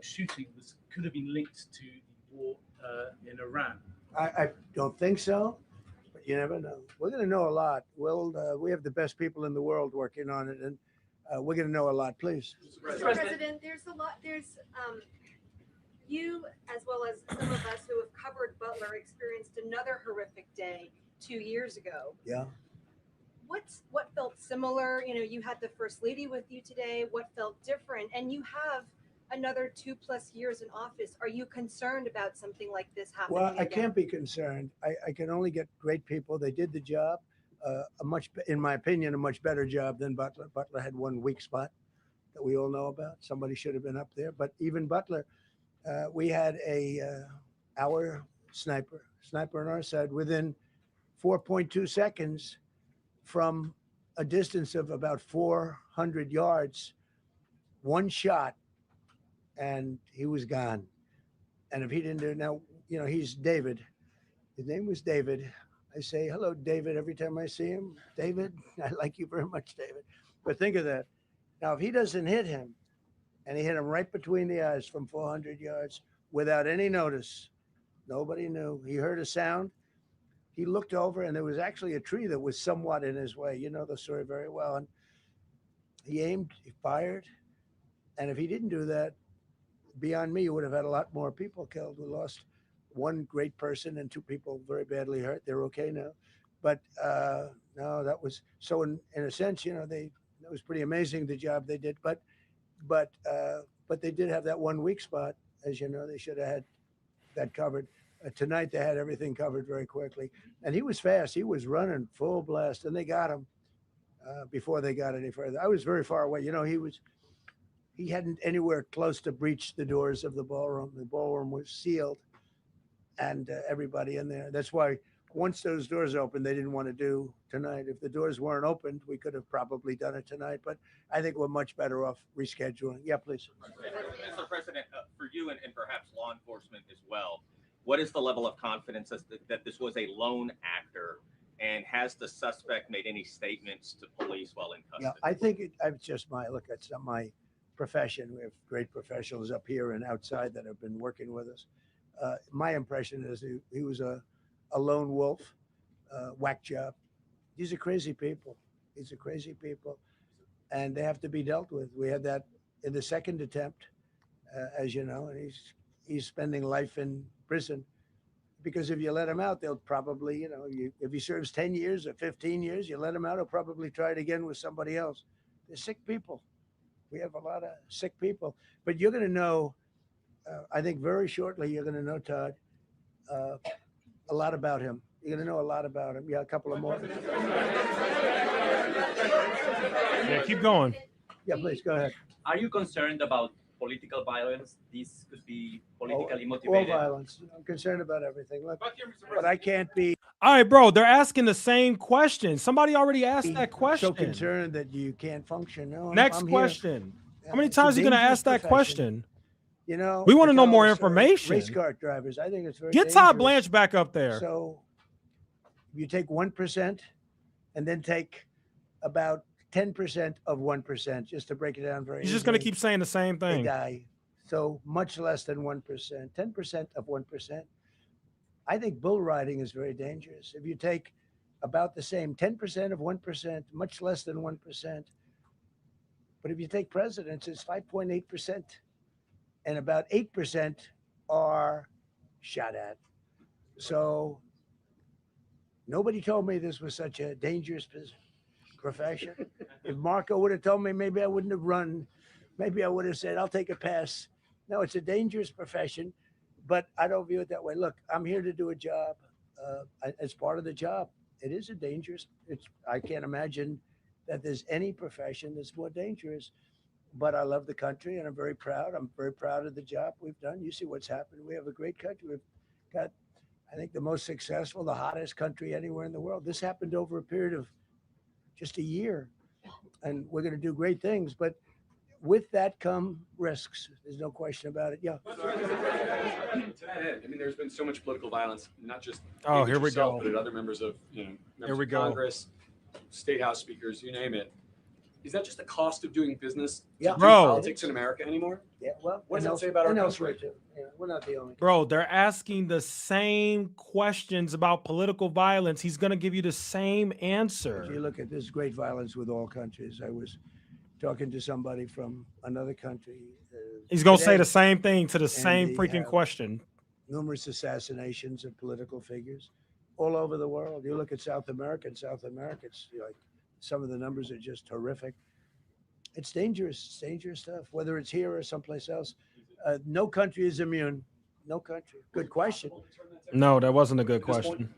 shooting could have been linked to the war in Iran? I don't think so, but you never know. We're going to know a lot. We have the best people in the world working on it, and we're going to know a lot. Please. Mr. President, there's a lot. There's you, as well as some of us who have covered Butler, experienced another horrific day 2 years ago. Yeah. What felt similar? You know, you had the First Lady with you today. What felt different? And you have another 2+ years in office. Are you concerned about something like this happening? Well, I again? can't be concerned. I can only get great people. They did the job, in my opinion, a much better job than Butler. Butler had one weak spot that we all know about. Somebody should have been up there. But even Butler, we had our sniper on our side within 4.2 seconds from a distance of about 400 yards, one shot, and he was gone. And if he didn't do it now, you know, he's David. His name was David. I say, hello, David, every time I see him. David, I like you very much, David. But think of that. Now, if he doesn't hit him, and he hit him right between the eyes from 400 yards without any notice, nobody knew. He heard a sound. He looked over, and there was actually a tree that was somewhat in his way. You know the story very well. And he aimed, he fired. And if he didn't do that, beyond me, you would have had a lot more people killed. We lost one great person and 2 people very badly hurt. They're okay now. But no, that was so in a sense, you know, it was pretty amazing the job they did. But they did have that one weak spot. As you know, they should have had that covered. Tonight they had everything covered very quickly, and he was fast. He was running full blast, and they got him before they got any further. I was very far away. You know, he hadn't anywhere close to breach the doors of the ballroom. The ballroom was sealed, and everybody in there. That's why once those doors opened, they didn't want to do tonight. If the doors weren't opened, we could have probably done it tonight. But I think we're much better off rescheduling. Yeah, please. Mr. President, for you and perhaps law enforcement as well, what is the level of confidence that this was a lone actor, and has the suspect made any statements to police while in custody? Yeah, I think it's just it's not my profession. We have great professionals up here and outside that have been working with us. My impression is he was a lone wolf, whack job. These are crazy people. And they have to be dealt with. We had that in the second attempt, as you know, and he's spending life in prison, because if you let him out, they'll probably, you know, if he serves 10 years or 15 years, you let him out, he'll probably try it again with somebody else. They're sick people. We have a lot of sick people. But you're going to know, I think very shortly, you're going to know, Todd, a lot about him. You're going to know a lot about him. Yeah, a couple of more. Yeah, keep going. Yeah, please, go ahead. Are you concerned about political violence? This could be politically All motivated. violence. I'm concerned about everything. Look, but I can't be All right, bro. They're asking the same question. Somebody already asked that question. so concerned that you can't function. No, Next I'm here. question. How many It's a times are you going to dangerous ask that profession. question? You know, We want to I know tell more the story. information. Race car drivers. I think it's very Get Todd dangerous. Blanche back up there. So you take 1% and then take about 10% of 1%, just to break it down very He's just going to easily. keep saying the same They thing. die. So much less than 1%, 10% of 1%. I think bull riding is very dangerous. If you take about the same 10% of 1%, much less than 1%. But if you take presidents, it's 5.8%. And about 8% are shot at. So nobody told me this was such a dangerous profession. If Marco would have told me, maybe I wouldn't have run. Maybe I would have said, I'll take a pass. No, it's a dangerous profession, but I don't view it that way. Look, I'm here to do a job. It's part of the job. It is a dangerous. I can't imagine that there's any profession that's more dangerous. But I love the country, and I'm very proud. I'm very proud of the job we've done. You see what's happened. We have a great country. We've got, I think, the most successful, the hottest country anywhere in the world. This happened over a period of just a year, and we're going to do great things. But with that come risks. There's no question about it. Yeah. To that end, I mean, there's been so much political violence, not just Oh, with here we yourself, go. but at other members of, members Here we of go. Congress, state house speakers, you name it. Is that just the cost of doing business to Yeah. do Bro. politics in America anymore? Yeah. Well, What does and that say about our and country? elsewhere too. Yeah, we're not the only. Bro, they're asking the same questions about political violence. He's going to give you the same If you answer. look at this great violence with all countries. I was talking to somebody from another country. He's going to say today, the same thing to the and same they freaking have question. Numerous assassinations of political figures all over the world. You look at South America, it's like some of the numbers are just horrific. It's dangerous. It's dangerous stuff, whether it's here or someplace else. No country is immune. No country. Good question. No, that wasn't a good question.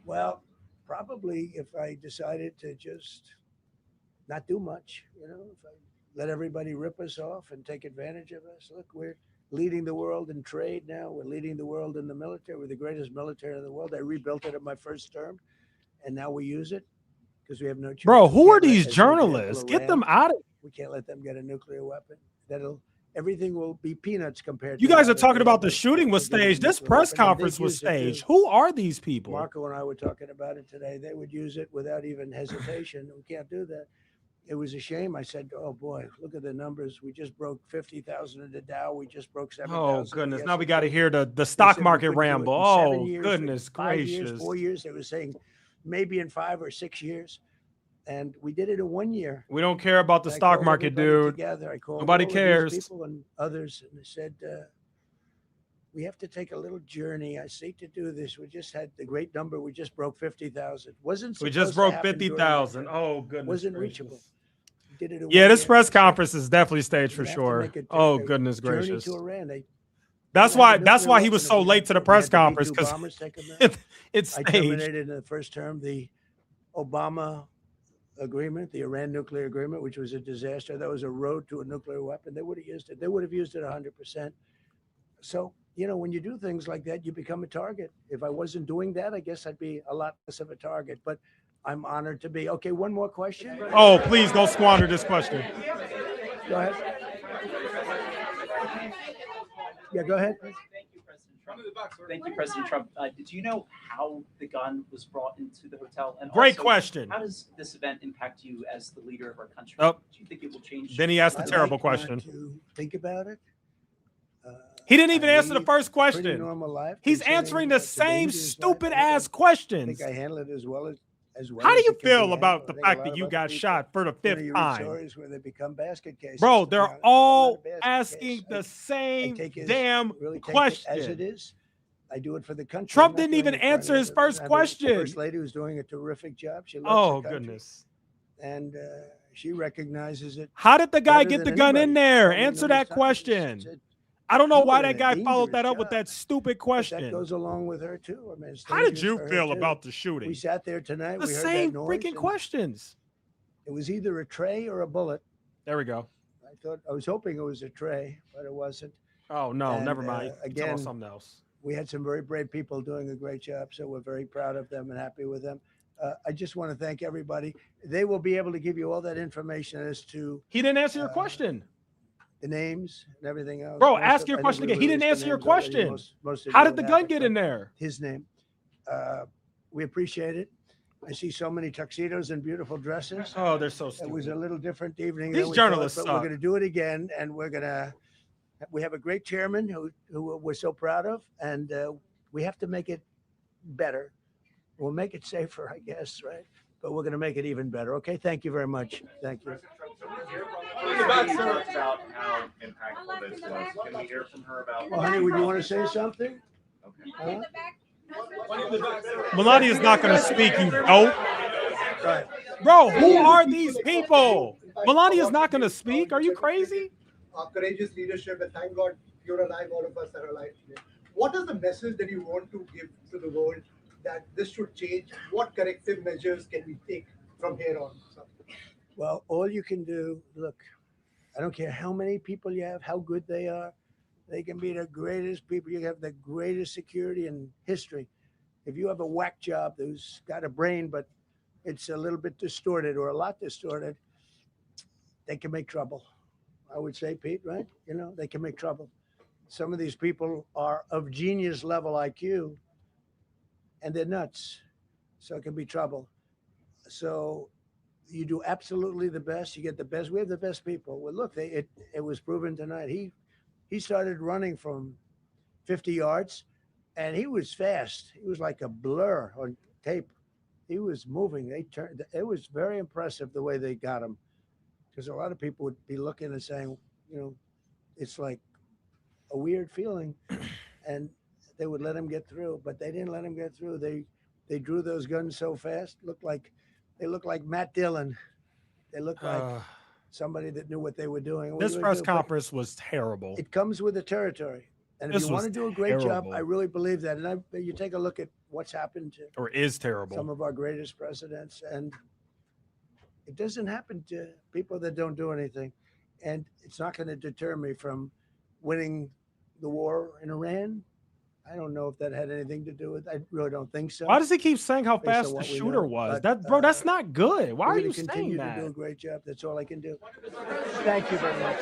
Well, probably if I decided to just not do much, if I let everybody rip us off and take advantage of us. Look, we're leading the world in trade now. We're leading the world in the military. We're the greatest military in the world. I rebuilt it in my first term, and now we use it because we have no choice. Bro, We who are can't let, these as an example, journalists? Get them Iran, out of we can't let them get a nuclear weapon. Everything will be peanuts compared You to guys now are that talking they about have the a- shooting was they're getting a staged. This nuclear press weapon, and conference they'd was use it too. staged. Who are these people? Marco and I were talking about it today. They would use it without even hesitation. We can't do that. It was a shame. I said, "Oh boy, look at the numbers. We just broke 50,000 in the Dow. We just broke 7,000." Oh in the goodness! Now we got to S&P." hear the They stock said we market couldn't do it ramble. in 7 Oh years, goodness 5 gracious! years, 4 years. They were saying maybe in 5 or 6 years, and we did it in 1 year. We don't care about the I stock called market, everybody dude. together. I called Nobody all of these cares. people and others, and they said, "We have to take a little journey. I seek to do this. We just had the great number. We just broke 50,000. Wasn't We supposed just to broke happen during 50,000. that. Oh goodness! Wasn't gracious. reachable. We did it in Yeah, 1 this year. press conference is definitely staged for We have to sure. make a Oh a goodness journey gracious! to Iran. That's had why. the That's nuclear why he was weapon, so and we late had to the we press had the conference B-2 because bombers take 'em out. it's I staged. terminated in the first term the Obama agreement, the Iran nuclear agreement, which was a disaster. That was a road to a nuclear weapon. They would have used it. They would have used it 100%. So, when you do things like that, you become a target. If I wasn't doing that, I guess I'd be a lot less of a target. But I'm honored to be. Okay, one more question. Oh, please don't squander this question. Go ahead. Yeah, go ahead. Thank you, President Trump. Did you know how the gun was brought into the hotel? And Great also, question. How does this event impact you as the leader of our country? Oh. Do you think it will change? Then he asked a I terrible like not question. to think about it. He didn't even I answer the lead first a pretty question. normal life, He's considering answering the it's a same dangerous life. stupid I think ass I questions. think I handle it as well. How do as you it can be feel about handled. the I think a fact lot that of you other got people, shot for the fifth you read time? stories where they become basket cases. Bro, to be they're honest. I'm not a all basket asking case. the I same take his- damn really take it question. as it is. I do it for the country. Trump I'm not didn't doing even it for any answer his other first reason. I have a question. First lady who's doing a terrific job. She loves Oh the country, goodness! and she recognizes it. How did the guy better get the than gun in anybody. there? Told me Answer numerous that times. question. Said, I don't know "You why were that in a guy followed dangerous that up with job." that stupid But question. that goes along with her too. I mean, it's How did dangerous you for her, feel too. about the shooting? We sat there tonight. The we heard same that noise, freaking and questions. It was either a tray or a bullet. There we go. I was hoping it was a tray, but it wasn't. Oh no, And, never mind. You're talking again, about something else. We had some very brave people doing a great job, so we're very proud of them and happy with them. I just want to thank everybody. They will be able to give you all that information as to He didn't answer your question. the names and everything else. Bro, Most ask of- your I think question we again. He didn't released answer the your names already. question. Most of How you did the have gun it, get but in there? His name. We appreciate it. I see so many tuxedos and beautiful dresses. Oh, they're so It was stupid. a little different evening. These than we journalists thought, but we're suck. going to do it again, and we have a great chairman who we're so proud of, and we have to make it better. We'll make it safer, I guess, right? But we're going to make it even better. Okay. Thank you very much. Thank you. About how impactful this was. Can we hear from her about? Well, honey, would you want to say something? Okay. Melania's not going to speak, you dope. Right. Bro, who are these people? Melania's not going to speak. Are you crazy? Courageous leadership, and thank God you're alive, all of us are alive today. What is the message that you want to give to the world that this should change? What corrective measures can we take from here on? Well, all you can do, look, I don't care how many people you have, how good they are. They can be the greatest people. You have the greatest security in history. If you have a whack job who's got a brain, but it's a little bit distorted or a lot distorted, they can make trouble. I would say, Pete, right? You know, they can make trouble. Some of these people are of genius level IQ and they're nuts. So it can be trouble. So you do absolutely the best. You get the best. We have the best people. Well, look, it was proven tonight. He started running from 50 yards and he was fast. He was like a blur on tape. He was moving. It was very impressive the way they got him. Because a lot of people would be looking and saying, you know, it's like a weird feeling. And they would let him get through, but they didn't let him get through. They drew those guns so fast. They looked like Matt Dillon. They looked like somebody that knew what they were doing. This press conference was terrible. It comes with the territory. And if This you want was to do a great job, terrible. I really believe that. And you take a look at what's happened to Or is terrible. some of our greatest presidents, and it doesn't happen to people that don't do anything. And it's not going to deter me from winning the war in Iran. I don't know if that had anything to do with it. I really don't think so. Why does he keep saying how based on fast the what we shooter know. was? But, Bro, that's not good. Why we're are gonna you saying continue to do a that? great job. That's all I can do. Thank you very much.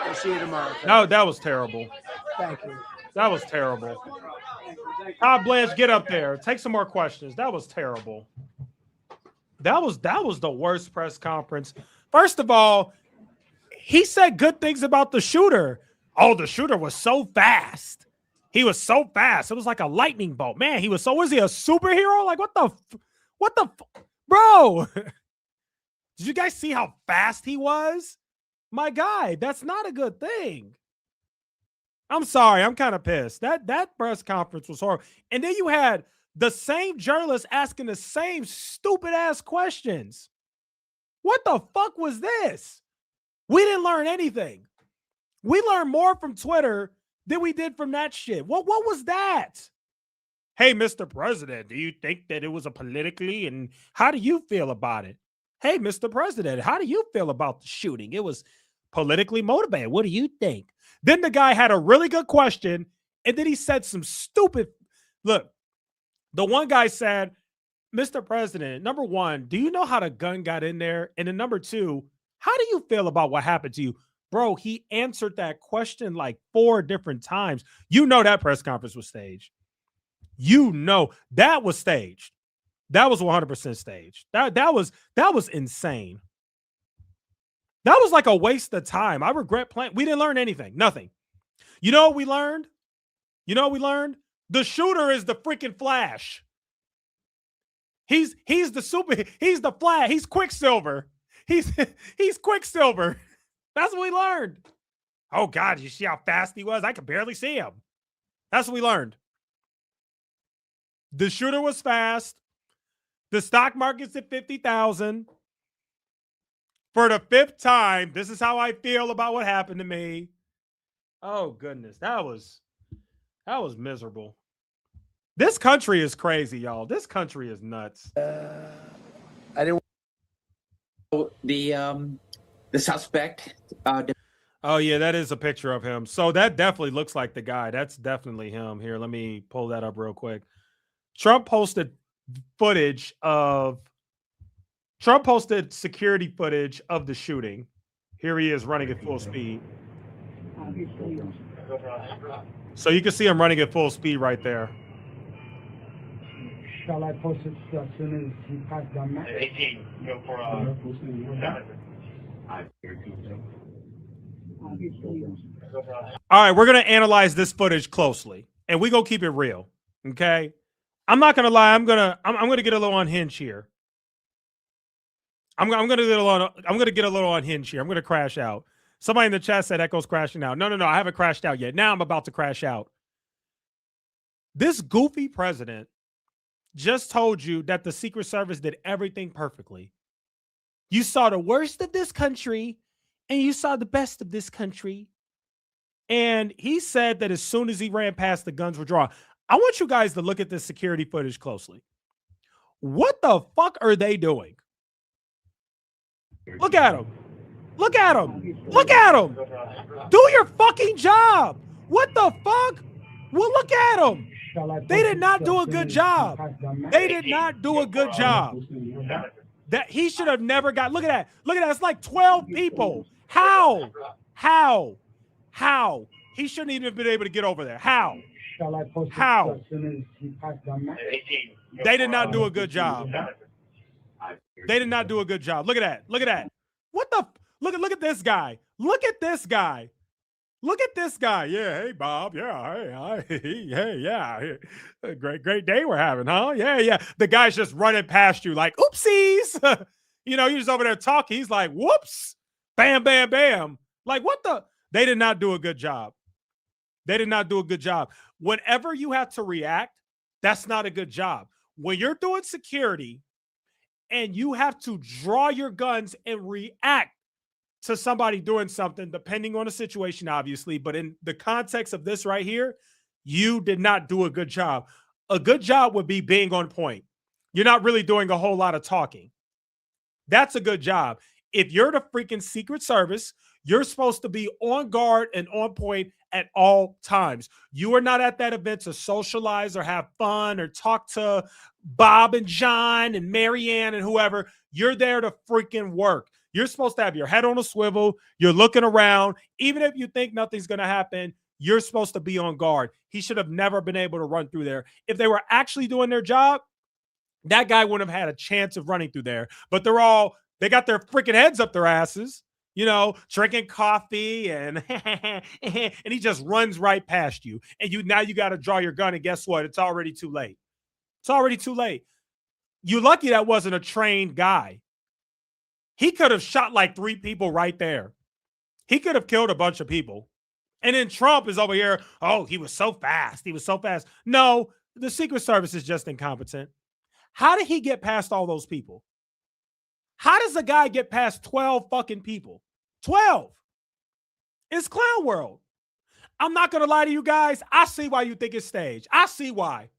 We'll see you tomorrow. No, that was terrible. Thank you. That was terrible. Todd Blanche, get up there. Take some more questions. That was terrible. That was the worst press conference. First of all, he said good things about the shooter. Oh, the shooter was so fast. He was so fast. It was like a lightning bolt. Man, he was so, was he a superhero? Like, bro? Did you guys see how fast he was? My guy, that's not a good thing. I'm sorry. I'm kind of pissed. That press conference was horrible. And then you had the same journalist asking the same stupid ass questions. What the fuck was this? We didn't learn anything. We learned more from Twitter than we did from that shit. What was that? Hey, Mr. President, do you think that it was a politically, and how do you feel about it? Hey, Mr. President, how do you feel about the shooting? It was politically motivated. What do you think? Then the guy had a really good question, and then he said some stupid. Look, the one guy said, Mr. President, number one, do you know how the gun got in there? And then number two, how do you feel about what happened to you? Bro, he answered that question like 4 different times. You know that press conference was staged. You know that was staged. That was 100% staged. That was insane. That was like a waste of time. I regret playing. We didn't learn anything. Nothing. You know what we learned? The shooter is the freaking Flash. He's the Flash. He's Quicksilver. He's Quicksilver. That's what we learned. Oh God, you see how fast he was? I could barely see him. That's what we learned. The shooter was fast. The stock market's at 50,000. For the 5th time, this is how I feel about what happened to me. Oh goodness, that was miserable. This country is crazy, y'all. This country is nuts. I didn't. The suspect. Oh yeah, that is a picture of him. So that definitely looks like the guy. That's definitely him. Here, let me pull that up real quick. Trump posted security footage of the shooting. Here he is running at full speed. So you can see him running at full speed right there. Shall I post it as soon as he passed down? 18, go for All right, we're gonna analyze this footage closely, and we're gonna keep it real. Okay, I'm not gonna lie. I'm gonna get a little unhinged here. I'm gonna get a little unhinged here. I'm gonna crash out. Somebody in the chat said Echo's crashing out. No, I haven't crashed out yet. Now I'm about to crash out. This goofy president just told you that the Secret Service did everything perfectly. You saw the worst of this country and you saw the best of this country. And he said that as soon as he ran past, the guns were drawn. I want you guys to look at this security footage closely. What the fuck are they doing? Look at them. Look at them. Look at them. Do your fucking job. What the fuck? Well, look at them. They did not do a good job. They did not do a good job. That he should have never got. Look at that. Look at that. It's like 12 people How? How? He shouldn't even have been able to get over there. How? How? They did not do a good job. They did not do a good job. Look at that. Look at that. What the? Look at this guy. Look at this guy. Look at this guy. Yeah. Hey, Bob. Yeah. Hey, yeah. Great day we're having, huh? Yeah. The guy's just running past you like, oopsies. You're just over there talking. He's like, whoops. Bam, bam, bam. Like, what the? They did not do a good job. They did not do a good job. Whenever you have to react, that's not a good job. When you're doing security and you have to draw your guns and react to somebody doing something, depending on the situation, obviously, but in the context of this right here, you did not do a good job. A good job would be being on point. You're not really doing a whole lot of talking. That's a good job. If you're the freaking Secret Service, you're supposed to be on guard and on point at all times. You are not at that event to socialize or have fun or talk to Bob and John and Marianne and whoever. You're there to freaking work. You're supposed to have your head on a swivel. You're looking around. Even if you think nothing's going to happen, you're supposed to be on guard. He should have never been able to run through there. If they were actually doing their job, that guy wouldn't have had a chance of running through there. But they got their freaking heads up their asses, drinking coffee and and he just runs right past you. And now you got to draw your gun. And guess what? It's already too late. It's already too late. You're lucky that wasn't a trained guy. He could have shot like 3 people right there. He could have killed a bunch of people. And then Trump is over here. Oh, he was so fast. He was so fast. No, the Secret Service is just incompetent. How did he get past all those people? How does a guy get past 12 fucking people? 12. It's Clown World. I'm not going to lie to you guys. I see why you think it's staged. I see why.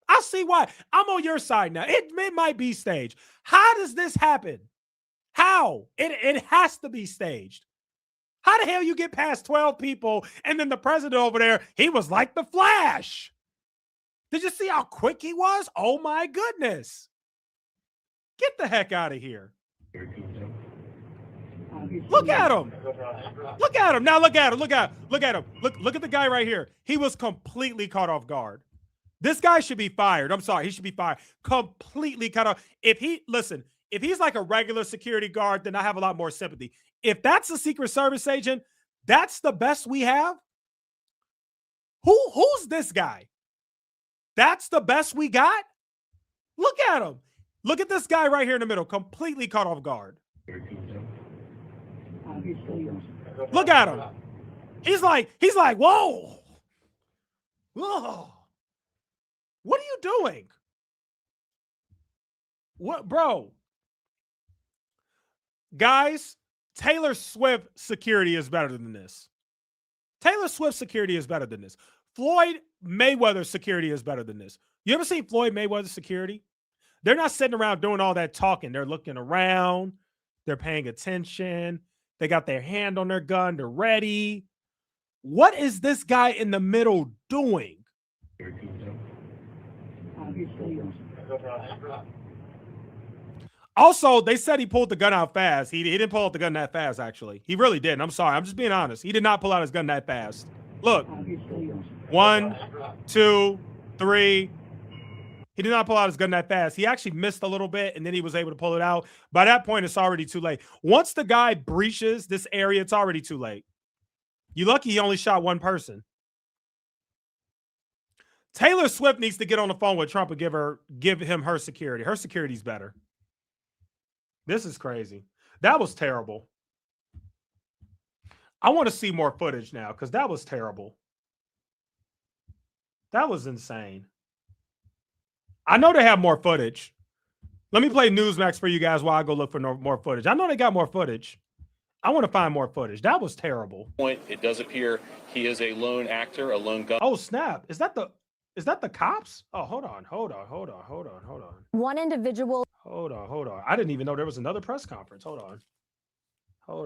I'm on your side now. It might be staged. How does this happen? How? It has to be staged. How the hell you get past 12 people and then the president over there, he was like the Flash. Did you see how quick he was? Oh my goodness. Get the heck out of here. Look at him. Look at him. Now look at him. Look at him. Look at the guy right here. He was completely caught off guard. This guy should be fired. I'm sorry. He should be fired. Completely cut off. If he's like a regular security guard, then I have a lot more sympathy. If that's a Secret Service agent, that's the best we have. Who's this guy? That's the best we got? Look at him. Look at this guy right here in the middle, completely caught off guard. Look at him. He's like, whoa. Whoa. What are you doing? What, bro? Guys, Taylor Swift security is better than this. Taylor Swift security is better than this. Floyd Mayweather security is better than this. You ever seen Floyd Mayweather security? They're not sitting around doing all that talking. They're looking around. They're paying attention. They got their hand on their gun. They're ready. What is this guy in the middle doing? Also, they said he pulled the gun out fast. He didn't pull out the gun that fast, actually. He really didn't. I'm sorry. I'm just being honest. He did not pull out his gun that fast. Look. 1, 2, 3. He did not pull out his gun that fast. He actually missed a little bit, and then he was able to pull it out. By that point, it's already too late. Once the guy breaches this area, it's already too late. You're lucky he only shot one person. Taylor Swift needs to get on the phone with Trump and give him her security. Her security's better. This is crazy. That was terrible. I want to see more footage now because that was terrible. That was insane. I know they have more footage. Let me play Newsmax for you guys while I go look for more footage. I know they got more footage. I want to find more footage. That was terrible. It does appear he is a lone actor, a lone gun. Oh, snap. Is that the cops? Oh, hold on. One individual. Hold on. I didn't even know there was another press conference. Hold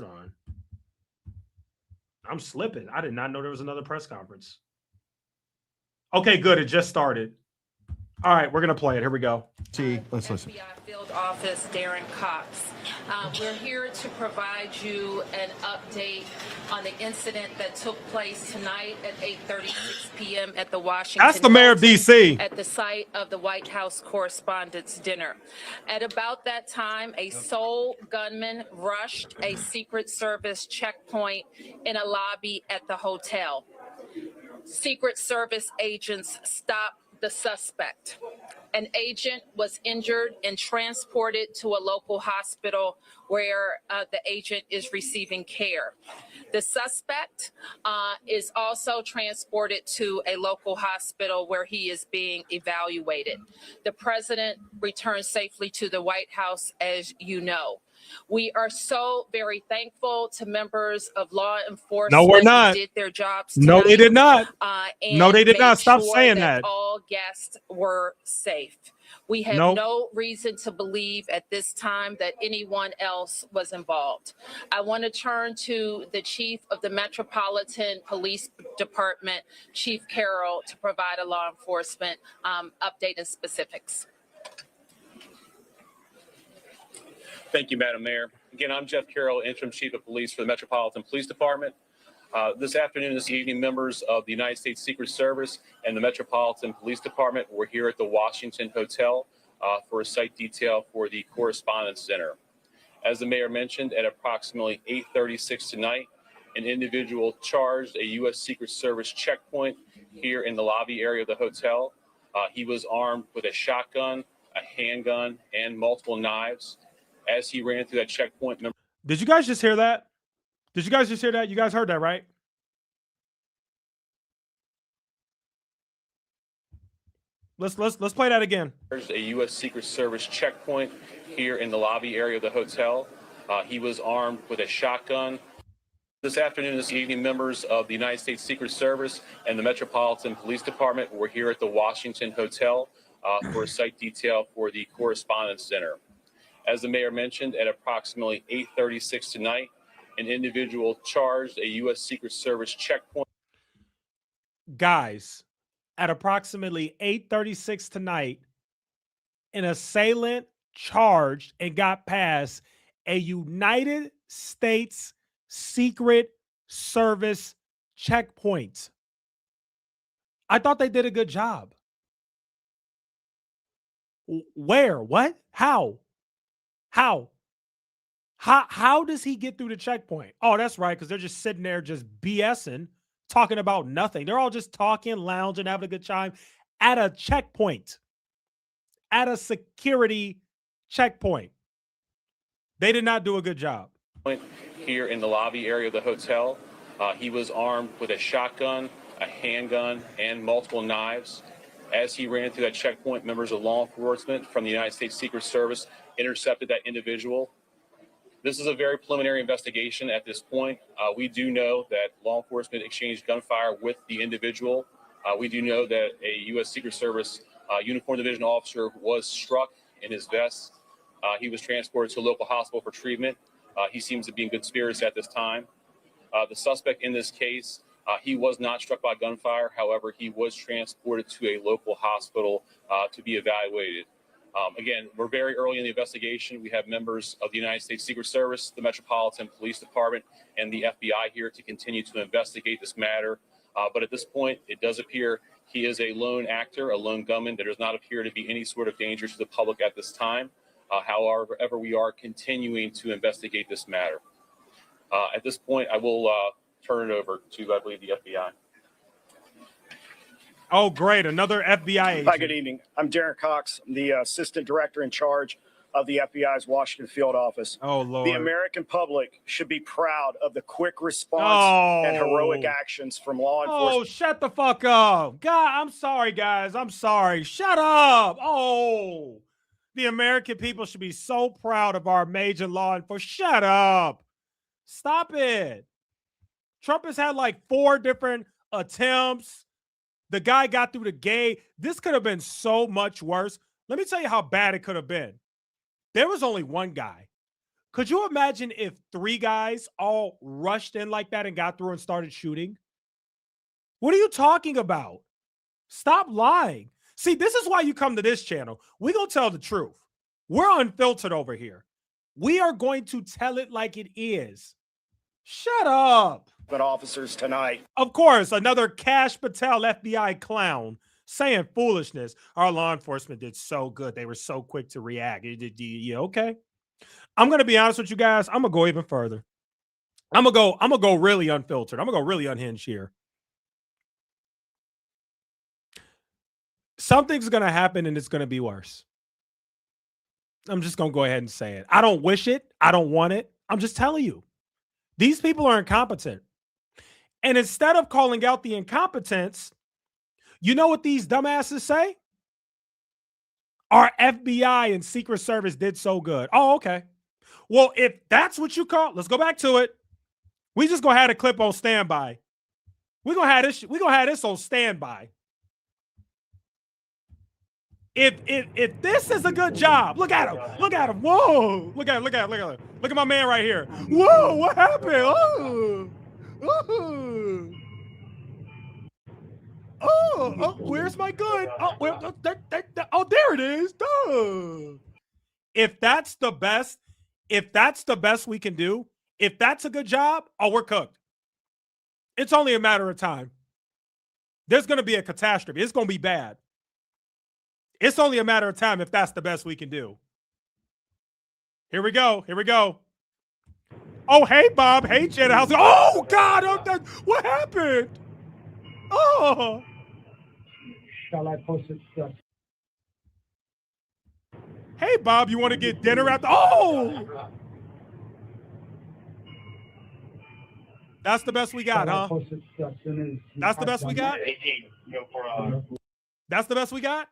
on. I'm slipping. I did not know there was another press conference. Okay, good. It just started. All right, we're gonna play it. Here we go. See, let's listen. FBI Field Office Darren Cox. We're here to provide you an update on the incident that took place tonight at 8:36 p.m. at the Washington. That's the mayor of Hilton D.C. at the site of the White House Correspondents' Dinner. At about that time, a sole gunman rushed a Secret Service checkpoint in a lobby at the hotel. Secret Service agents stopped the suspect. An agent was injured and transported to a local hospital where the agent is receiving care. The suspect is also transported to a local hospital where he is being evaluated. The president returned safely to the White House, as you know. We are so very thankful to members of law enforcement No, we're not. who did their jobs No, they tonight, did not. and No, they did not. made Stop sure saying that. all guests were safe. We have Nope. no reason to believe at this time that anyone else was involved. I want to turn to the chief of the Metropolitan Police Department, Chief Carroll, to provide a law enforcement update and specifics. Thank you, Madam Mayor. Again, I'm Jeff Carroll, Interim Chief of Police for the Metropolitan Police Department. This afternoon, this evening, members of the United States Secret Service and the Metropolitan Police Department were here at the Washington Hotel for a site detail for the Correspondents' Dinner. As the mayor mentioned, at approximately 8:36 tonight, an individual charged a U.S. Secret Service checkpoint here in the lobby area of the hotel. He was armed with a shotgun, a handgun, and multiple knives. As he ran through that checkpoint, Did you guys just hear that? Did you guys just hear that? You guys heard that, right? Let's play that again. There's a U.S. Secret Service checkpoint here in the lobby area of the hotel. He was armed with a shotgun. This afternoon, this evening, members of the United States Secret Service and the Metropolitan Police Department were here at the Washington Hotel for a site detail for the Correspondents' Dinner. As the mayor mentioned, at approximately 8:36 tonight, an individual charged a U.S. Secret Service checkpoint. Guys, at approximately 8:36 tonight, an assailant charged and got past a United States Secret Service checkpoint. I thought they did a good job. Where? What? How? How does he get through the checkpoint? Oh, that's right, because they're just sitting there just BSing, talking about nothing. They're all just talking, lounging, having a good time at a checkpoint, at a security checkpoint. They did not do a good job. Here in the lobby area of the hotel, he was armed with a shotgun, a handgun, and multiple knives. As he ran through that checkpoint, members of law enforcement from the United States Secret Service intercepted that individual. This is a very preliminary investigation at this point. We do know that law enforcement exchanged gunfire with the individual. We do know that a U.S. Secret Service uniformed division officer was struck in his vest. He was transported to a local hospital for treatment. He seems to be in good spirits at this time. The suspect in this case, he was not struck by gunfire. However, he was transported to a local hospital to be evaluated. Again, we're very early in the investigation. We have members of the United States Secret Service, the Metropolitan Police Department, and the FBI here to continue to investigate this matter. But at this point, it does appear he is a lone actor, a lone gunman. There does not appear to be any sort of danger to the public at this time. However, we are continuing to investigate this matter. At this point, I will turn it over to, I believe, the FBI. Oh, great. Another FBI agent. Hi, good evening. I'm Darren Cox. I'm the Assistant Director in charge of the FBI's Washington Field Office. Oh, Lord. The American public should be proud of the quick response and heroic Oh. actions from law enforcement. Oh, shut the fuck up. God, I'm sorry, guys. I'm sorry. Shut up. Oh, the American people should be so proud of our major law enforcement. Shut up. Stop it. Trump has had like 4 different attempts. The guy got through the gate. This could have been so much worse. Let me tell you how bad it could have been. There was only one guy. Could you imagine if 3 guys all rushed in like that and got through and started shooting? What are you talking about? Stop lying. See, this is why you come to this channel. We're going to tell the truth. We're unfiltered over here. We are going to tell it like it is. Shut up. Officers tonight. Of course, another Kash Patel FBI clown saying foolishness. Our law enforcement did so good. They were so quick to react. Yeah, okay. I'm going to be honest with you guys. I'm going to go even further. I'm going to go really unfiltered. I'm going to go really unhinged here. Something's going to happen and it's going to be worse. I'm just going to go ahead and say it. I don't wish it. I don't want it. I'm just telling you. These people are incompetent. And instead of calling out the incompetence, you know what these dumbasses say? Our FBI and Secret Service did so good. Oh, okay. Well, if that's what you call, let's go back to it. We just gonna have a clip on standby. We're gonna have this on standby. If this is a good job, look at him. Look at him. Whoa. Look at my man right here. Whoa, what happened? Oh. Oh. Oh, where's my gun? Oh, there it is. Duh. If that's the best we can do, if that's a good job, we're cooked. It's only a matter of time. There's going to be a catastrophe. It's going to be bad. It's only a matter of time if that's the best we can do. Here we go. Here we go. Oh, hey, Bob. Hey, Jenna. How's it? Oh, God. What happened? Oh. Shall I post it? Hey, Bob, you want to get dinner after? Oh. That's the best we got, huh? That's the best we got? That's the best we got?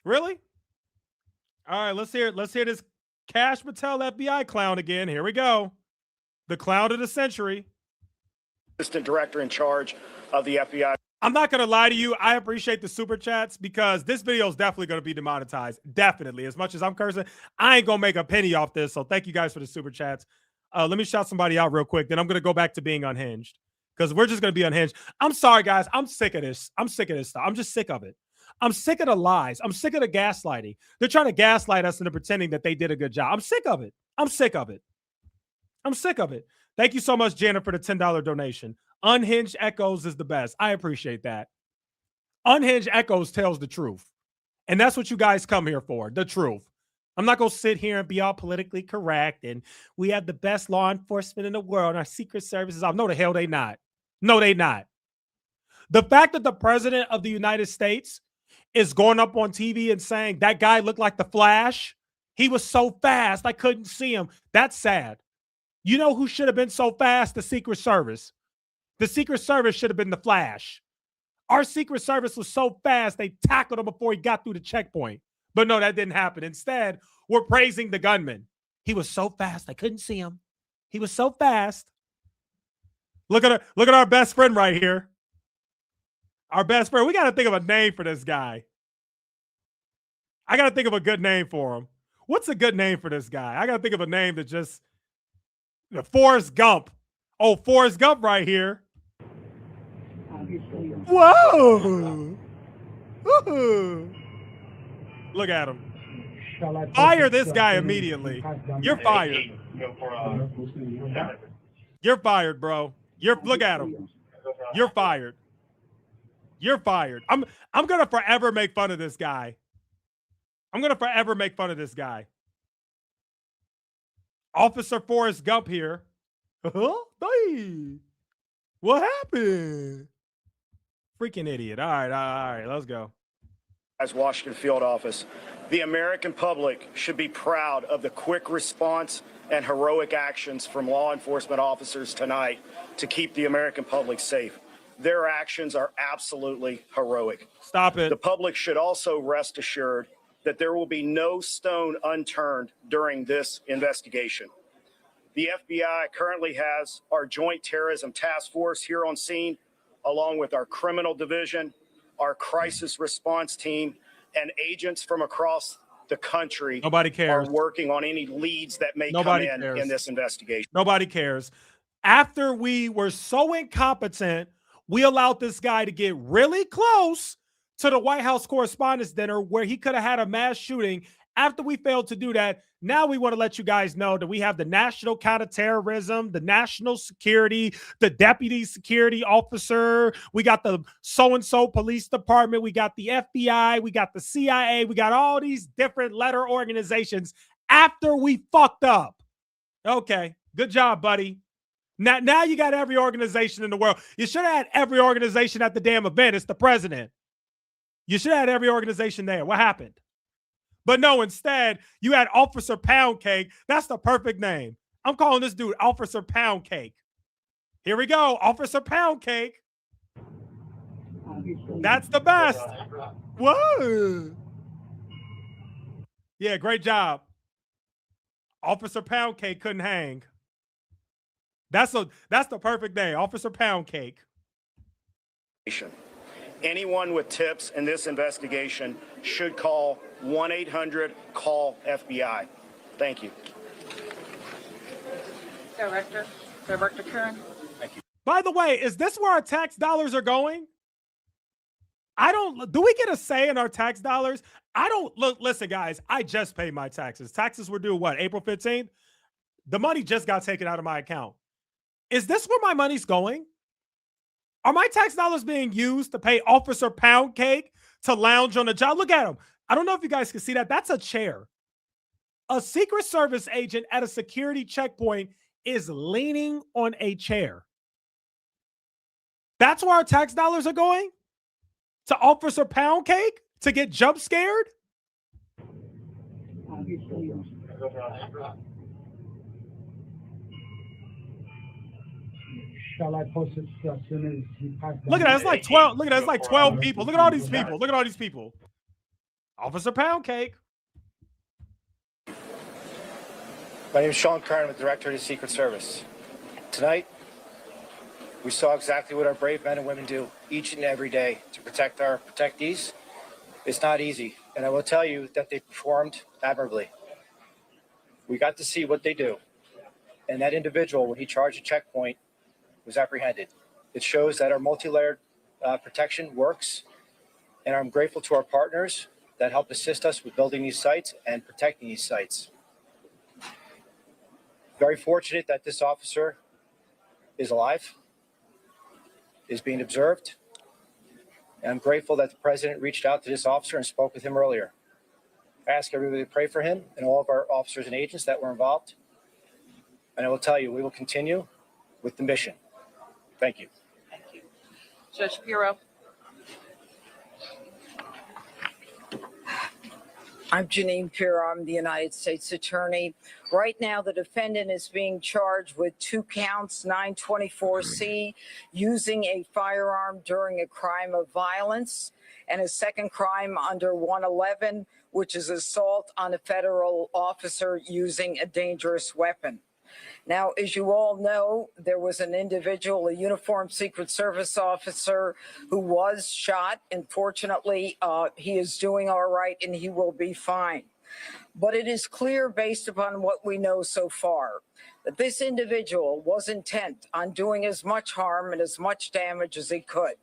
Really? All right, let's hear it. Let's hear this Kash Patel FBI clown again. Here we go. The clown of the century. Assistant Director in charge of the FBI. I'm not going to lie to you. I appreciate the super chats because this video is definitely going to be demonetized. Definitely. As much as I'm cursing, I ain't going to make a penny off this. So thank you guys for the super chats. Let me shout somebody out real quick. Then I'm going to go back to being unhinged because we're just going to be unhinged. I'm sorry, guys. I'm sick of this. I'm sick of this stuff. I'm just sick of it. I'm sick of the lies. I'm sick of the gaslighting. They're trying to gaslight us into pretending that they did a good job. I'm sick of it. I'm sick of it. I'm sick of it. Thank you so much, Janet, for the $10 donation. Unhinged Echoes is the best. I appreciate that. Unhinged Echoes tells the truth. And that's what you guys come here for, the truth. I'm not going to sit here and be all politically correct and we have the best law enforcement in the world and our secret services. No, the hell they not. No, they not. The fact that the president of the United States is going up on TV and saying that guy looked like the Flash. He was so fast, I couldn't see him. That's sad. You know who should have been so fast? The Secret Service. The Secret Service should have been the Flash. Our Secret Service was so fast, they tackled him before he got through the checkpoint. But no, that didn't happen. Instead, we're praising the gunman. He was so fast, I couldn't see him. He was so fast. Look at our best friend right here. Our best friend. We got to think of a name for this guy. I got to think of a good name for him. What's a good name for this guy? I got to think of a name that just... Forrest Gump. Oh, Forrest Gump right here. Whoa. Ooh. Look at him. Fire this guy immediately. You're fired. You're fired, bro. Look at him. You're fired. You're fired. I'm gonna forever make fun of this guy. I'm gonna forever make fun of this guy. Officer Forrest Gump here. Hey. What happened? Freaking idiot. All right, let's go. As Washington field office, the American public should be proud of the quick response and heroic actions from law enforcement officers tonight to keep the American public safe. Their actions are absolutely heroic. Stop it. The public should also rest assured that there will be no stone unturned during this investigation. The FBI currently has our Joint Terrorism Task Force here on scene, along with our criminal division, our crisis response team, and agents from across the country. Nobody cares. Are working on any leads that may come in this investigation. Nobody cares. After we were so incompetent, we allowed this guy to get really close to the White House Correspondents' Dinner where he could have had a mass shooting. After we failed to do that, now we want to let you guys know that we have the National Counterterrorism, the National Security, the Deputy Security Officer. We got the so-and-so police department. We got the FBI. We got the CIA. We got all these different letter organizations after we fucked up. Okay, good job, buddy. Now you got every organization in the world. You should have had every organization at the damn event. It's the president. You should have had every organization there. What happened? But no, instead, you had Officer Pound Cake. That's the perfect name. I'm calling this dude Officer Pound Cake. Here we go. Officer Pound Cake. That's the best. Whoa. Yeah, great job. Officer Pound Cake couldn't hang. That's the perfect name. Officer Pound Cake. Anyone with tips in this investigation should call 1-800-CALL-FBI. Thank you. Director Kern. Thank you. By the way, is this where our tax dollars are going? Do we get a say in our tax dollars? Listen, guys, I just paid my taxes. Taxes were due, what, April 15th? The money just got taken out of my account. Is this where my money's going? Are my tax dollars being used to pay Officer Pound Cake to lounge on the job? Look at him. I don't know if you guys can see that. That's a chair. A Secret Service agent at a security checkpoint is leaning on a chair. That's where our tax dollars are going? To Officer Pound Cake to get jump scared? Shall I post it as soon as he passes? Look at that. It's like 12. Look at that. It's like 12 people. Look at all these people. Look at all these people. Officer Pound Cake. My name is Sean Kern. I'm the Director of the Secret Service. Tonight, we saw exactly what our brave men and women do each and every day to protect our protectees. It's not easy, and I will tell you that they performed admirably. We got to see what they do, and that individual, when he charged a checkpoint, was apprehended. It shows that our multi-layered protection works, and I'm grateful to our partners that helped assist us with building these sites and protecting these sites. Very fortunate that this officer is alive, is being observed, and I'm grateful that the president reached out to this officer and spoke with him earlier. I ask everybody to pray for him and all of our officers and agents that were involved, and I will tell you, we will continue with the mission. Thank you. Thank you. Judge Pirro. I'm Janine Pirro. I'm the United States Attorney. Right now, the defendant is being charged with 2 counts, 924C, using a firearm during a crime of violence, and a second crime under 111, which is assault on a federal officer using a dangerous weapon. Now, as you all know, there was an individual, a uniformed Secret Service officer, who was shot. And fortunately, he is doing all right and he will be fine. But it is clear, based upon what we know so far, that this individual was intent on doing as much harm and as much damage as he could.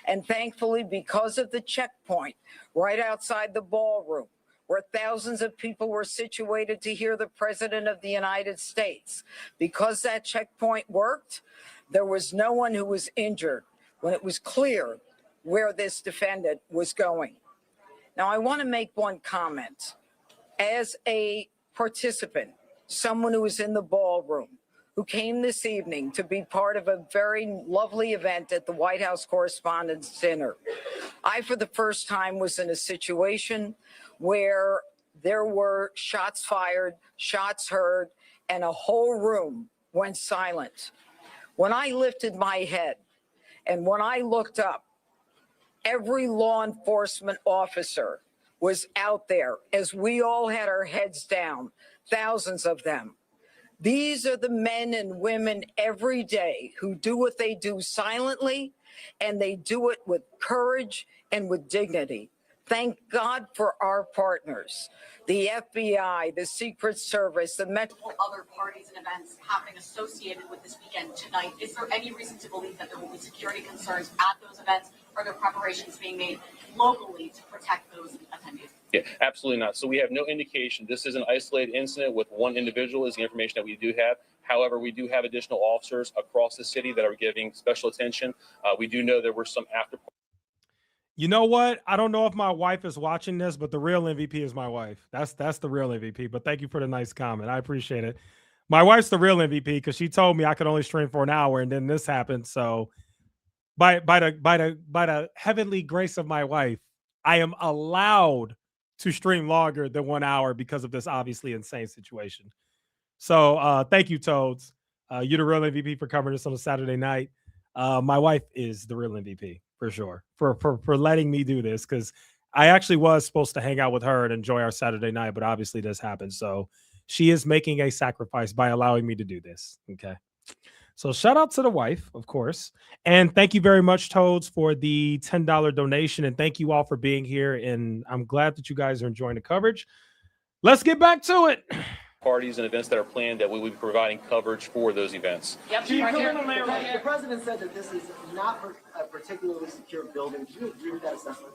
And thankfully, because of the checkpoint right outside the ballroom, where thousands of people were situated to hear the President of the United States, because that checkpoint worked, there was no one who was injured when it was clear where this defendant was going. Now, I want to make one comment. As a participant, someone who was in the ballroom, who came this evening to be part of a very lovely event at the White House Correspondents' Dinner, I, for the first time, was in a situation where there were shots fired, shots heard, and a whole room went silent. When I lifted my head and when I looked up, every law enforcement officer was out there as we all had our heads down, thousands of them. These are the men and women every day who do what they do silently, and they do it with courage and with dignity. Thank God for our partners, the FBI, the Secret Service, the multiple other parties and events happening associated with this weekend tonight. Is there any reason to believe that there will be security concerns at those events, are there preparations being made locally to protect those attendees? Yeah, absolutely not. So we have no indication. This is an isolated incident with one individual is the information that we do have. However, we do have additional officers across the city that are giving special attention. We do know there were some after. You know what? I don't know if my wife is watching this, but the real MVP is my wife. That's the real MVP. But thank you for the nice comment. I appreciate it. My wife's the real MVP because she told me I could only stream for an hour, and then this happened. So by the heavenly grace of my wife, I am allowed to stream longer than 1 hour because of this obviously insane situation. So thank you, Toads. You're the real MVP for covering this on a Saturday night. My wife is the real MVP for sure for letting me do this, because I actually was supposed to hang out with her and enjoy our Saturday night, but obviously this happened. So she is making a sacrifice by allowing me to do this. Okay. So shout out to the wife, of course. And thank you very much, Toads, for the $10 donation. And thank you all for being here. And I'm glad that you guys are enjoying the coverage. Let's get back to it. Parties and events that are planned that we will be providing coverage for those events. Yep, the president said that this is not a particularly secure building. Do you agree with that assessment?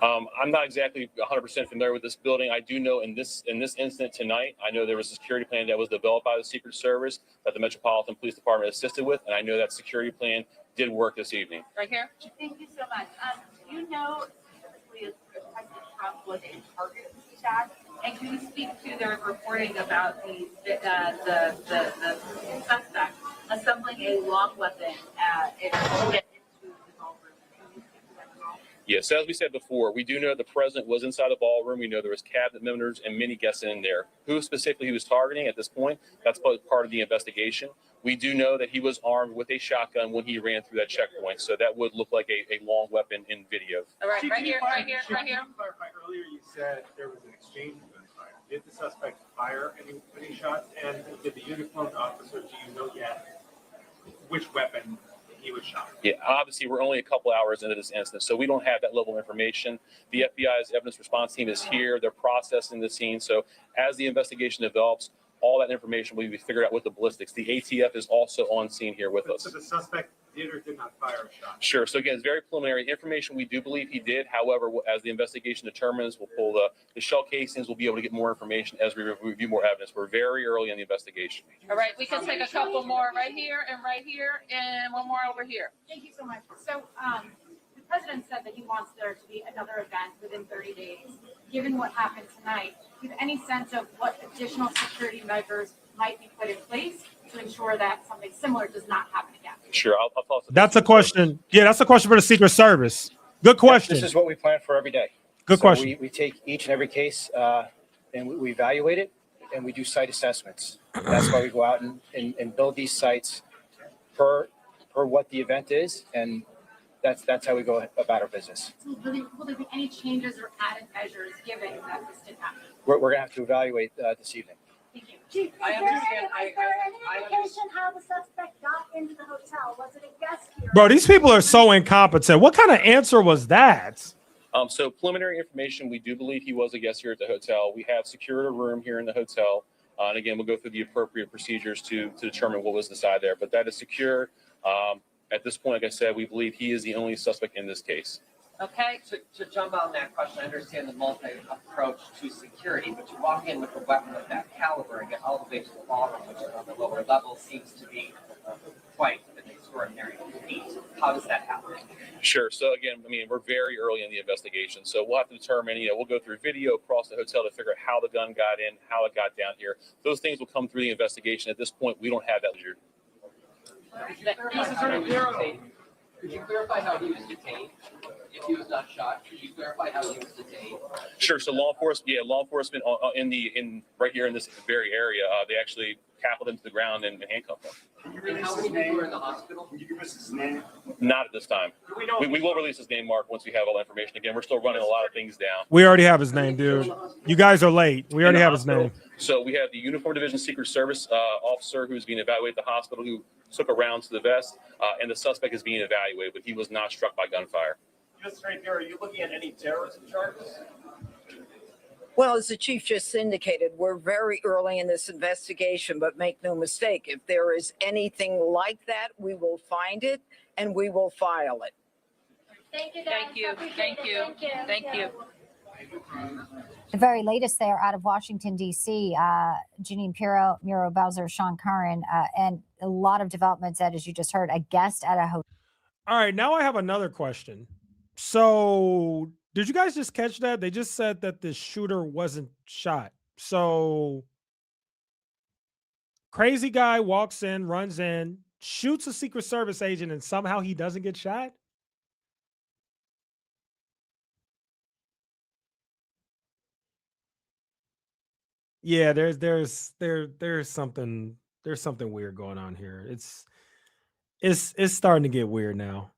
I'm not exactly 100% familiar with this building. I do know in this incident tonight, I know there was a security plan that was developed by the Secret Service that the Metropolitan Police Department assisted with, and I know that security plan did work this evening. Right here. Thank you so much. Do you know specifically if President Trump was a target of the attack? And can you speak to their reporting about the suspect assembling a long weapon in to get into the ballroom? Can you speak to that at all? Yes, as we said before, we do know the president was inside the ballroom. We know there was cabinet members and many guests in there. Who specifically he was targeting at this point, that's part of the investigation. We do know that he was armed with a shotgun when he ran through that checkpoint. So that would look like a long weapon in video. All right, right here. Clarify earlier, you said there was an exchange of gunfire. Did the suspect fire any shots? And did the uniformed officer, do you know yet which weapon he was shot? Yeah, obviously we're only a couple hours into this incident, so we don't have that level of information. The FBI's evidence response team is here. They're processing the scene. So as the investigation develops, all that information will be figured out with the ballistics. The ATF is also on scene here with us. So the suspect did or did not fire a shot? Sure. So again, it's very preliminary information. We do believe he did. However, as the investigation determines, we'll pull the shell casings. We'll be able to get more information as we review more evidence. We're very early in the investigation. All right, we can take a couple more right here, and one more over here. Thank you so much. So the president said that he wants there to be another event within 30 days. Given what happened tonight, do you have any sense of what additional security measures might be put in place to ensure that something similar does not happen again? Sure. I'll toss it. That's a question. Yeah, that's a question for the Secret Service. Good question. This is what we plan for every day. Good question. We take each and every case and we evaluate it, and we do site assessments. That's why we go out and build these sites per what the event is, and that's how we go about our business. So will there be any changes or added measures given that this did happen? We're going to have to evaluate this evening. Thank you. Chief, is there any indication how the suspect got into the hotel? Was it a guest here? Bro, these people are so incompetent. What kind of answer was that? So preliminary information, we do believe he was a guest here at the hotel. We have secured a room here in the hotel. And again, we'll go through the appropriate procedures to determine what was inside there. But that is secure. At this point, like I said, we believe he is the only suspect in this case. Okay. To jump on that question, I understand the multi-approach to security, but to walk in with a weapon of that caliber and get all the way to the ballroom, which is on the lower level, seems to be quite an extraordinary feat. How does that happen? Sure. So again, I mean, we're very early in the investigation, so we'll have to determine, we'll go through video across the hotel to figure out how the gun got in, how it got down here. Those things will come through the investigation. At this point, we don't have that leisure. Could you clarify how he was detained? If he was not shot, could you clarify how he was detained? Sure. So law enforcement right here in this very area, they actually tackled him to the ground and handcuffed him. And how many people are in the hospital? Can you give us his name? Not at this time. We will release his name, Mark, once we have all the information. Again, we're still running a lot of things down. We already have his name, dude. You guys are late. We already have his name. So we have the Uniform Division Secret Service officer who's being evaluated at the hospital who took a round to the vest, and the suspect is being evaluated, but he was not struck by gunfire. Just right there, are you looking at any terrorism charges? Well, as the chief just indicated, we're very early in this investigation, but make no mistake, if there is anything like that, we will find it and we will file it. Thank you, guys. Thank you. Appreciate Thank it. you. Thank you. Thank you. The very latest there out of Washington, D.C., Jeanine Pirro, Muro Bowser, Sean Curran, and a lot of developments, Ed, as you just heard, a guest at a hotel. All right, now I have another question. So, did you guys just catch that? They just said that the shooter wasn't shot. So, crazy guy walks in, runs in, shoots a Secret Service agent, and somehow he doesn't get shot? Yeah, there's something weird going on here. It's starting to get weird now.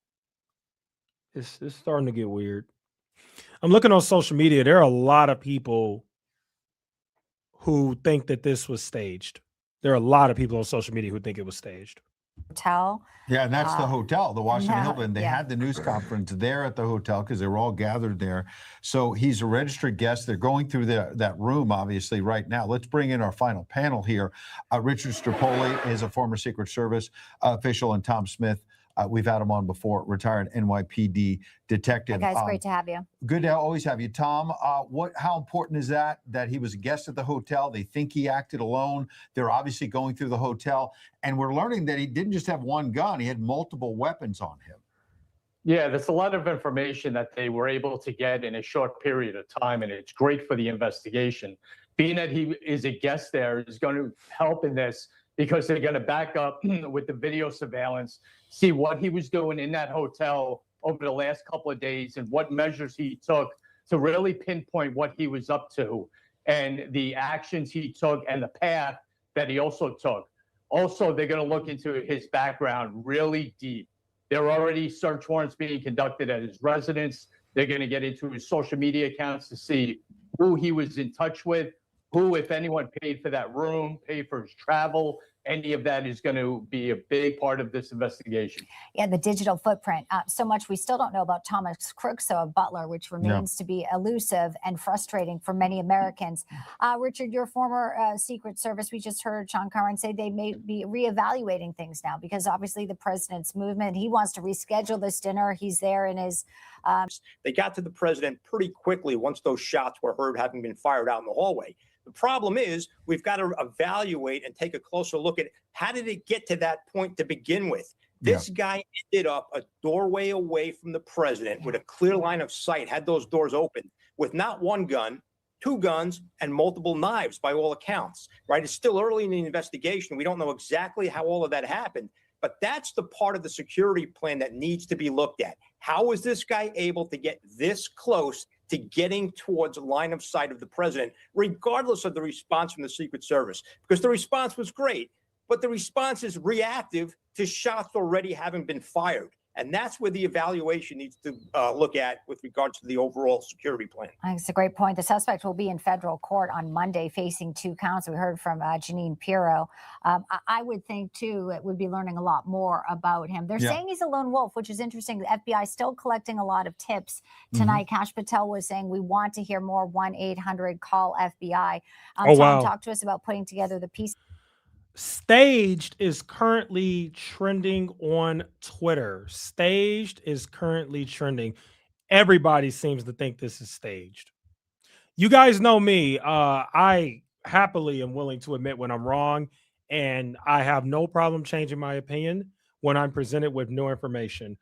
It's starting to get weird. I'm looking on social media. There are a lot of people who think that this was staged. There are a lot of people on social media who think it was staged. Yeah, and that's the hotel, the Washington yeah, Hilton. They yeah. had the news conference there at the hotel because they were all gathered there. So he's a registered guest. They're going through that room, obviously, right now. Let's bring in our final panel here. Richard Strapoli is a former Secret Service official, and Tom Smith. We've had him on before, retired NYPD detective. Hey guys, great to have you. Good to always have you, Tom. How important is that he was a guest at the hotel? They think he acted alone. They're obviously going through the hotel, and we're learning that he didn't just have one gun; he had multiple weapons on him. Yeah, there's a lot of information that they were able to get in a short period of time, and it's great for the investigation. Being that he is a guest there is going to help in this because they're going to back up with the video surveillance, see what he was doing in that hotel over the last couple of days and what measures he took to really pinpoint what he was up to and the actions he took and the path that he also took. Also, they're going to look into his background really deep. There are already search warrants being conducted at his residence. They're going to get into his social media accounts to see who he was in touch with, who, if anyone, paid for that room, paid for his travel. Any of that is going to be a big part of this investigation. Yeah, the digital footprint. So much we still don't know about Thomas Crookshaw of Butler, which remains to be elusive and frustrating for many Americans. Richard, your former Secret Service, we just heard Sean Curran say they may be reevaluating things now because obviously the president's movement, he wants to reschedule this dinner. He's there in his... They got to the president pretty quickly once those shots were heard having been fired out in the hallway. The problem is we've got to evaluate and take a closer look at how did it get to that point to begin with. This guy ended up a doorway away from the president with a clear line of sight, had those doors open with not one gun, two guns, and multiple knives by all accounts, right? It's still early in the investigation. We don't know exactly how all of that happened, but that's the part of the security plan that needs to be looked at. How was this guy able to get this close to getting towards a line of sight of the president, regardless of the response from the Secret Service? Because the response was great, but the response is reactive to shots already having been fired. And that's where the evaluation needs to look at with regards to the overall security plan. I think it's a great point. The suspect will be in federal court on Monday facing 2 counts. We heard from Jeanine Pirro. I would think, too, it would be learning a lot more about him. They're saying he's a lone wolf, which is interesting. The FBI still collecting a lot of tips. Tonight, Kash Patel was saying, we want to hear more 1-800-CALL-FBI. Tom, talk to us about putting together the piece. Staged is currently trending on Twitter. Staged is currently trending. Everybody seems to think this is staged. You guys know me. I happily am willing to admit when I'm wrong, and I have no problem changing my opinion when I'm presented with new information.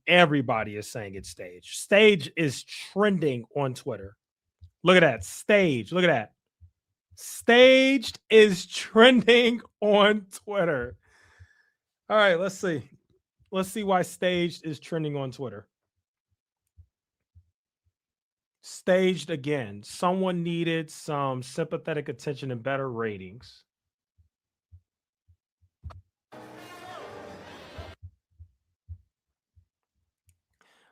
Everybody is saying it's staged. Staged is trending on Twitter. Look at that. Staged. Look at that. Staged is trending on Twitter. All right, let's see. Let's see why staged is trending on Twitter. Staged again. Someone needed some sympathetic attention and better ratings.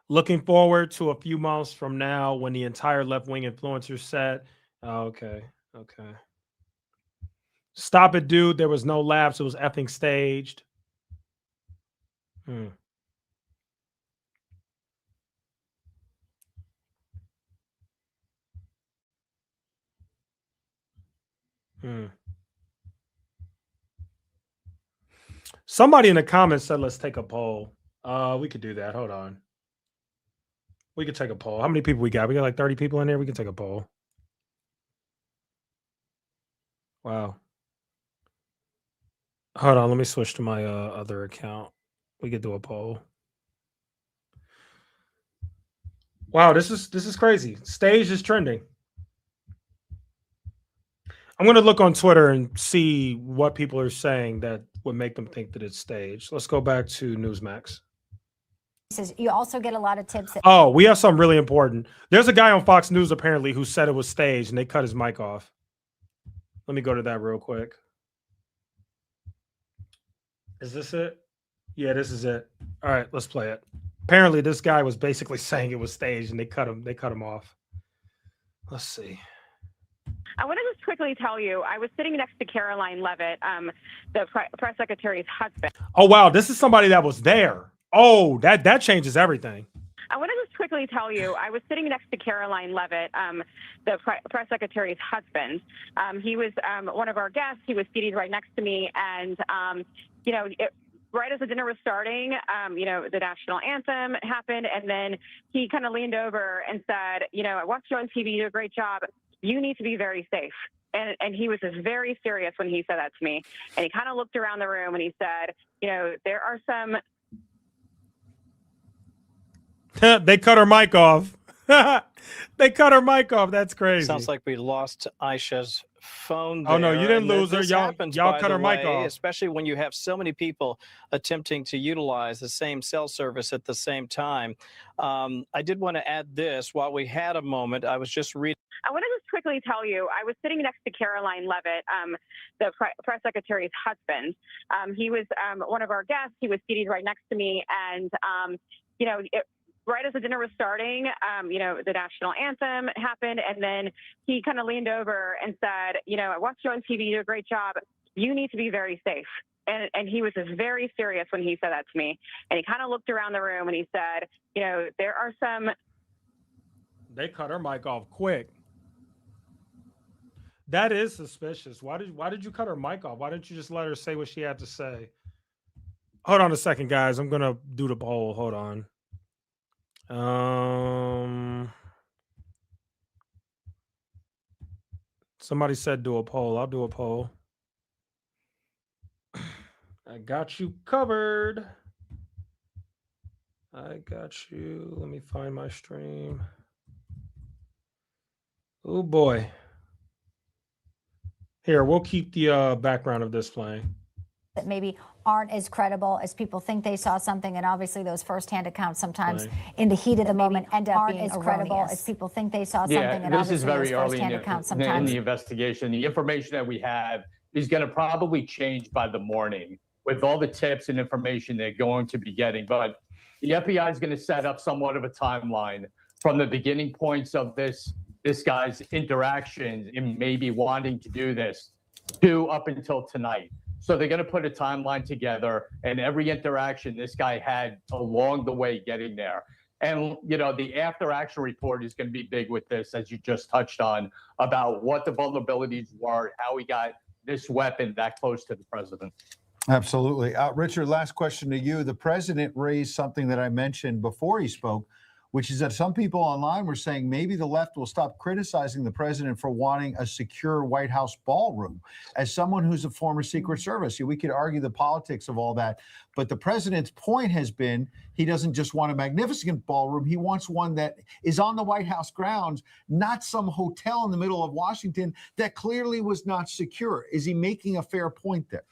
Looking forward to a few months from now when the entire left-wing influencer set. Okay. Stop it, dude. There was no laughs. It was effing staged. Somebody in the comments said, let's take a poll. We could do that. Hold on. We could take a poll. How many people we got? We got like 30 people in there. We can take a poll. Wow. Hold on. Let me switch to my other account. We could do a poll. Wow, this is crazy. Stage is trending. I'm going to look on Twitter and see what people are saying that would make them think that it's staged. Let's go back to Newsmax. He says you also get a lot of tips. Oh, we have something really important. There's a guy on Fox News apparently who said it was staged and they cut his mic off. Let me go to that real quick. Is this it? Yeah, this is it. All right, let's play it. Apparently, this guy was basically saying it was staged and they cut him off. Let's see. I want to just quickly tell you, I was sitting next to Caroline Levitt, the press secretary's husband. Oh, wow. This is somebody that was there. Oh, that changes everything. I want to just quickly tell you, I was sitting next to Caroline Levitt, the press secretary's husband. He was one of our guests. He was seated right next to me. And, right as the dinner was starting, the national anthem happened. And then he kind of leaned over and said, I watched you on TV. You do a great job. You need to be very safe. And he was just very serious when he said that to me. And he kind of looked around the room and he said, there are some. They cut her mic off. They cut her mic off. That's crazy. Sounds like we lost Aisha's phone. Oh, no, you there. didn't And lose her. this Y'all happens, cut by her the mic way, off. especially when you have so many people attempting to utilize the same cell service at the same time. I did want to add this. While we had a moment, I was just reading. I want to just quickly tell you, I was sitting next to Caroline Levitt, the press secretary's husband. He was one of our guests. He was seated right next to me. And, right as the dinner was starting, the national anthem happened. And then he kind of leaned over and said, I watched you on TV. You do a great job. You need to be very safe. And he was just very serious when he said that to me. And he kind of looked around the room and he said, there are some. They cut her mic off quick. That is suspicious. Why did you cut her mic off? Why didn't you just let her say what she had to say? Hold on a second, guys. I'm gonna do the poll. Hold on. Somebody said do a poll. I'll do a poll. I got you covered. I got you. Let me find my stream. Oh boy. Here, we'll keep the background of this playing. That maybe aren't as credible as people think they saw something, and obviously those firsthand accounts sometimes in the heat of the moment end up being as credible as people think they saw something, and this is obviously those very early firsthand in accounts in sometimes. the investigation. The information that we have is going to probably change by the morning with all the tips and information they're going to be getting. But the FBI is going to set up somewhat of a timeline from the beginning points of this guy's interactions and maybe wanting to do this to up until tonight. So they're going to put a timeline together, and every interaction this guy had along the way getting there. And, the after action report is going to be big with this, as you just touched on, about what the vulnerabilities were, how he got this weapon that close to the president. Absolutely. Richard, last question to you. The president raised something that I mentioned before he spoke, which is that some people online were saying maybe the left will stop criticizing the president for wanting a secure White House ballroom. As someone who's a former Secret Service, we could argue the politics of all that. But the president's point has been he doesn't just want a magnificent ballroom. He wants one that is on the White House grounds, not some hotel in the middle of Washington that clearly was not secure. Is he making a fair point there?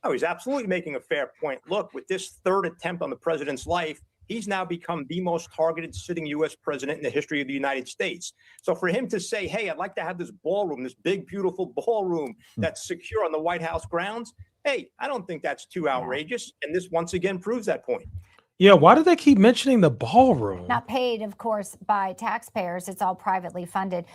Oh, he's absolutely making a fair point. Look, with this third attempt on the president's life, he's now become the most targeted sitting U.S. president in the history of the United States. So for him to say, hey, I'd like to have this ballroom, this big, beautiful ballroom that's secure on the White House grounds, hey, I don't think that's too outrageous. And this once again proves that point. Yeah, why do they keep mentioning the ballroom? Not paid, of course, by taxpayers. It's all privately funded.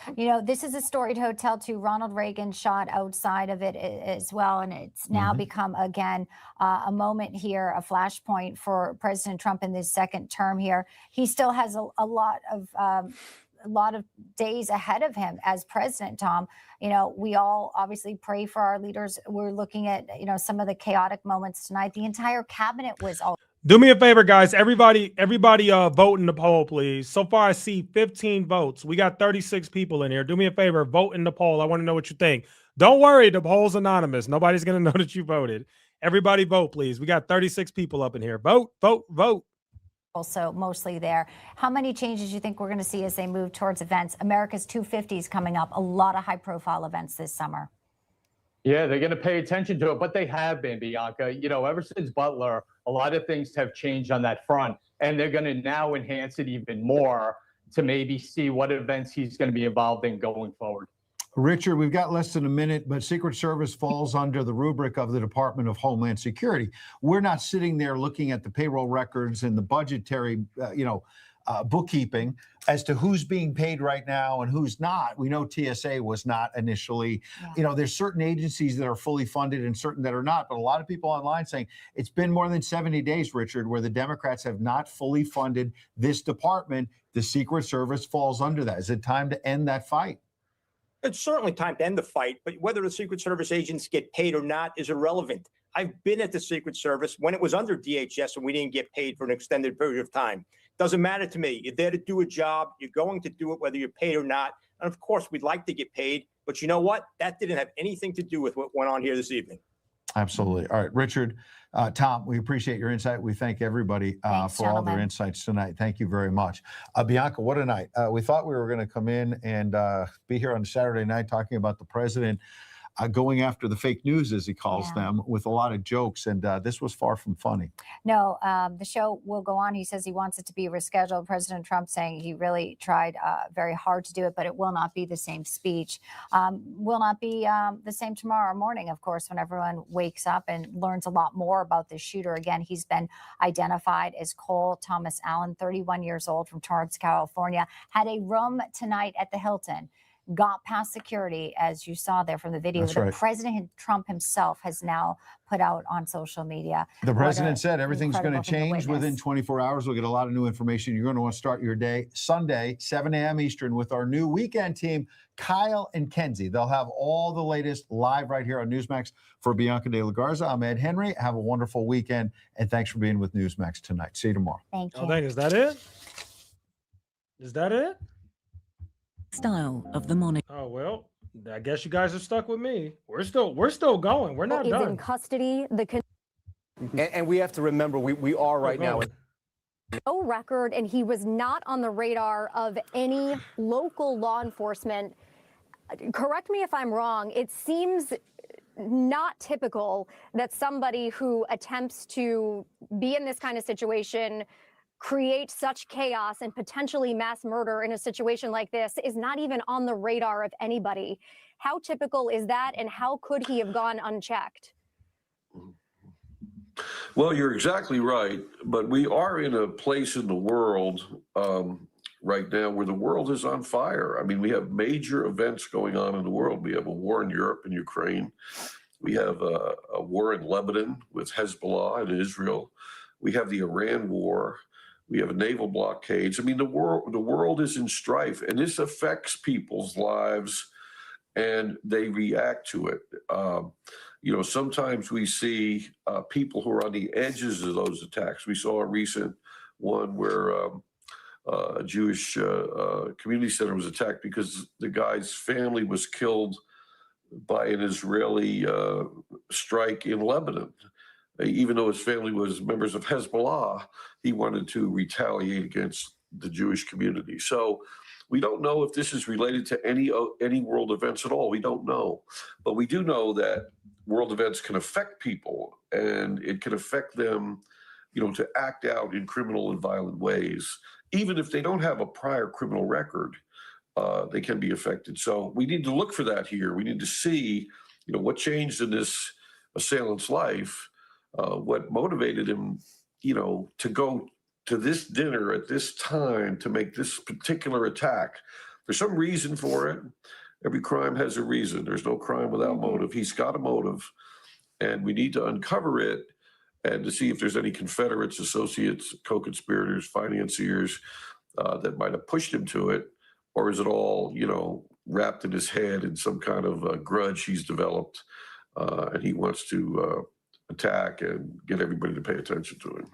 This is a storied hotel too. Ronald Reagan shot outside of it as well. And it's now become, again, a moment here, a flashpoint for President Trump in this second term here. He still has a lot of days ahead of him as president, Tom. We all obviously pray for our leaders. We're looking at, some of the chaotic moments tonight. The entire cabinet was all. Do me a favor, guys. Everybody vote in the poll, please. So far, I see 15 votes. We got 36 people in here. Do me a favor, vote in the poll. I want to know what you think. Don't worry, the poll's anonymous. Nobody's going to know that you voted. Everybody vote, please. We got 36 people up in here. Vote, vote, vote. Also mostly there. How many changes do you think we're going to see as they move towards events? America's 250 is coming up. A lot of high-profile events this summer. Yeah, they're going to pay attention to it, but they have been, Bianca. You know, ever since Butler, a lot of things have changed on that front, and they're going to now enhance it even more to maybe see what events he's going to be involved in going forward. Richard, we've got less than a minute, but Secret Service falls under the rubric of the Department of Homeland Security. We're not sitting there looking at the payroll records and the budgetary, bookkeeping as to who's being paid right now and who's not. We know TSA was not initially. Yeah. You know, there's certain agencies that are fully funded and certain that are not. But a lot of people online saying it's been more than 70 days, Richard, where the Democrats have not fully funded this department. The Secret Service falls under that. Is it time to end that fight? It's certainly time to end the fight, but whether the Secret Service agents get paid or not is irrelevant. I've been at the Secret Service when it was under DHS and we didn't get paid for an extended period of time. Doesn't matter to me. You're there to do a job. You're going to do it whether you're paid or not. And of course, we'd like to get paid. But you know what? That didn't have anything to do with what went on here this evening. Absolutely. All right, Richard, Tom, we appreciate your insight. We thank everybody for all their insights tonight. Thank you very much. Bianca, what a night. We thought we were going to come in and be here on Saturday night talking about the president going after the fake news, as he calls them, with a lot of jokes. And this was far from funny. No, the show will go on. He says he wants it to be rescheduled. President Trump saying he really tried very hard to do it, but it will not be the same speech. Will not be the same tomorrow morning, of course, when everyone wakes up and learns a lot more about the shooter. Again, he's been identified as Cole Thomas Allen, 31 years old, from Torrance, California, had a room tonight at the Hilton. Got past security, as you saw there from the video. That's the right. President Trump himself has now put out on social media. The president said everything's going to change within 24 hours. We'll get a lot of new information. You're going to want to start your day Sunday, 7 a.m. Eastern, with our new weekend team, Kyle and Kenzie. They'll have all the latest live right here on Newsmax. For Bianca De La Garza, I'm Ed Henry. Have a wonderful weekend, and thanks for being with Newsmax tonight. See you tomorrow. Thank you. Oh, is that it? Is that it? Style of the morning. Oh, well, I guess you guys are stuck with me. We're still going. We're not done. In custody. And we have to remember, we are right now. No record, and he was not on the radar of any local law enforcement. Correct me if I'm wrong. It seems not typical that somebody who attempts to be in this kind of situation, create such chaos and potentially mass murder in a situation like this, is not even on the radar of anybody. How typical is that, and how could he have gone unchecked? Well, you're exactly right, but we are in a place in the world right now where the world is on fire. I mean, we have major events going on in the world. We have a war in Europe and Ukraine. We have a war in Lebanon with Hezbollah and Israel. We have the Iran war. We have a naval blockades. I mean, the world is in strife, and this affects people's lives, and they react to it. Sometimes we see people who are on the edges of those attacks. We saw a recent one where a Jewish community center was attacked because the guy's family was killed by an Israeli strike in Lebanon. Even though his family was members of Hezbollah, he wanted to retaliate against the Jewish community. So we don't know if this is related to any world events at all. We don't know. But we do know that world events can affect people, and it can affect them, to act out in criminal and violent ways. Even if they don't have a prior criminal record, they can be affected. So we need to look for that here. We need to see, what changed in this assailant's life. What motivated him, to go to this dinner at this time to make this particular attack. There's some reason for it. Every crime has a reason. There's no crime without motive. He's got a motive, and we need to uncover it and to see if there's any Confederates, associates, co-conspirators, financiers that might have pushed him to it, or is it all, wrapped in his head in some kind of grudge he's developed, and he wants to attack and get everybody to pay attention to it.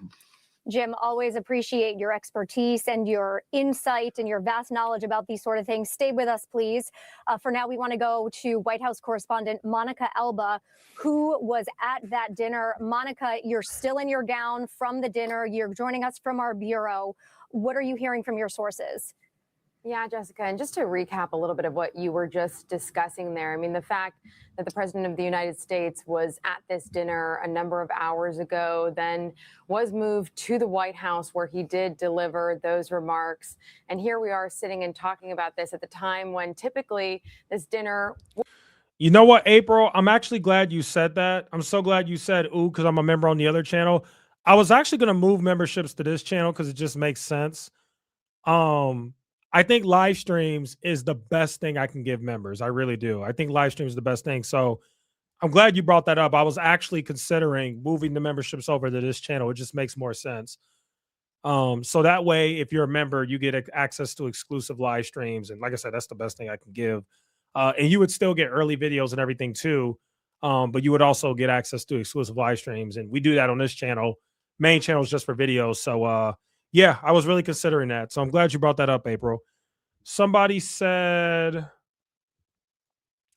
Jim, always appreciate your expertise and your insight and your vast knowledge about these sort of things. Stay with us, please. For now, we want to go to White House correspondent Monica Alba, who was at that dinner. Monica, you're still in your gown from the dinner. You're joining us from our bureau. What are you hearing from your sources? Yeah, Jessica, and just to recap a little bit of what you were just discussing there, I mean, the fact that the President of the United States was at this dinner a number of hours ago, then was moved to the White House where he did deliver those remarks. And here we are sitting and talking about this at the time when typically this dinner. You know what, April? I'm actually glad you said that. I'm so glad you said, ooh, because I'm a member on the other channel. I was actually going to move memberships to this channel because it just makes sense. I think live streams is the best thing I can give members. I really do. I think live streams is the best thing. So I'm glad you brought that up. I was actually considering moving the memberships over to this channel. It just makes more sense. So that way, if you're a member, you get access to exclusive live streams. And like I said, that's the best thing I can give. And you would still get early videos and everything too. But you would also get access to exclusive live streams. And we do that on this channel. Main channel is just for videos. So, yeah, I was really considering that. So I'm glad you brought that up, April. Somebody said,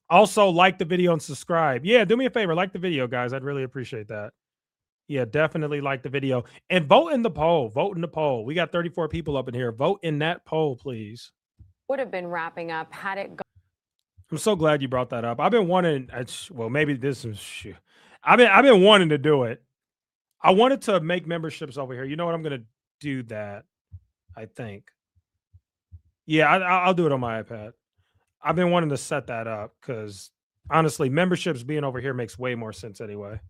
also like the video and subscribe. Yeah, do me a favor. Like the video, guys. I'd really appreciate that. Yeah, definitely like the video. And vote in the poll. Vote in the poll. We got 34 people up in here. Vote in that poll, please. Would have been wrapping up had it gone. I'm so glad you brought that up. I've been wanting, well, maybe this is, I've been wanting to do it. I wanted to make memberships over here. You know what? I'm going to do that, I think. Yeah, I'll do it on my iPad. I've been wanting to set that up because honestly, memberships being over here makes way more sense anyway.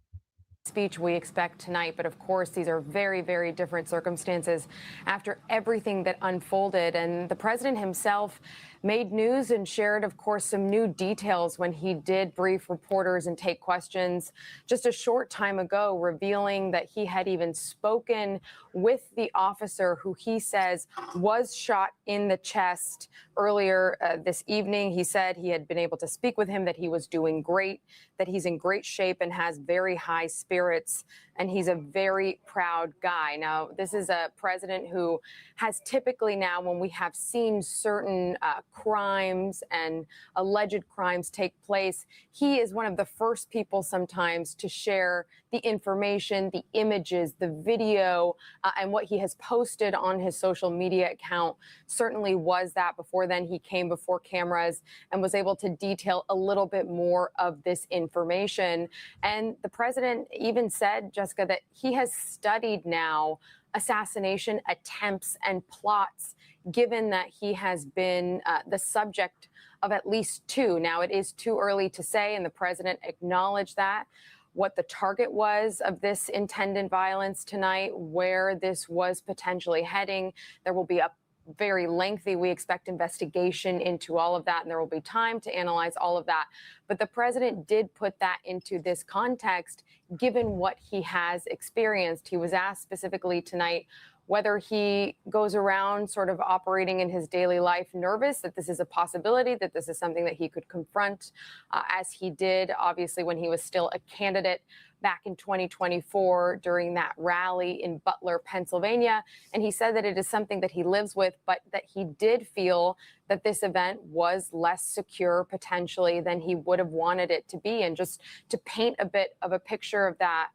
Speech we expect tonight, but of course these are very, very different circumstances after everything that unfolded. And the president himself made news and shared, of course, some new details when he did brief reporters and take questions just a short time ago, revealing that he had even spoken with the officer who he says was shot in the chest earlier this evening. He said he had been able to speak with him, that he was doing great, that he's in great shape and has very high spirits, and he's a very proud guy. Now, this is a president who has typically now, when we have seen certain crimes and alleged crimes take place, he is one of the first people sometimes to share the information, the images, the video, and what he has posted on his social media account certainly was that. Before then, he came before cameras and was able to detail a little bit more of this information. And the president even said, Jessica, that he has studied now assassination attempts and plots, given that he has been the subject of at least two. Now, it is too early to say, and the president acknowledged that, what the target was of this intended violence tonight, where this was potentially heading. There will be a very lengthy, we expect, investigation into all of that, and there will be time to analyze all of that. But the president did put that into this context, given what he has experienced. He was asked specifically tonight whether he goes around sort of operating in his daily life nervous, that this is a possibility, that this is something that he could confront, as he did, obviously, when he was still a candidate back in 2024 during that rally in Butler, Pennsylvania. And he said that it is something that he lives with, but that he did feel that this event was less secure potentially than he would have wanted it to be. And just to paint a bit of a picture of that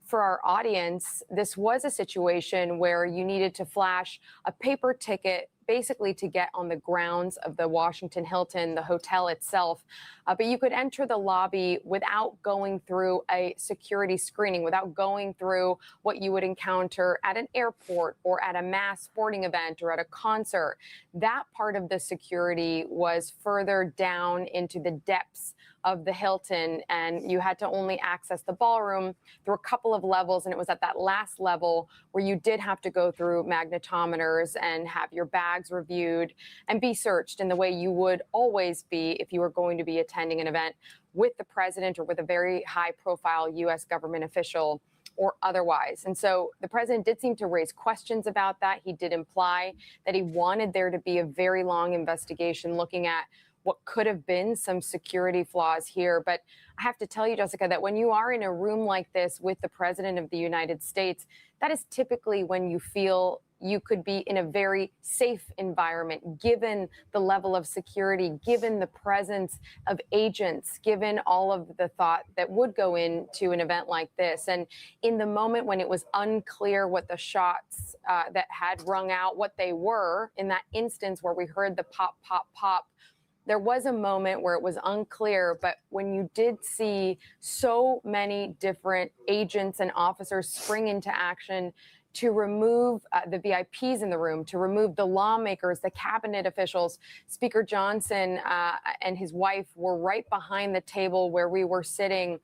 for our audience, this was a situation where you needed to flash a paper ticket basically to get on the grounds of the Washington Hilton, the hotel itself. But you could enter the lobby without going through a security screening, without going through what you would encounter at an airport or at a mass sporting event or at a concert. That part of the security was further down into the depths of the Hilton, and you had to only access the ballroom through a couple of levels. And it was at that last level where you did have to go through magnetometers and have your bags reviewed and be searched in the way you would always be if you were going to be attending an event with the president or with a very high profile U.S. government official or otherwise. And so the president did seem to raise questions about that. He did imply that he wanted there to be a very long investigation looking at what could have been some security flaws here. But I have to tell you, Jessica, that when you are in a room like this with the President of the United States, that is typically when you feel you could be in a very safe environment, given the level of security, given the presence of agents, given all of the thought that would go into an event like this. And in the moment when it was unclear what the shots that had rung out, what they were, in that instance where we heard the pop, pop, pop, there was a moment where it was unclear, but when you did see so many different agents and officers spring into action to remove the VIPs in the room, to remove the lawmakers, the cabinet officials. Speaker Johnson and his wife were right behind the table where we were sitting,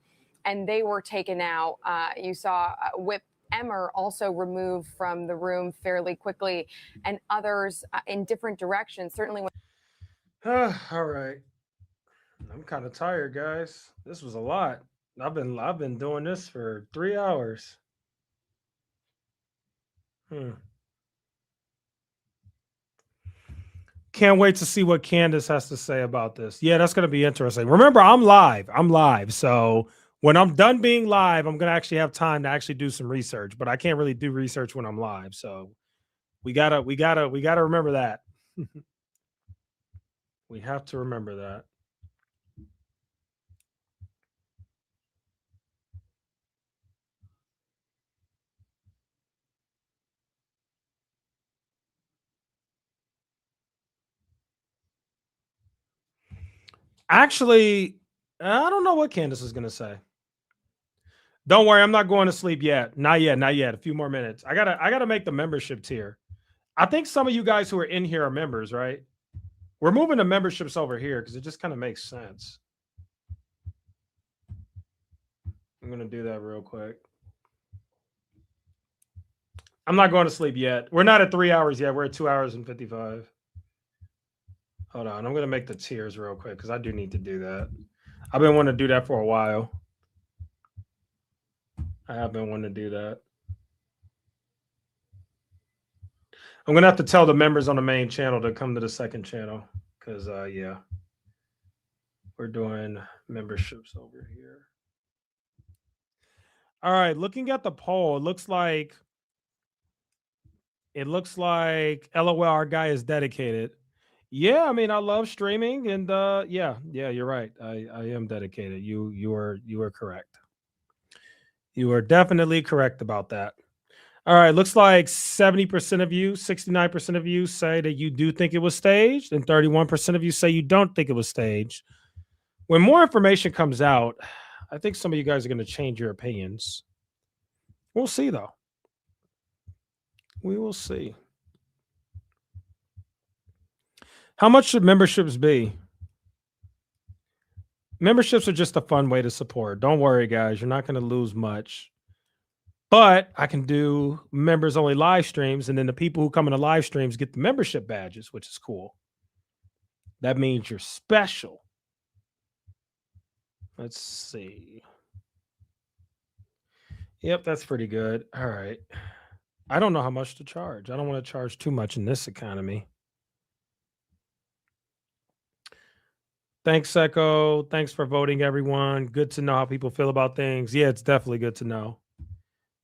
and they were taken out. You saw Whip Emmer also removed from the room fairly quickly, and others in different directions. Certainly. All right. I'm kind of tired, guys. This was a lot. I've been doing this for 3 hours. Can't wait to see what Candace has to say about this. Yeah, that's going to be interesting. Remember, I'm live. So when I'm done being live, I'm going to actually have time to actually do some research, but I can't really do research when I'm live. So we gotta remember that. We have to remember that. Actually, I don't know what Candace is going to say. Don't worry, I'm not going to sleep yet. Not yet. A few more minutes. I gotta make the membership tier. I think some of you guys who are in here are members, right? We're moving the memberships over here because it just kind of makes sense. I'm going to do that real quick. I'm not going to sleep yet. We're not at 3 hours yet. We're at 2 hours and 55. Hold on. I'm going to make the tiers real quick because I do need to do that. I've been wanting to do that for a while. I have been wanting to do that. I'm going to have to tell the members on the main channel to come to the second channel because, yeah, we're doing memberships over here. All right, looking at the poll, it looks like LOL, our guy is dedicated. Yeah, I mean, I love streaming, and yeah, you're right. I am dedicated. You are correct. You are definitely correct about that. All right, looks like 70% of you, 69% of you say that you do think it was staged, and 31% of you say you don't think it was staged. When more information comes out, I think some of you guys are going to change your opinions. We'll see, though. We will see. How much should memberships be? Memberships are just a fun way to support. Don't worry, guys. You're not going to lose much. But I can do members only live streams, and then the people who come into live streams get the membership badges, which is cool. That means you're special. Let's see. Yep, that's pretty good. All right. I don't know how much to charge. I don't want to charge too much in this economy. Thanks, Echo. Thanks for voting, everyone. Good to know how people feel about things. Yeah, it's definitely good to know.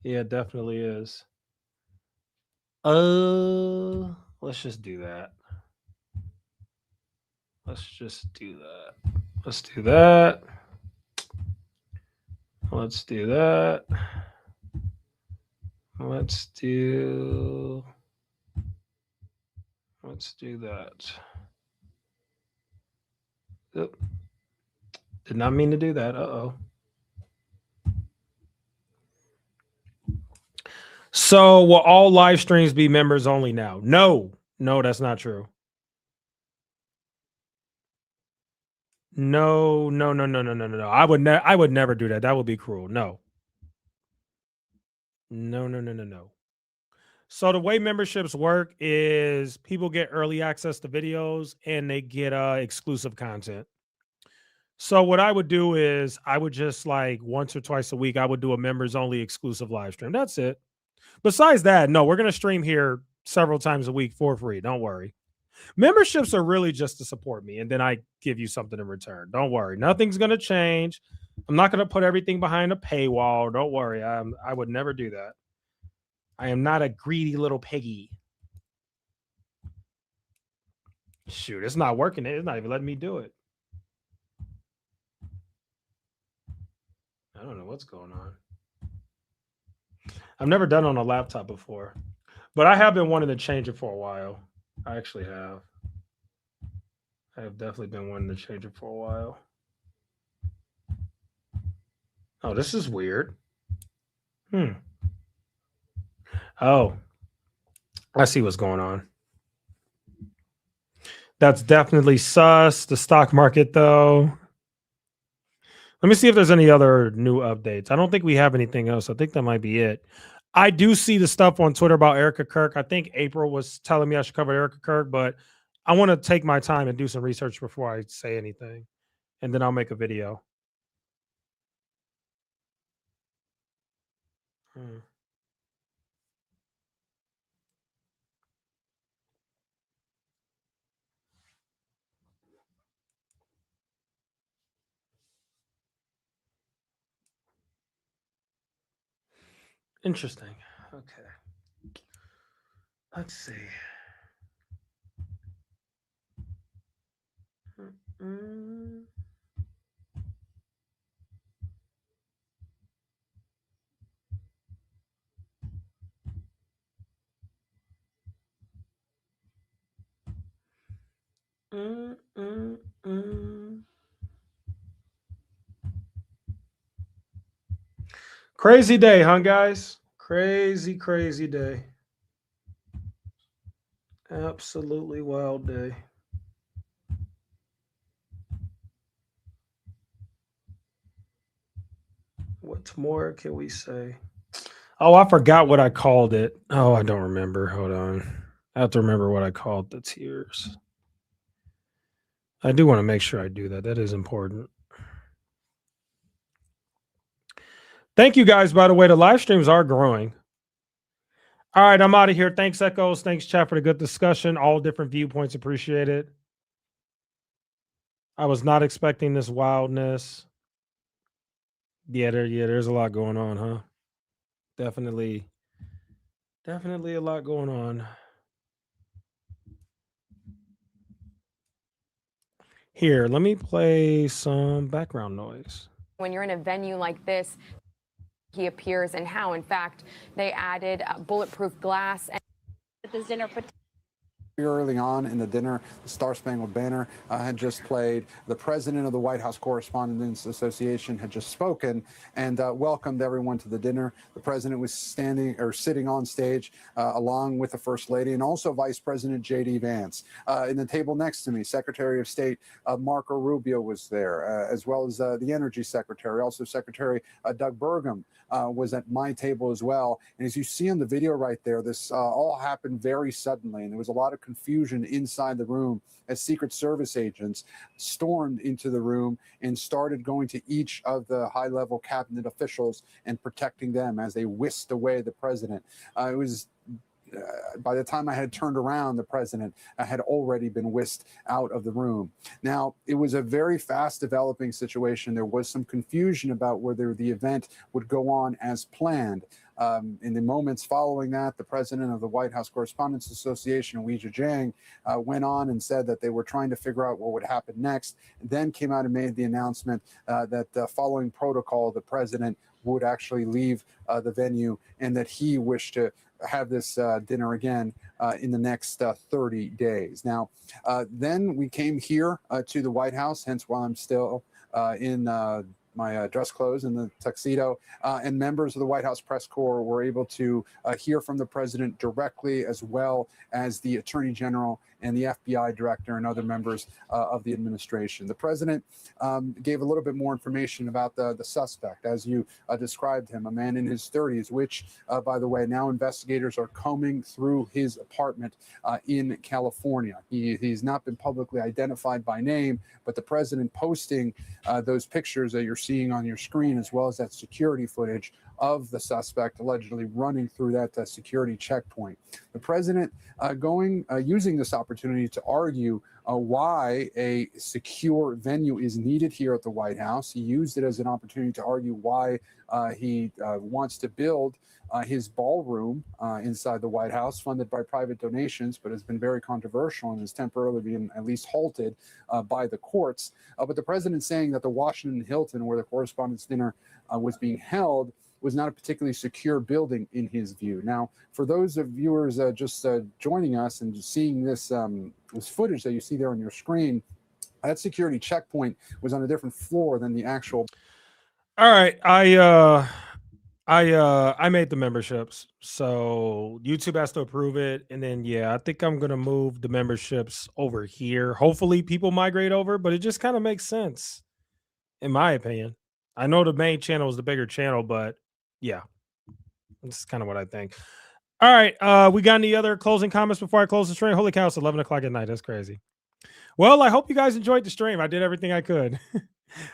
Yeah, it definitely is. Let's just do that. Let's just do that. Let's do that. Let's do that. Let's do that. Oop. Did not mean to do that. Uh-oh. So will all live streams be members only now? No, that's not true. No. I would never do that. That would be cruel. No. So the way memberships work is people get early access to videos and they get exclusive content. So what I would do is I would just like once or twice a week, I would do a members only exclusive live stream. That's it. Besides that, no, we're going to stream here several times a week for free. Don't worry. Memberships are really just to support me, and then I give you something in return. Don't worry, nothing's gonna change. I'm not gonna put everything behind a paywall. Don't worry, I would never do that. I am not a greedy little piggy. Shoot, it's not working. It's not even letting me do it. I don't know what's going on. I've never done it on a laptop before, but I have been wanting to change it for a while. I actually have. I have definitely been wanting to change it for a while. Oh, this is weird. Oh, I see what's going on. That's definitely sus. The stock market, though. Let me see if there's any other new updates. I don't think we have anything else. I think that might be it. I do see the stuff on Twitter about Erica Kirk. I think April was telling me I should cover Erica Kirk, but I want to take my time and do some research before I say anything. And then I'll make a video. Interesting. Okay. Let's see. Crazy day, huh, guys? Crazy, crazy day. Absolutely wild day. What more can we say? Oh, I forgot what I called it. Oh, I don't remember. Hold on. I have to remember what I called the tears. I do want to make sure I do that. That is important. Thank you guys, by the way. The live streams are growing. All right, I'm out of here. Thanks, Echoes. Thanks, chat, for the good discussion. All different viewpoints. Appreciate it. I was not expecting this wildness. Yeah, there's a lot going on, huh? Definitely a lot going on. Here, let me play some background noise. When you're in a venue like this, he appears and how, in fact, they added bulletproof glass. At this dinner, Early on in the dinner, the Star Spangled Banner had just played. The president of the White House Correspondents Association had just spoken and welcomed everyone to the dinner. The president was sitting on stage along with the First Lady and also Vice President J.D. Vance. In the table next to me, Secretary of State Marco Rubio was there, as well as the Energy Secretary. Also, Secretary Doug Burgum was at my table as well. And as you see on the video right there, this all happened very suddenly, and there was a lot of confusion inside the room as Secret Service agents stormed into the room and started going to each of the high-level cabinet officials and protecting them as they whisked away the president. It was by the time I had turned around, the president had already been whisked out of the room. Now, it was a very fast developing situation. There was some confusion about whether the event would go on as planned. In the moments following that, the president of the White House Correspondents Association, Weijia Jiang, went on and said that they were trying to figure out what would happen next, and then came out and made the announcement that following protocol, the president would actually leave the venue and that he wished to have this dinner again in the next 30 days. Now, then we came here to the White House, hence why I'm still in my dress clothes and the tuxedo, and members of the White House press corps were able to hear from the president directly, as well as the Attorney General and the FBI director and other members of the administration. The president gave a little bit more information about the suspect, as you described him, a man in his 30s, which, by the way, now investigators are combing through his apartment in California. He's not been publicly identified by name, but the president posting those pictures that you're seeing on your screen, as well as that security footage, of the suspect allegedly running through that security checkpoint. The president using this opportunity to argue why a secure venue is needed here at the White House. He used it as an opportunity to argue why he wants to build his ballroom inside the White House, funded by private donations, but has been very controversial and has temporarily been at least halted by the courts. But the president saying that the Washington Hilton, where the Correspondents' Dinner was being held, was not a particularly secure building in his view. Now, for those of viewers just joining us and just seeing this footage that you see there on your screen, that security checkpoint was on a different floor than the actual. All right, I made the memberships, so YouTube has to approve it, and then I think I'm gonna move the memberships over here. Hopefully, people migrate over, but it just kind of makes sense, in my opinion. I know the main channel is the bigger channel, but yeah, this is kind of what I think. All right, we got any other closing comments before I close the stream? Holy cow, it's 11 o'clock at night. That's crazy. Well, I hope you guys enjoyed the stream. I did everything I could.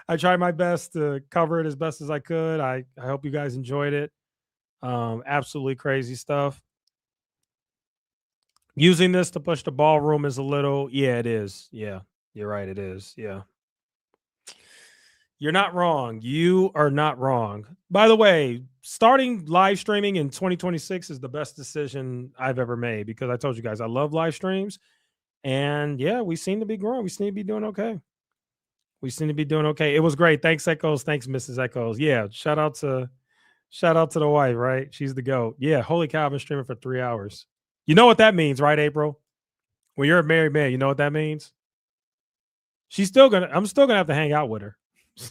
I tried my best to cover it as best as I could. I hope you guys enjoyed it. Absolutely crazy stuff. Using this to push the ballroom is a little, it is. Yeah, you're right. It is. Yeah. You're not wrong. You are not wrong. By the way, starting live streaming in 2026 is the best decision I've ever made, because I told you guys I love live streams. And we seem to be growing. We seem to be doing okay. It was great. Thanks, Echoes. Thanks, Mrs. Echoes. Yeah, shout out to the wife, right? She's the GOAT. Yeah, holy cow, I've been streaming for 3 hours. You know what that means, right, April? When you're a married man, you know what that means? I'm still gonna have to hang out with her.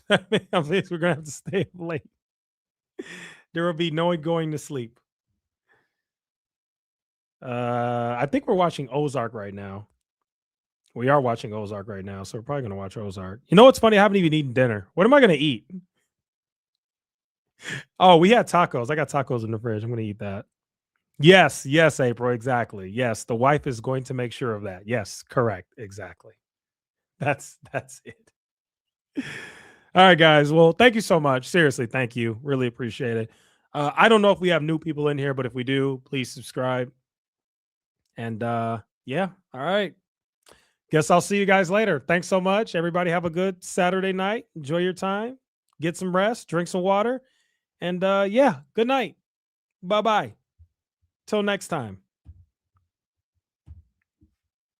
At least we're gonna have to stay up late. There will be no going to sleep. I think we're watching Ozark right now. We are watching Ozark right now, so we're probably gonna watch Ozark. You know what's funny? I haven't even eaten dinner. What am I gonna eat? Oh, we had tacos. I got tacos in the fridge. I'm gonna eat that. Yes, April, exactly. Yes, the wife is going to make sure of that. Yes, correct, exactly. That's it. All right, guys. Well, thank you so much. Seriously, thank you. Really appreciate it. I don't know if we have new people in here, but if we do, please subscribe. And all right. Guess I'll see you guys later. Thanks so much. Everybody have a good Saturday night. Enjoy your time. Get some rest. Drink some water. And good night. Bye-bye. Till next time.